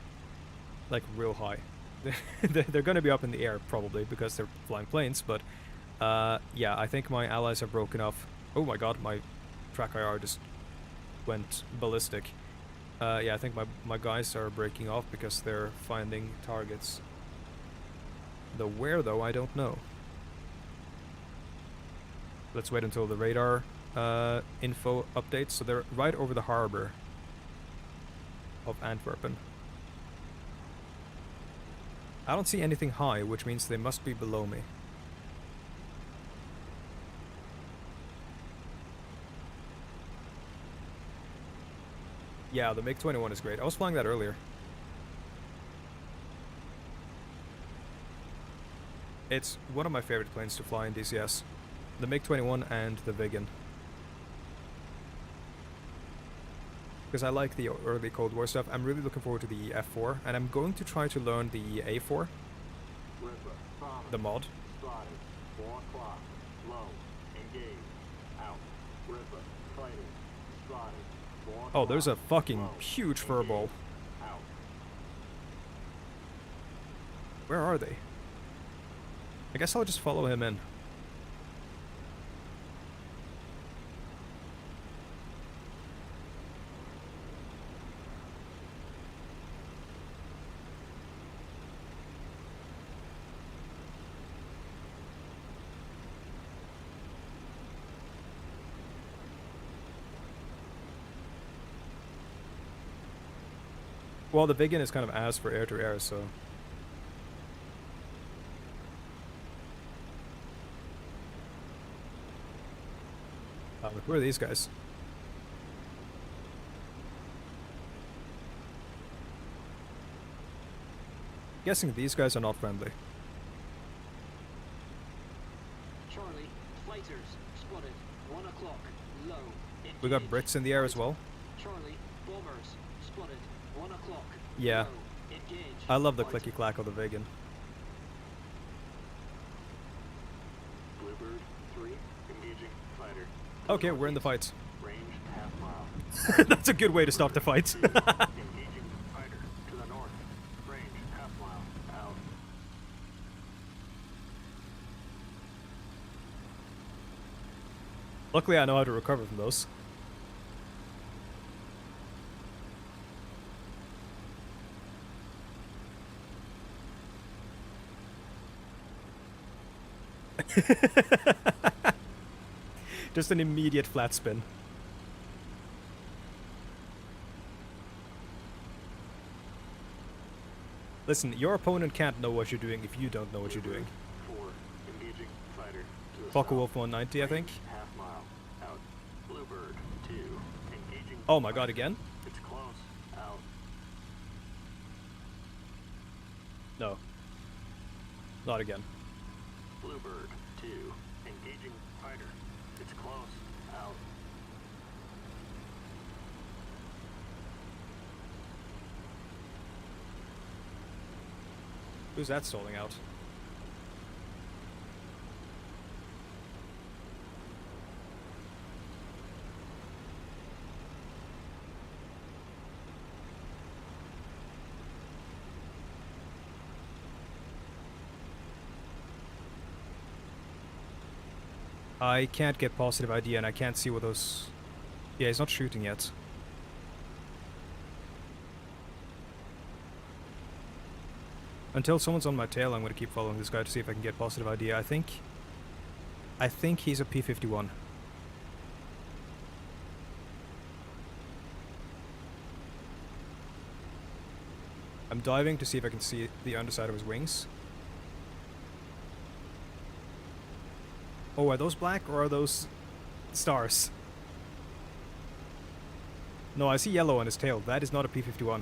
S1: Like, real high. They're gonna be up in the air, probably, because they're flying planes, but... yeah, I think my allies are broken off. Oh my god, my track IR just went ballistic. Yeah, I think my guys are breaking off because they're finding targets. The where, though, I don't know. Let's wait until the radar info updates. So they're right over the harbor of Antwerpen. I don't see anything high, which means they must be below me. Yeah, the MiG-21 is great. I was flying that earlier. It's one of my favorite planes to fly in DCS. The MiG-21 and the Viggen. Because I like the early Cold War stuff. I'm really looking forward to the F4, and I'm going to try to learn the A4. The mod.
S2: Spotted. 4 o'clock. Low. Engage. Out. Ripper. Fighting. Spotted. 4
S1: Oh, there's a
S2: o'clock.
S1: fucking
S2: Low.
S1: huge furball.
S2: Out.
S1: Where are they? I guess I'll just follow him in. Well, the Viggen is kind of ass for air-to-air, so... who are these guys? Guessing these guys are not friendly.
S3: Charlie, fighters spotted. 1 o'clock. Low.
S1: We got
S3: Engage.
S1: Brits in the air as well.
S3: Charlie, bombers spotted. 1 o'clock.
S1: Yeah.
S3: Low. Engage.
S1: I love the
S3: Fighter.
S1: clicky-clack of the Viggen.
S2: Bluebird 3. Engaging. Fighter.
S1: Okay, we're in the fight.
S2: Range half mile.
S1: That's a good way to start the fight.
S2: Engaging. Fighter. To the north. Range half mile. Out.
S1: Luckily, I know how to recover from those. Just an immediate flat spin. Listen, your opponent can't know what you're doing if you don't know what you're doing.
S2: 4. Engaging. Fighter. To the
S1: Focke-Wulf
S2: south.
S1: 190, I think.
S2: Half mile. Out. Bluebird 2. Engaging.
S1: Oh my god,
S2: fighter.
S1: again?
S2: It's close. Out.
S1: No. Not again.
S2: Bluebird 2. Engaging fighter. It's close. Out.
S1: Who's that stalling out? I can't get positive ID and I can't see what those... Yeah, he's not shooting yet. Until someone's on my tail, I'm going to keep following this guy to see if I can get positive idea. I think he's a P51. I'm diving to see if I can see the underside of his wings. Oh, are those black or are those stars? No, I see yellow on his tail. That is not a P51.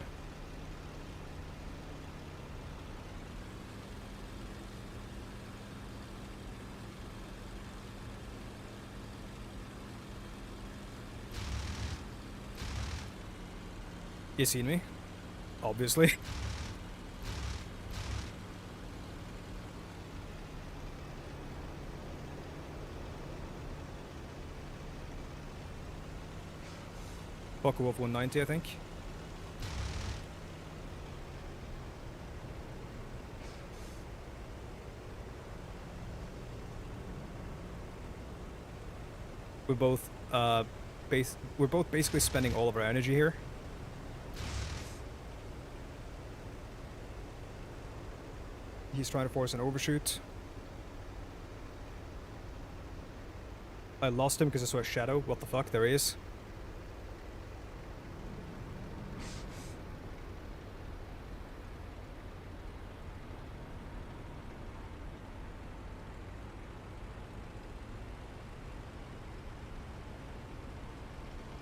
S1: You seen me? Obviously. Wolf 190, I think. We're both basically spending all of our energy here. He's trying to force an overshoot. I lost him because I saw a shadow. What the fuck? There he is.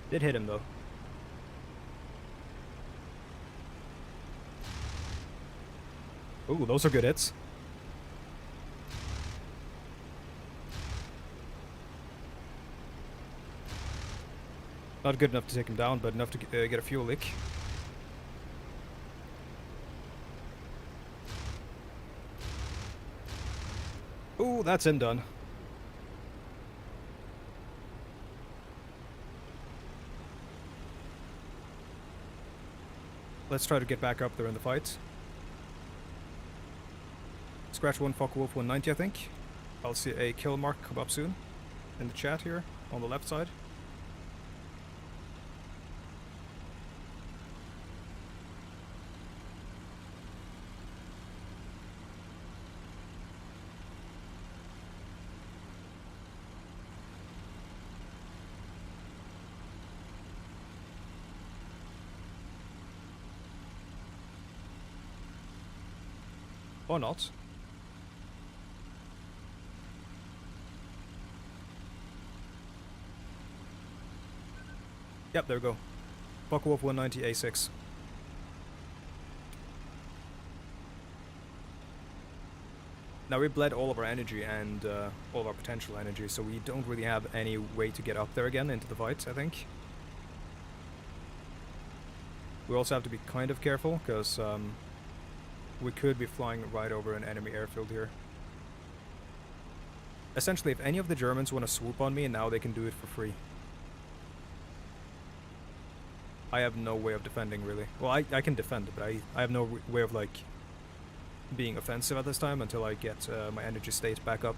S1: Did hit him though. Ooh, those are good hits. Not good enough to take him down, but enough to get a fuel leak. Ooh, that's him done. Let's try to get back up there in the fight. Scratch 1 Focke-Wulf 190, I think. I'll see a kill mark come up soon in the chat here on the left side. Or not. Yep, there we go. Focke-Wulf 190 A6. Now we bled all of our energy and all of our potential energy, so we don't really have any way to get up there again into the fight, I think. We also have to be kind of careful, because we could be flying right over an enemy airfield here. Essentially, if any of the Germans want to swoop on me, now they can do it for free. I have no way of defending, really. Well, I can defend, but I have no way of, like, being offensive at this time until I get my energy state back up.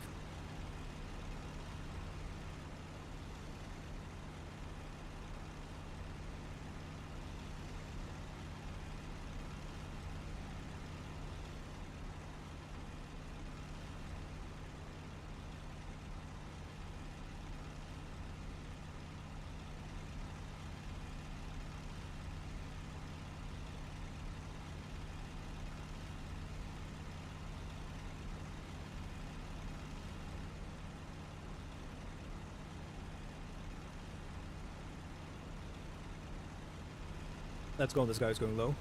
S1: Let's go, this guy's going low.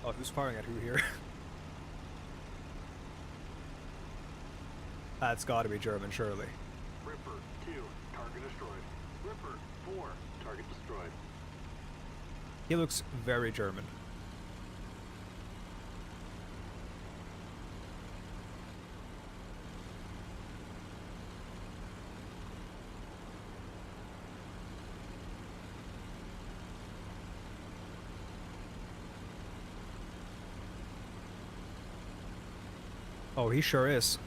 S1: Oh, who's firing at who here? That's gotta be German, surely.
S2: Ripper 2, target destroyed. Ripper 4, target destroyed.
S1: He looks very German. Oh, he sure is.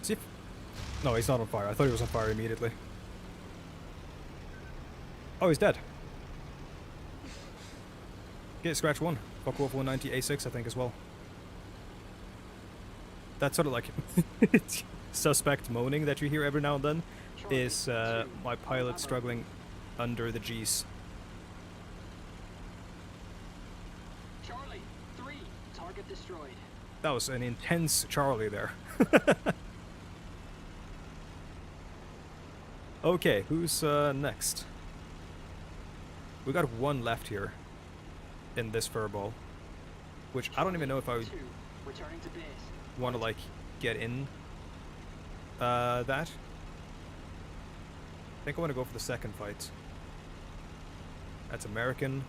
S1: See if... No, he's not on fire. I thought he was on fire immediately. Oh, he's dead. Okay, scratch one. Fuck Wolf 190 A6, I think, as well. That sort of like suspect moaning that you hear every now and then is my pilot struggling under the G's.
S3: Charlie, 3, target destroyed.
S1: That was an intense Charlie there. Okay, who's next? We got one left here in this furball, which I don't even know if I
S3: Two, returning to base.
S1: want to like get in that. I think I want to go for the second fight. That's American.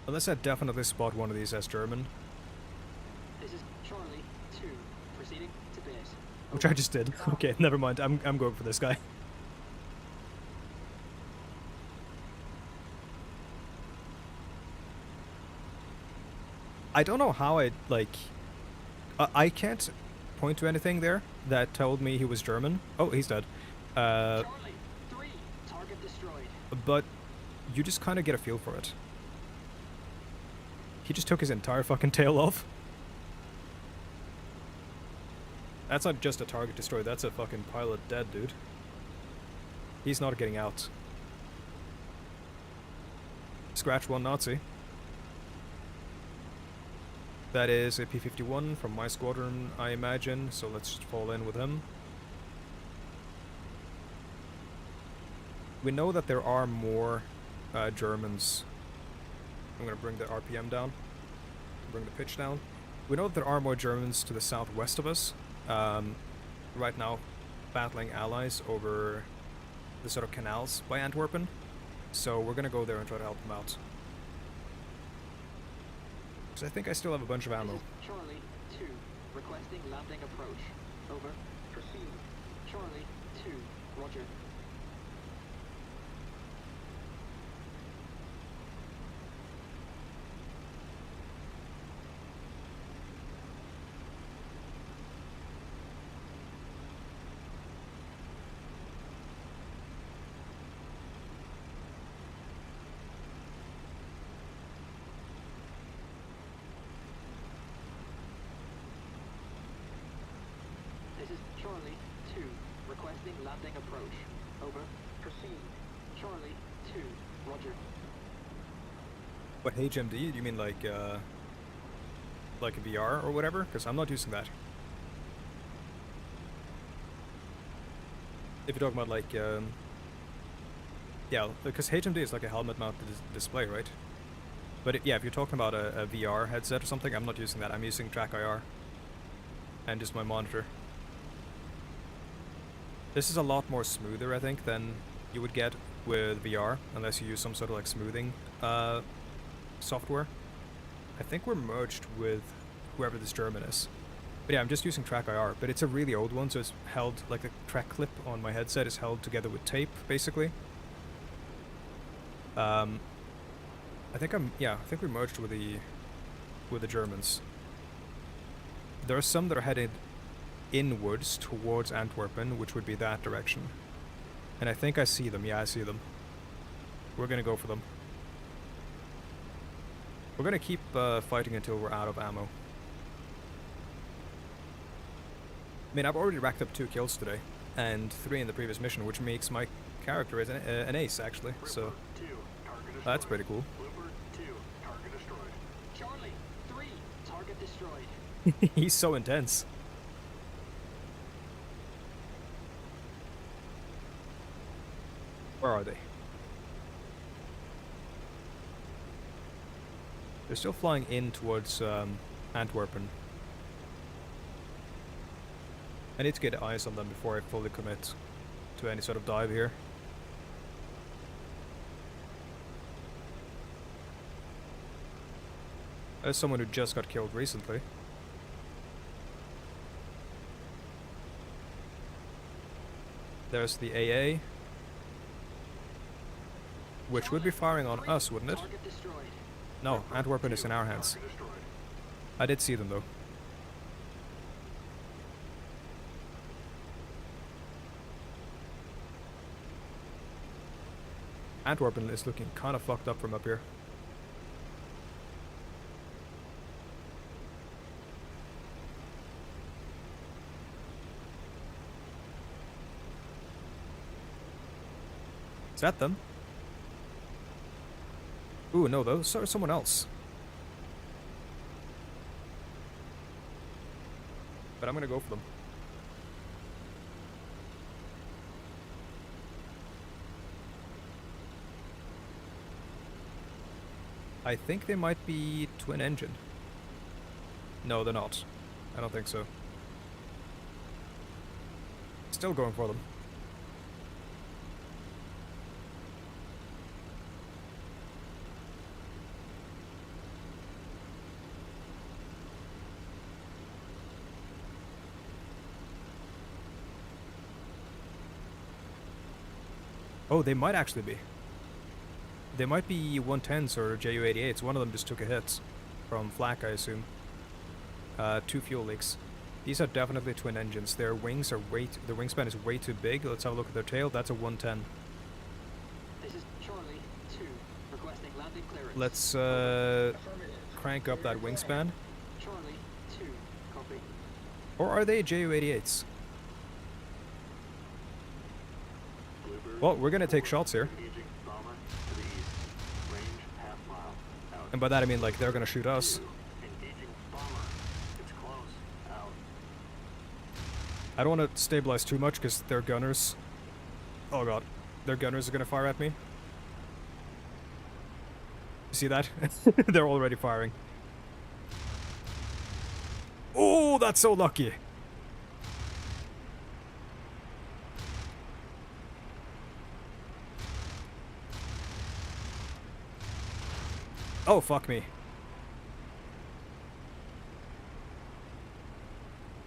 S1: Unless I definitely spot one of these as German,
S3: This is Charlie 2, proceeding to base.
S1: which I just did. Okay, never mind. I'm going for this guy. I don't know how I like. I can't point to anything there that told me he was German. Oh, he's dead.
S3: Charlie 3, target destroyed.
S1: But you just kind of get a feel for it. He just took his entire fucking tail off. That's not just a target destroyed, that's a fucking pilot dead, dude. He's not getting out. Scratch one Nazi. That is a P51 from my squadron, I imagine, so let's just fall in with him. We know that there are more Germans. I'm gonna bring the RPM down, bring the pitch down. We know that there are more Germans to the southwest of us, right now battling allies over the sort of canals by Antwerpen, so we're gonna go there and try to help them out. Because I think I still have a bunch of ammo.
S3: This is Charlie 2, requesting landing approach. Over. Proceed. Charlie 2, roger. This is Charlie 2, requesting landing approach. Over. Proceed. Charlie 2, roger.
S1: What, HMD? You mean like a VR or whatever? Because I'm not using that. If you're talking about like, yeah, because HMD is like a helmet-mounted display, right? But yeah, if you're talking about a VR headset or something, I'm not using that. I'm using Track IR and just my monitor. This is a lot more smoother, I think, than you would get with VR, unless you use some sort of like smoothing software. I think we're merged with whoever this German is. But yeah, I'm just using Track IR, but it's a really old one, so it's held, like a track clip on my headset is held together with tape, basically. I think we merged with the Germans. There are some that are headed inwards towards Antwerpen, which would be that direction. And I think I see them. Yeah, I see them. We're gonna go for them. We're gonna keep fighting until we're out of ammo. I mean, I've already racked up 2 kills today, and 3 in the previous mission, which makes my character as an ace, actually. So that's pretty cool.
S2: Bluebird 2, target destroyed.
S3: Charlie 3, target destroyed.
S1: He's so intense. Where are they? They're still flying in towards Antwerpen. I need to get eyes on them before I fully commit to any sort of dive here. As someone who just got killed recently. There's the AA. Which would be firing on us, wouldn't it?
S3: Target destroyed.
S1: No, Antwerpen is in our hands.
S2: Target destroyed.
S1: I did see them though. Antwerpen is looking kind of fucked up from up here. Is that them? Ooh, no, those are someone else. But I'm gonna go for them. I think they might be twin engine. No, they're not. I don't think so. Still going for them. Oh, they might actually be. They might be 110s or Ju-88s. One of them just took a hit from flak, I assume. 2 fuel leaks. These are definitely twin engines. Their wings are their wingspan is way too big. Let's have a look at their tail. That's a 110.
S3: This is Charlie 2, requesting landing clearance.
S1: Let's crank up that wingspan.
S3: Charlie 2, copy.
S1: Or are they Ju-88s?
S2: Bluebird,
S1: Well, we're gonna take shots here.
S2: engaging bomber to the east. Range half mile. Out.
S1: And by that I mean like they're gonna shoot us.
S2: Engaging bomber. It's close. Out.
S1: I don't want to stabilize too much because their gunners... Oh god. Their gunners are gonna fire at me. You see that? They're already firing. Oh, that's so lucky! Oh, fuck me.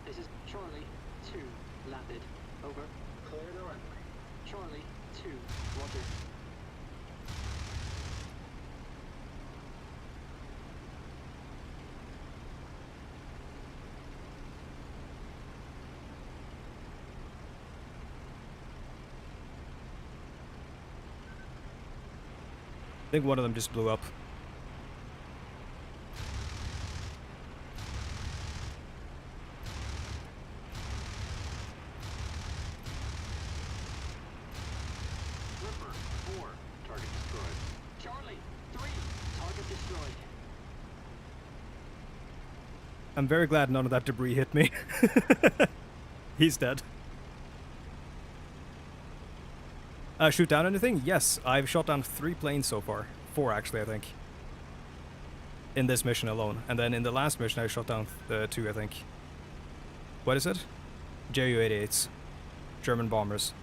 S3: This is Charlie 2, landed. Over.
S2: Clear the runway.
S3: Charlie 2, roger.
S1: I think one of them just blew up.
S2: Ripper 4. Target destroyed.
S3: Charlie 3, target destroyed.
S1: I'm very glad none of that debris hit me. He's dead. Shoot down anything? Yes, I've shot down 3 planes so far. 4 actually, I think. In this mission alone. And then in the last mission I shot down 2, I think. What is it? Ju-88s. German bombers.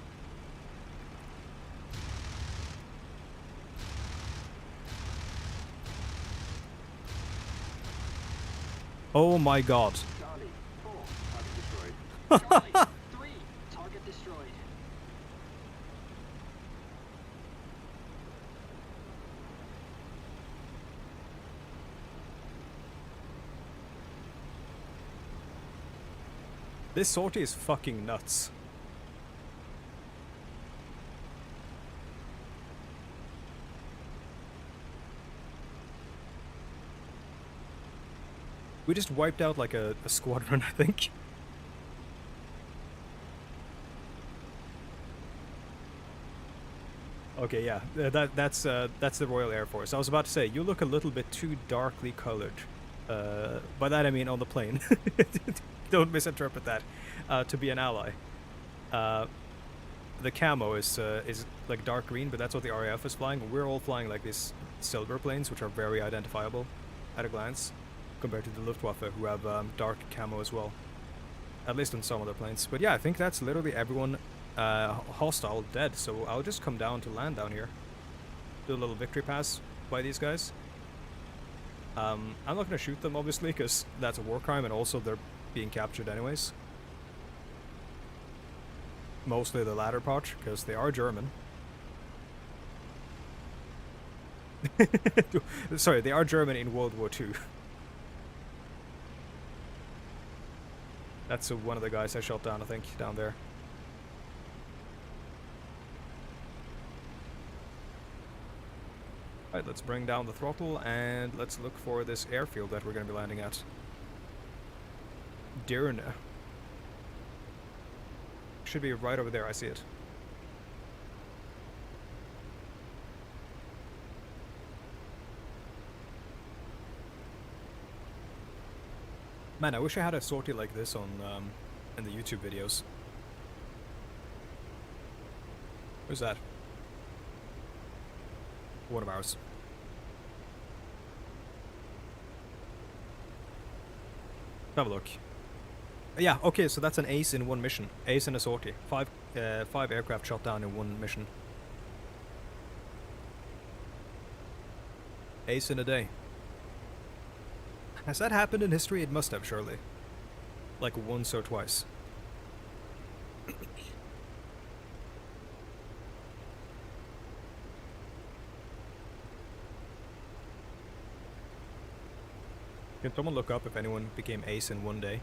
S1: Oh my god.
S2: Charlie 4. Target destroyed.
S3: Charlie 3, target destroyed.
S1: This sortie is fucking nuts. We just wiped out like a squadron, I think. Okay, yeah, that's the Royal Air Force. I was about to say, you look a little bit too darkly colored. By that I mean on the plane. Don't misinterpret that. To be an ally. The camo is like dark green, but that's what the RAF is flying. We're all flying like these silver planes, which are very identifiable at a glance, compared to the Luftwaffe, who have dark camo as well. At least on some of the planes. But yeah, I think that's literally everyone hostile dead. So I'll just come down to land down here. Do a little victory pass by these guys. I'm not going to shoot them, obviously, because that's a war crime, and also they're being captured anyways. Mostly the latter part, because they are German. Sorry, they are German in World War II. That's one of the guys I shot down, I think, down there. Alright, let's bring down the throttle and let's look for this airfield that we're going to be landing at. Dirne. Should be right over there, I see it. Man, I wish I had a sortie like this on in the YouTube videos. Who's that? One of ours. Have a look. Yeah, okay, so that's an ace in one mission. Ace in a sortie. Five aircraft shot down in one mission. Ace in a day. Has that happened in history? It must have, surely. Like once or twice. Can someone look up if anyone became ace in one day?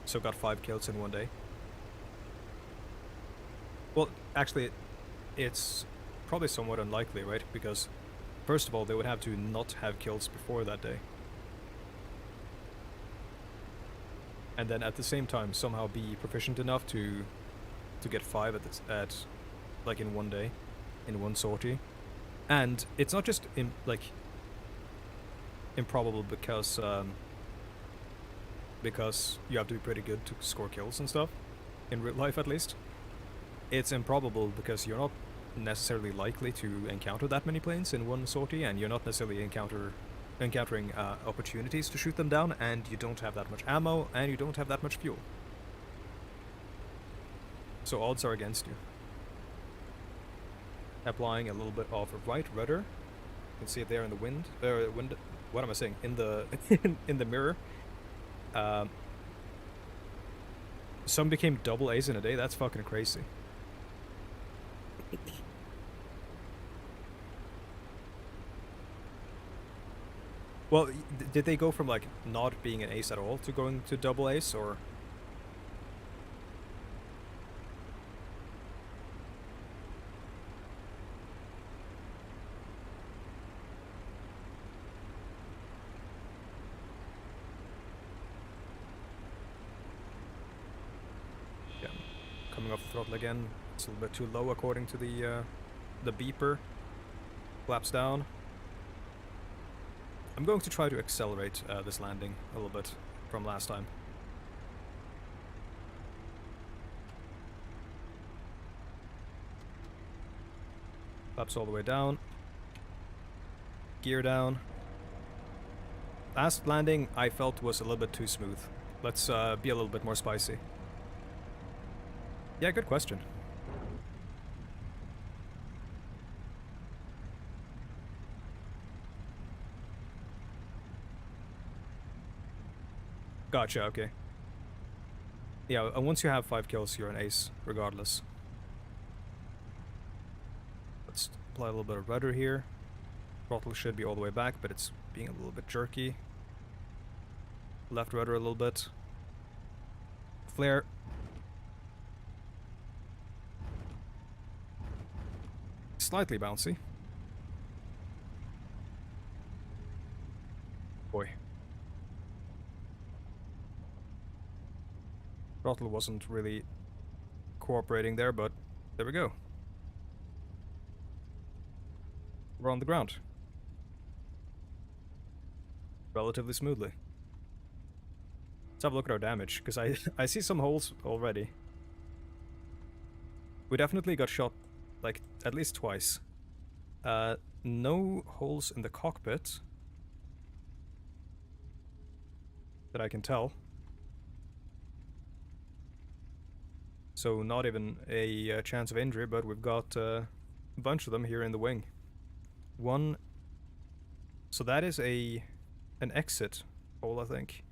S1: So got 5 kills in one day? Well, actually, it's probably somewhat unlikely, right? Because, first of all, they would have to not have kills before that day. And then at the same time somehow be proficient enough to get 5 like in one day, in one sortie. And it's not just improbable because you have to be pretty good to score kills and stuff, in real life at least. It's improbable because you're not necessarily likely to encounter that many planes in one sortie, and you're not necessarily encountering opportunities to shoot them down, and you don't have that much ammo, and you don't have that much fuel. So odds are against you. Applying a little bit of right rudder. You can see it there in the wind. What am I saying? In the in the mirror. Some became double A's in a day. That's fucking crazy. Well, did they go from like not being an ace at all to going to double ace, or? Yeah, coming off the throttle again. It's a little bit too low according to the beeper. Flaps down. I'm going to try to accelerate this landing a little bit from last time. Flaps all the way down. Gear down. Last landing I felt was a little bit too smooth. Let's be a little bit more spicy. Yeah, good question. Gotcha, okay. Yeah, once you have 5 kills, you're an ace, regardless. Let's apply a little bit of rudder here. Throttle should be all the way back, but it's being a little bit jerky. Left rudder a little bit. Flare. Slightly bouncy. Boy. Throttle wasn't really cooperating there, but there we go. We're on the ground. Relatively smoothly. Let's have a look at our damage, because I see some holes already. We definitely got shot, like, at least twice. No holes in the cockpit that I can tell. so not even a chance of injury, but we've got a bunch of them here in the wing. One, so that is an exit hole, I think.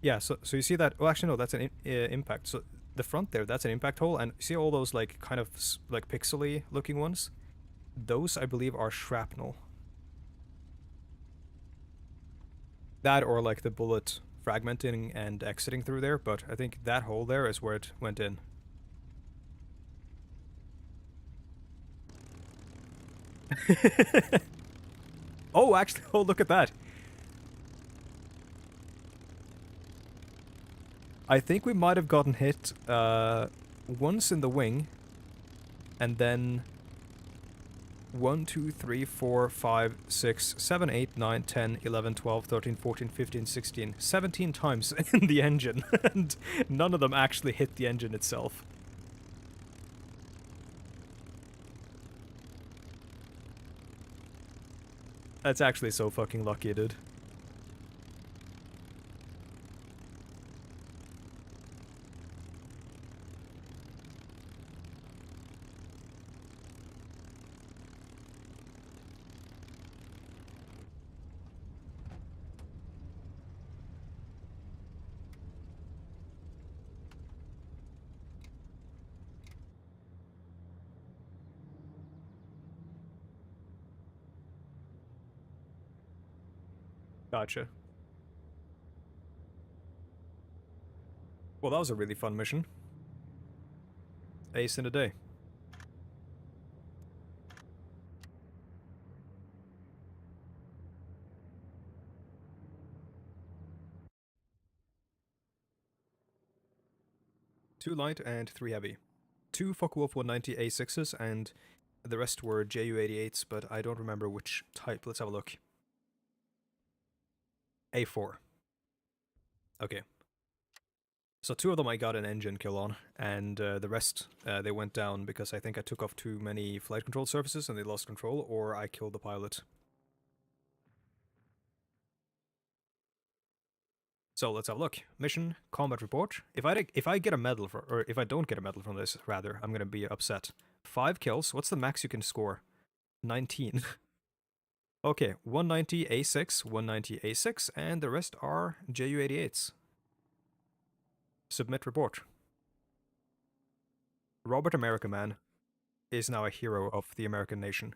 S1: Yeah, so you see that, well actually no, that's an impact. So the front there, that's an impact hole, and see all those like kind of like pixely looking ones? Those I believe are shrapnel. That or like the bullet fragmenting and exiting through there, but I think that hole there is where it went in. Oh, actually, oh, look at that. I think we might have gotten hit once in the wing, and then 1, 2, 3, 4, 5, 6, 7, 8, 9, 10, 11, 12, 13, 14, 15, 16, 17 times in the engine, and none of them actually hit the engine itself. That's actually so fucking lucky, dude. Gotcha. Well, that was a really fun mission. Ace in a day. Two light and three heavy. Two Focke-Wulf 190 A6s, and the rest were Ju-88s, but I don't remember which type. Let's have a look. A4. Okay. So two of them I got an engine kill on, and the rest they went down because I think I took off too many flight control surfaces and they lost control, or I killed the pilot. So let's have a look. Mission, combat report. If I get a medal for, or if I don't get a medal from this, rather, I'm gonna be upset. 5 kills. What's the max you can score? 19. Okay, 190 A6, 190 A6, and the rest are Ju-88s. Submit report. Robert America Man is now a hero of the American nation.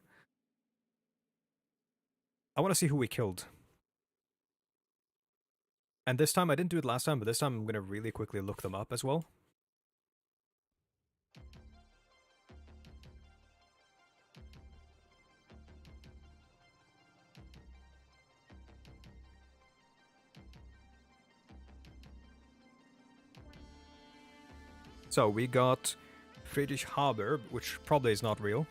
S1: I want to see who we killed. And this time, I didn't do it last time, but this time I'm going to really quickly look them up as well. So we got Friedrich Haber, which probably is not real.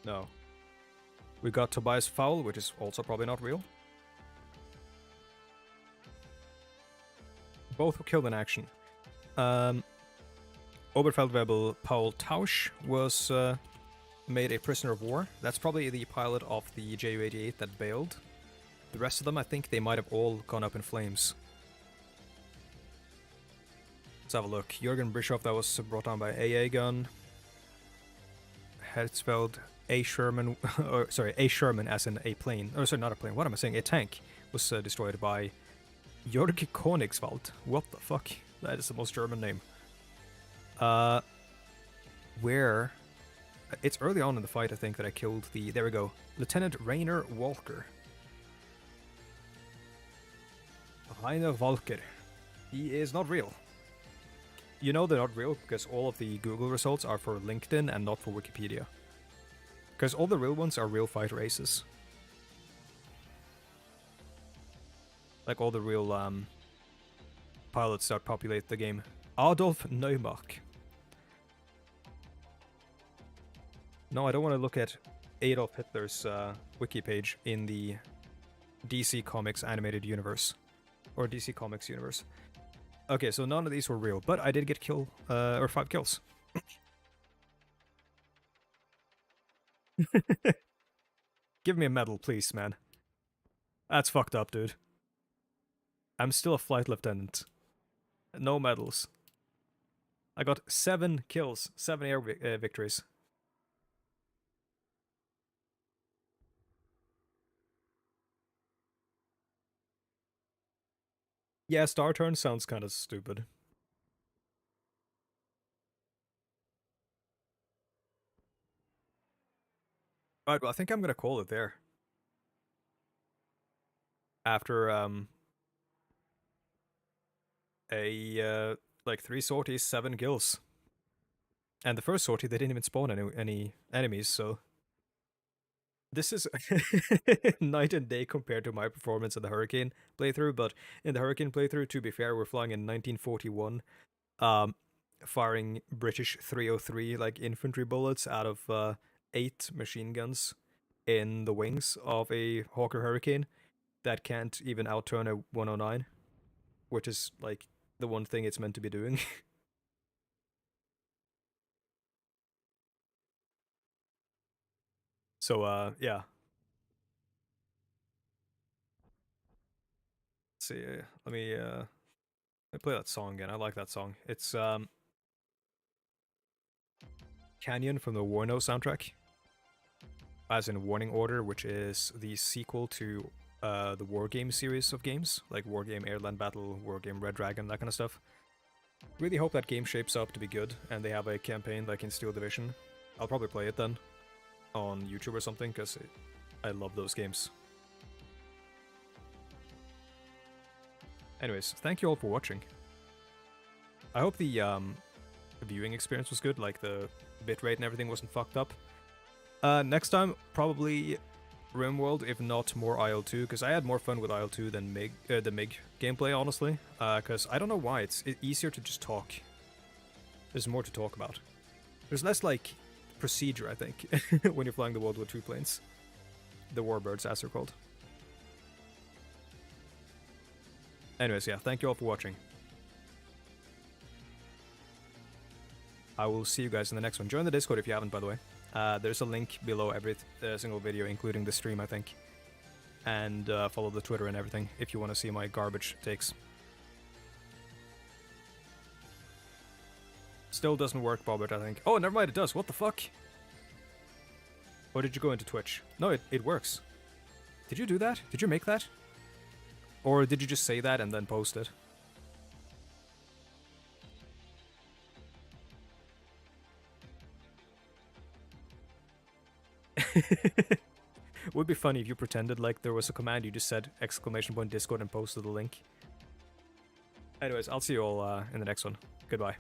S1: No. We got Tobias Fowl, which is also probably not real. Both were killed in action. Oberfeldwebel Paul Tausch was made a prisoner of war. That's probably the pilot of the Ju-88 that bailed. The rest of them, I think they might have all gone up in flames. Let's have a look. Jürgen Bischoff, that was brought down by AA gun. Herzfeld, A. Sherman, or sorry, A. Sherman as in a plane. Oh, sorry, not a plane. What am I saying? A tank was destroyed by Jörg Königswald. What the fuck? That is the most German name. Where? It's early on in the fight, I think, that I killed the... There we go. Lieutenant Rainer Walker. Rainer Walker. He is not real. You know they're not real because all of the Google results are for LinkedIn and not for Wikipedia. Because all the real ones are real fighter aces. Like all the real pilots that populate the game. Adolf Neumark. No, I don't want to look at Adolf Hitler's wiki page in the DC Comics animated universe. Or DC Comics universe. Okay, so none of these were real, but I did get or 5 kills. Give me a medal, please, man. That's fucked up, dude. I'm still a flight lieutenant. No medals. I got 7 kills, 7 air victories. Yeah, star turn sounds kind of stupid. Alright, well, I think I'm gonna call it there. After, like 3 sorties, 7 kills. And the first sortie, they didn't even spawn any enemies, so... This is night and day compared to my performance in the Hurricane playthrough, but in the Hurricane playthrough, to be fair, we're flying in 1941, firing British 303, like, infantry bullets out of 8 machine guns in the wings of a Hawker Hurricane that can't even outturn a 109, which is, like, the one thing it's meant to be doing. So, yeah. Let's see, let me play that song again. I like that song. It's, Canyon from the Warno soundtrack. As in Warning Order, which is the sequel to the War Game series of games, like War Game Airland Battle, War Game Red Dragon, that kind of stuff. Really hope that game shapes up to be good, and they have a campaign like in Steel Division. I'll probably play it then, on YouTube or something, because I love those games. Anyways, thank you all for watching. I hope the viewing experience was good, like the bitrate and everything wasn't fucked up. Next time, probably RimWorld, if not more IL2, because I had more fun with IL2 than the MiG gameplay, honestly. Because I don't know why, it's easier to just talk. There's more to talk about. There's less, like, procedure, I think, when you're flying the World War II planes. The Warbirds, as they're called. Anyways, yeah, thank you all for watching. I will see you guys in the next one. Join the Discord if you haven't, by the way. There's a link below every single video, including the stream, I think. And follow the Twitter and everything if you want to see my garbage takes. Still doesn't work, Bobbert, I think. Oh, never mind, it does. What the fuck? Or did you go into Twitch? No, it works. Did you do that? Did you make that? Or did you just say that and then post it? Would be funny if you pretended like there was a command, you just said !Discord and posted the link. Anyways, I'll see you all in the next one. Goodbye.